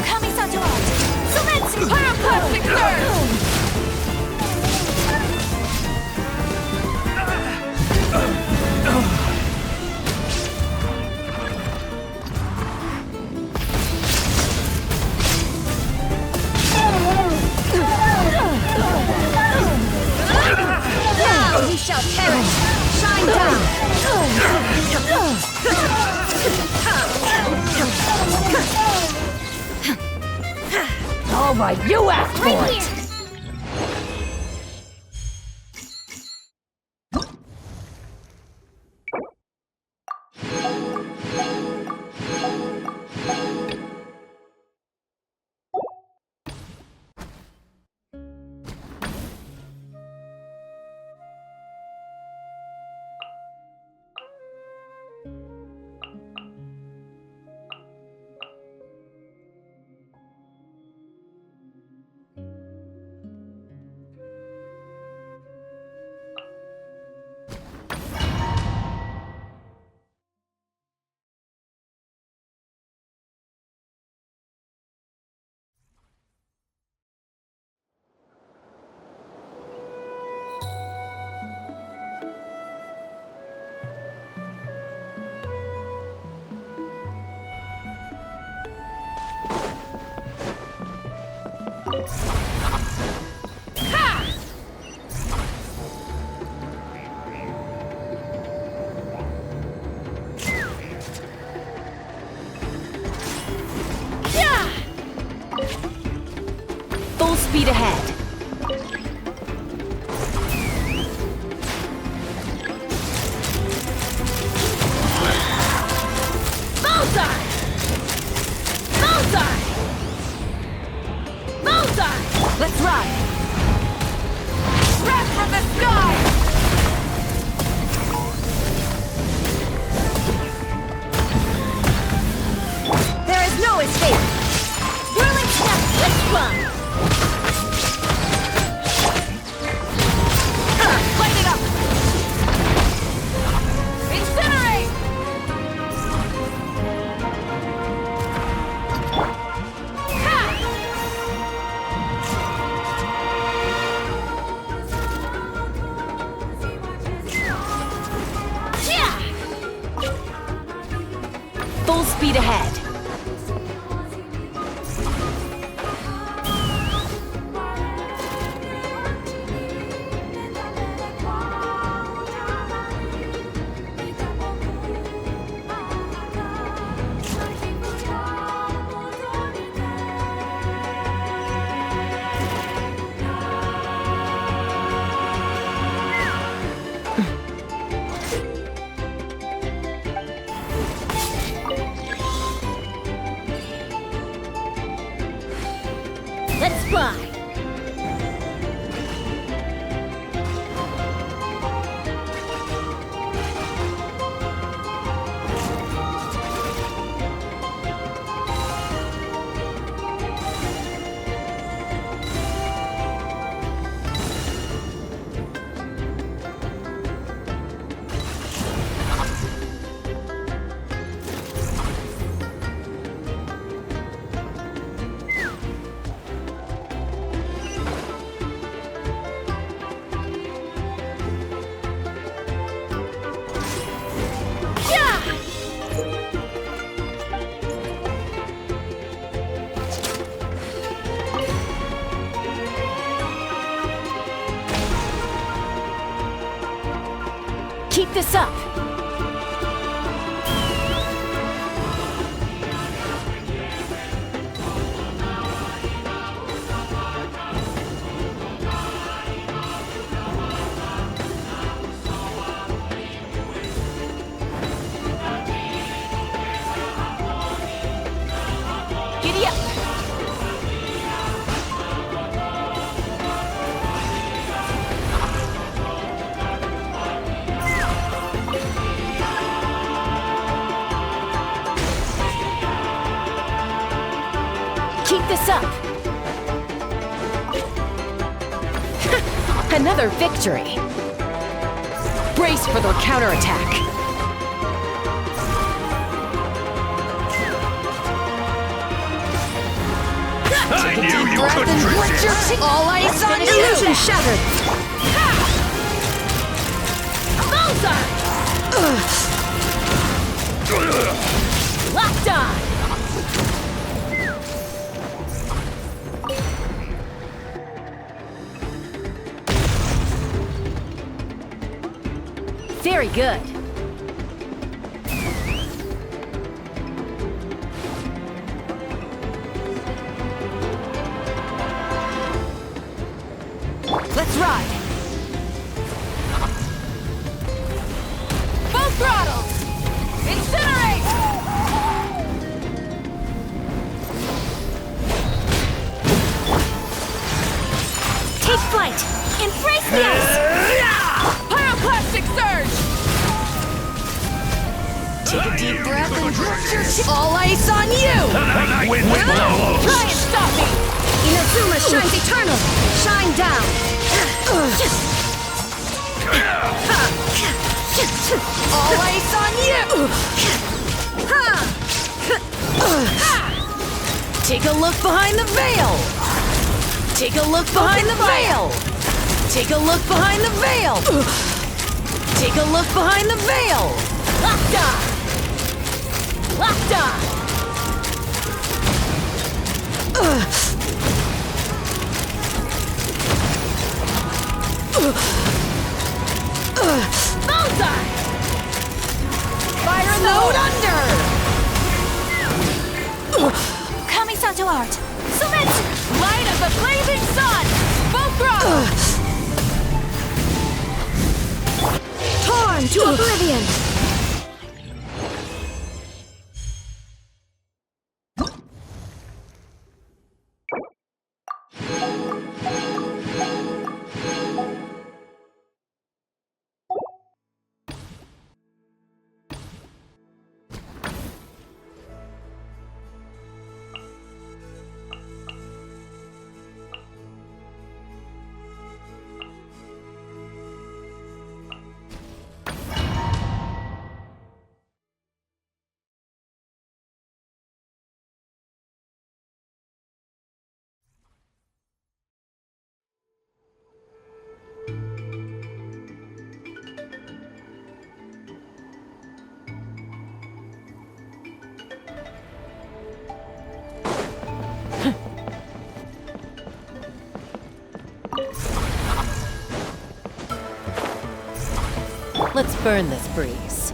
Kamisato out! Sumetsu! Pyroclastic surge! All right, you asked for Right it! here. Full speed ahead. Bullseye! Bullseye! Bullseye! Let's run! Wrath from the sky! There is no escape! Whirling snap, let's run! Light it up! Incinerate! Full speed ahead. Let's fly! Keep this up. Giddy up. Keep this up. Another victory. Brace for the counterattack. I knew you couldn't resist! All ice on illusion shattered. Bullseye! Locked on. Very good. Take a deep breath and lift your all ice on you! Try and stop me! Inazuma shines eternal! Shine down! All ice on you! Take a look behind the veil! Take a look behind the veil! Take a look behind the veil! Take a look behind the veil! Locked on! Locked on! Bullseye! Fire in the under! Kamisato art! Sumetsu! Light of the blazing sun! Full throttle! Torn to oblivion! Let's burn this breeze.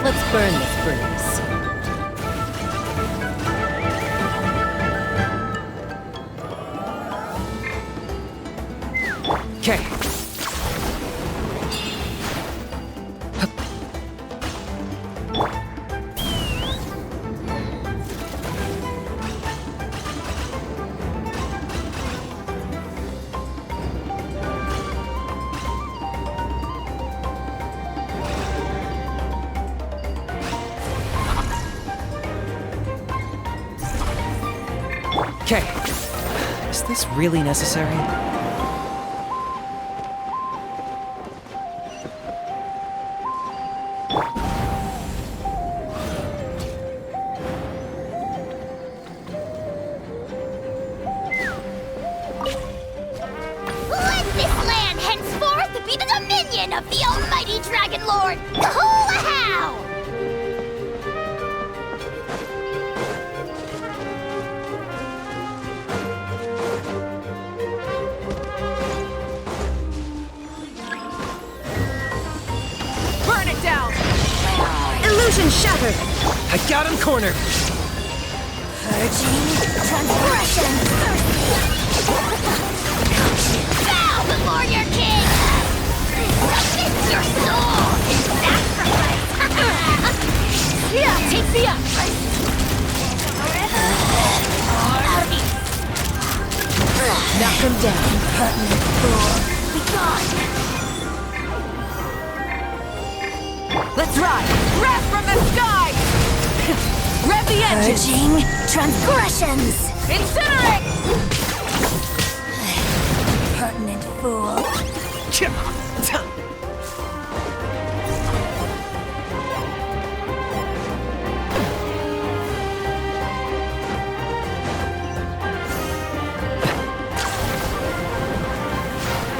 Let's burn this breeze. Okay. Okay. Is this really necessary? Let this land henceforth be the dominion of the almighty Dragon Lord, Kahula-How! Burn it down! Illusion shattered! I got him cornered! Purging transgression! Bow before your king! Submit your soul in sacrifice! Yeah, take the up! Knock him down. Be gone! Let's ride! Wrath from the sky! Rev the engine! Purging transgressions! Incinerate! Pertinent fool!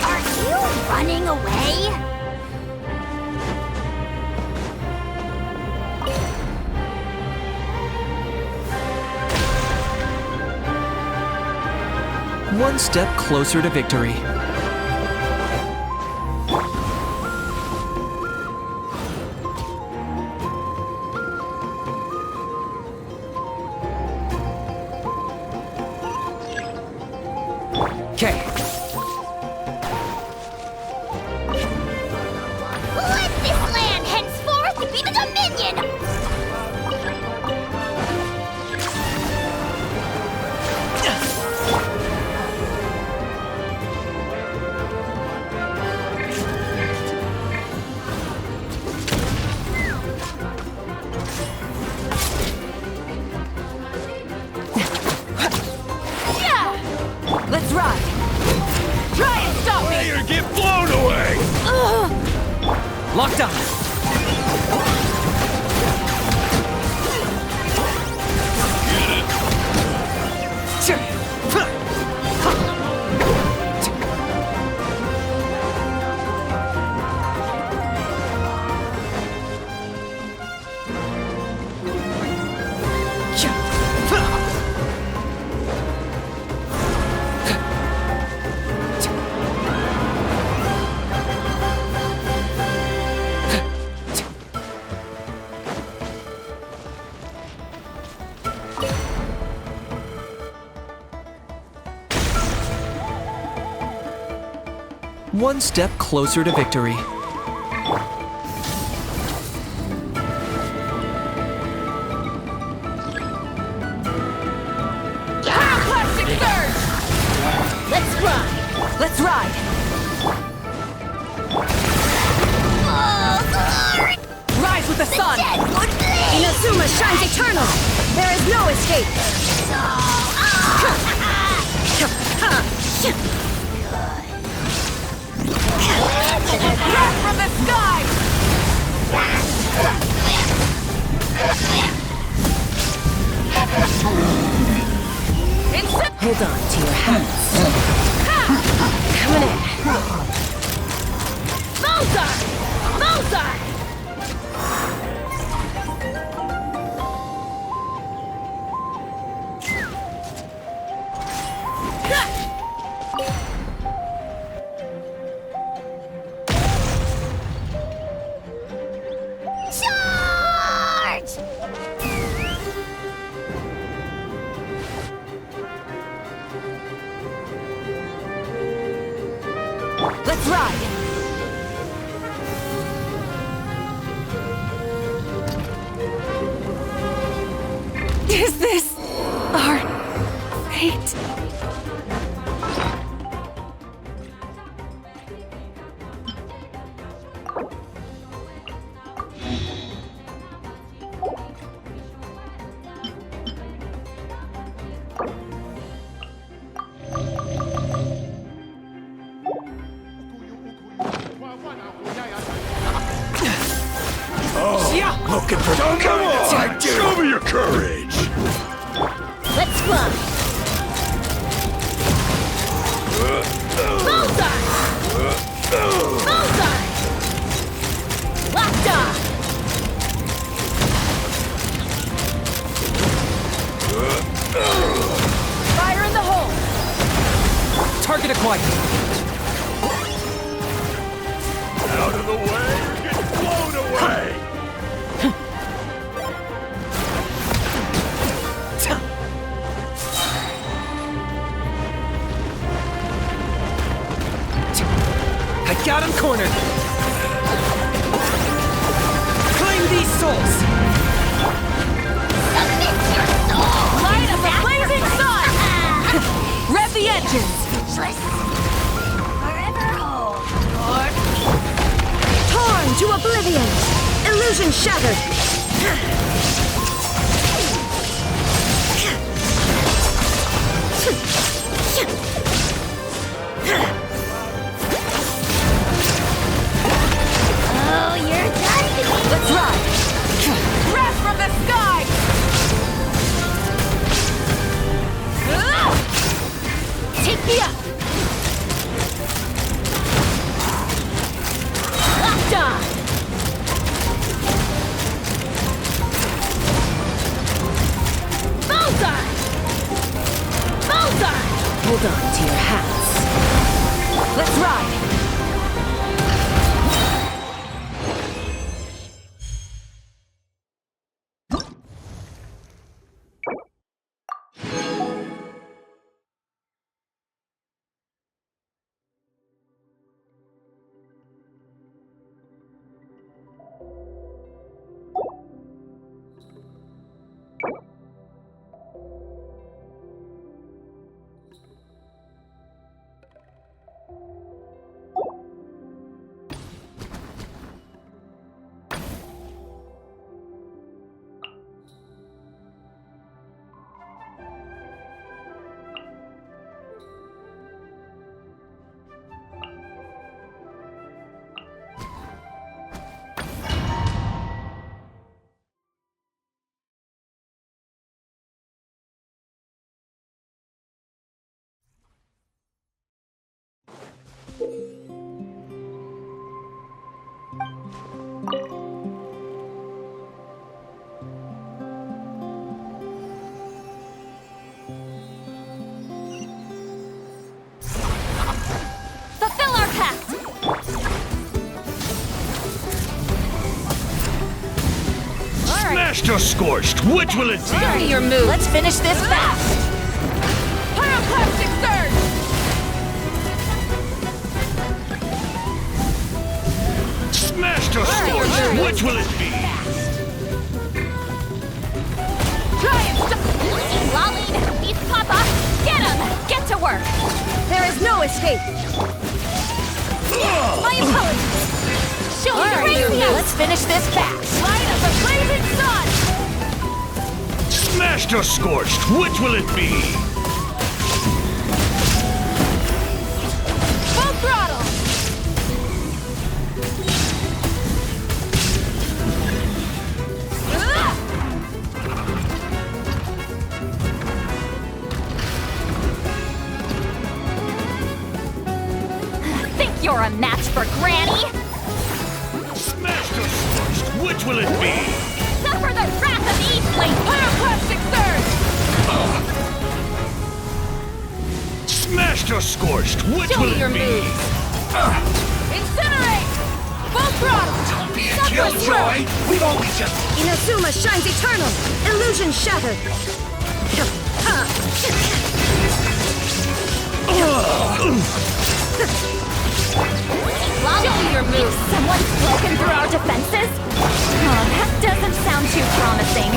Are you running away? One step closer to victory. Okay. opinion! Let's ride! Try and stop me! Later, get blown away! Locked on! One step closer to victory. Plastic surge! Let's ride! Let's ride! Rise with the sun! Inazuma shines eternal! There is no escape! Breath from the sky! Hold on to your hats. Coming in. Bullseye! Bullseye! Charge! Let's ride! Is this our fate? Looking for come on! Show me your courage! Let's fly! Bullseye! Bullseye! Locked on! Fire in the hole! Target acquired. Out of the way or get blown away! I got him cornered! Claim these souls! Light up the blazing sun! Rev the engines! Forever hold, Lord. Torn to oblivion! Illusion shattered! Oh, you're done! Let's ride! Breath from the sky! Take me up! Locked on! Bullseye! Bullseye! Smashed or scorched? Which will it be? Show me your move. Let's finish this fast. Pyroclastic surge! Smashed or scorched? Which will it be? Lolly, beat Papa! Get him! Get to work! There is no escape! My apologies! Show me the craziness! Let's finish this fast. Light of the blazing sun! Smashed or scorched? Which will it be? Full throttle! Think you're a match for Granny? Smashed or scorched? Which will it be? Suffer the wrath of Eastling! Pyroclastic surge! Smashed or scorched? Which Show will me your it be? moves. Incinerate! Full throttle! Don't be a killjoy! We've only just... Inazuma shines eternal! Illusion shattered! Show me your moves! Someone's broken through our defenses? Oh, that doesn't sound too promising.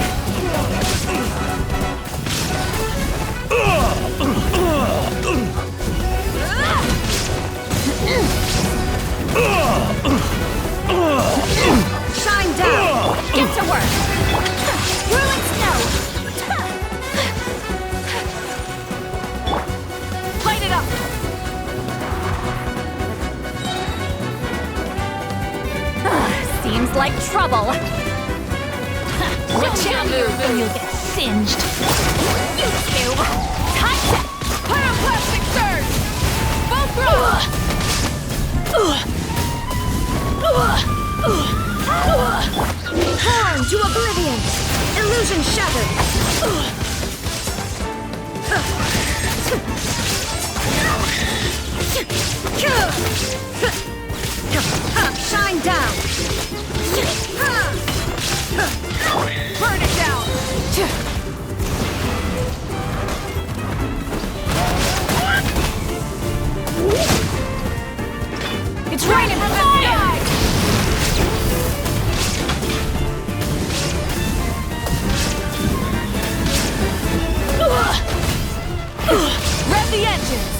Shine down! Get to work! Ruin snow! Light it up! Seems like trouble. Watch out, move, or you'll get singed. You two! Time to... Pyroclastic surge! Full throttle! Torn to oblivion! Illusion shattered! Shine down! Burn it down! It's raining from the sky! Rev the engines!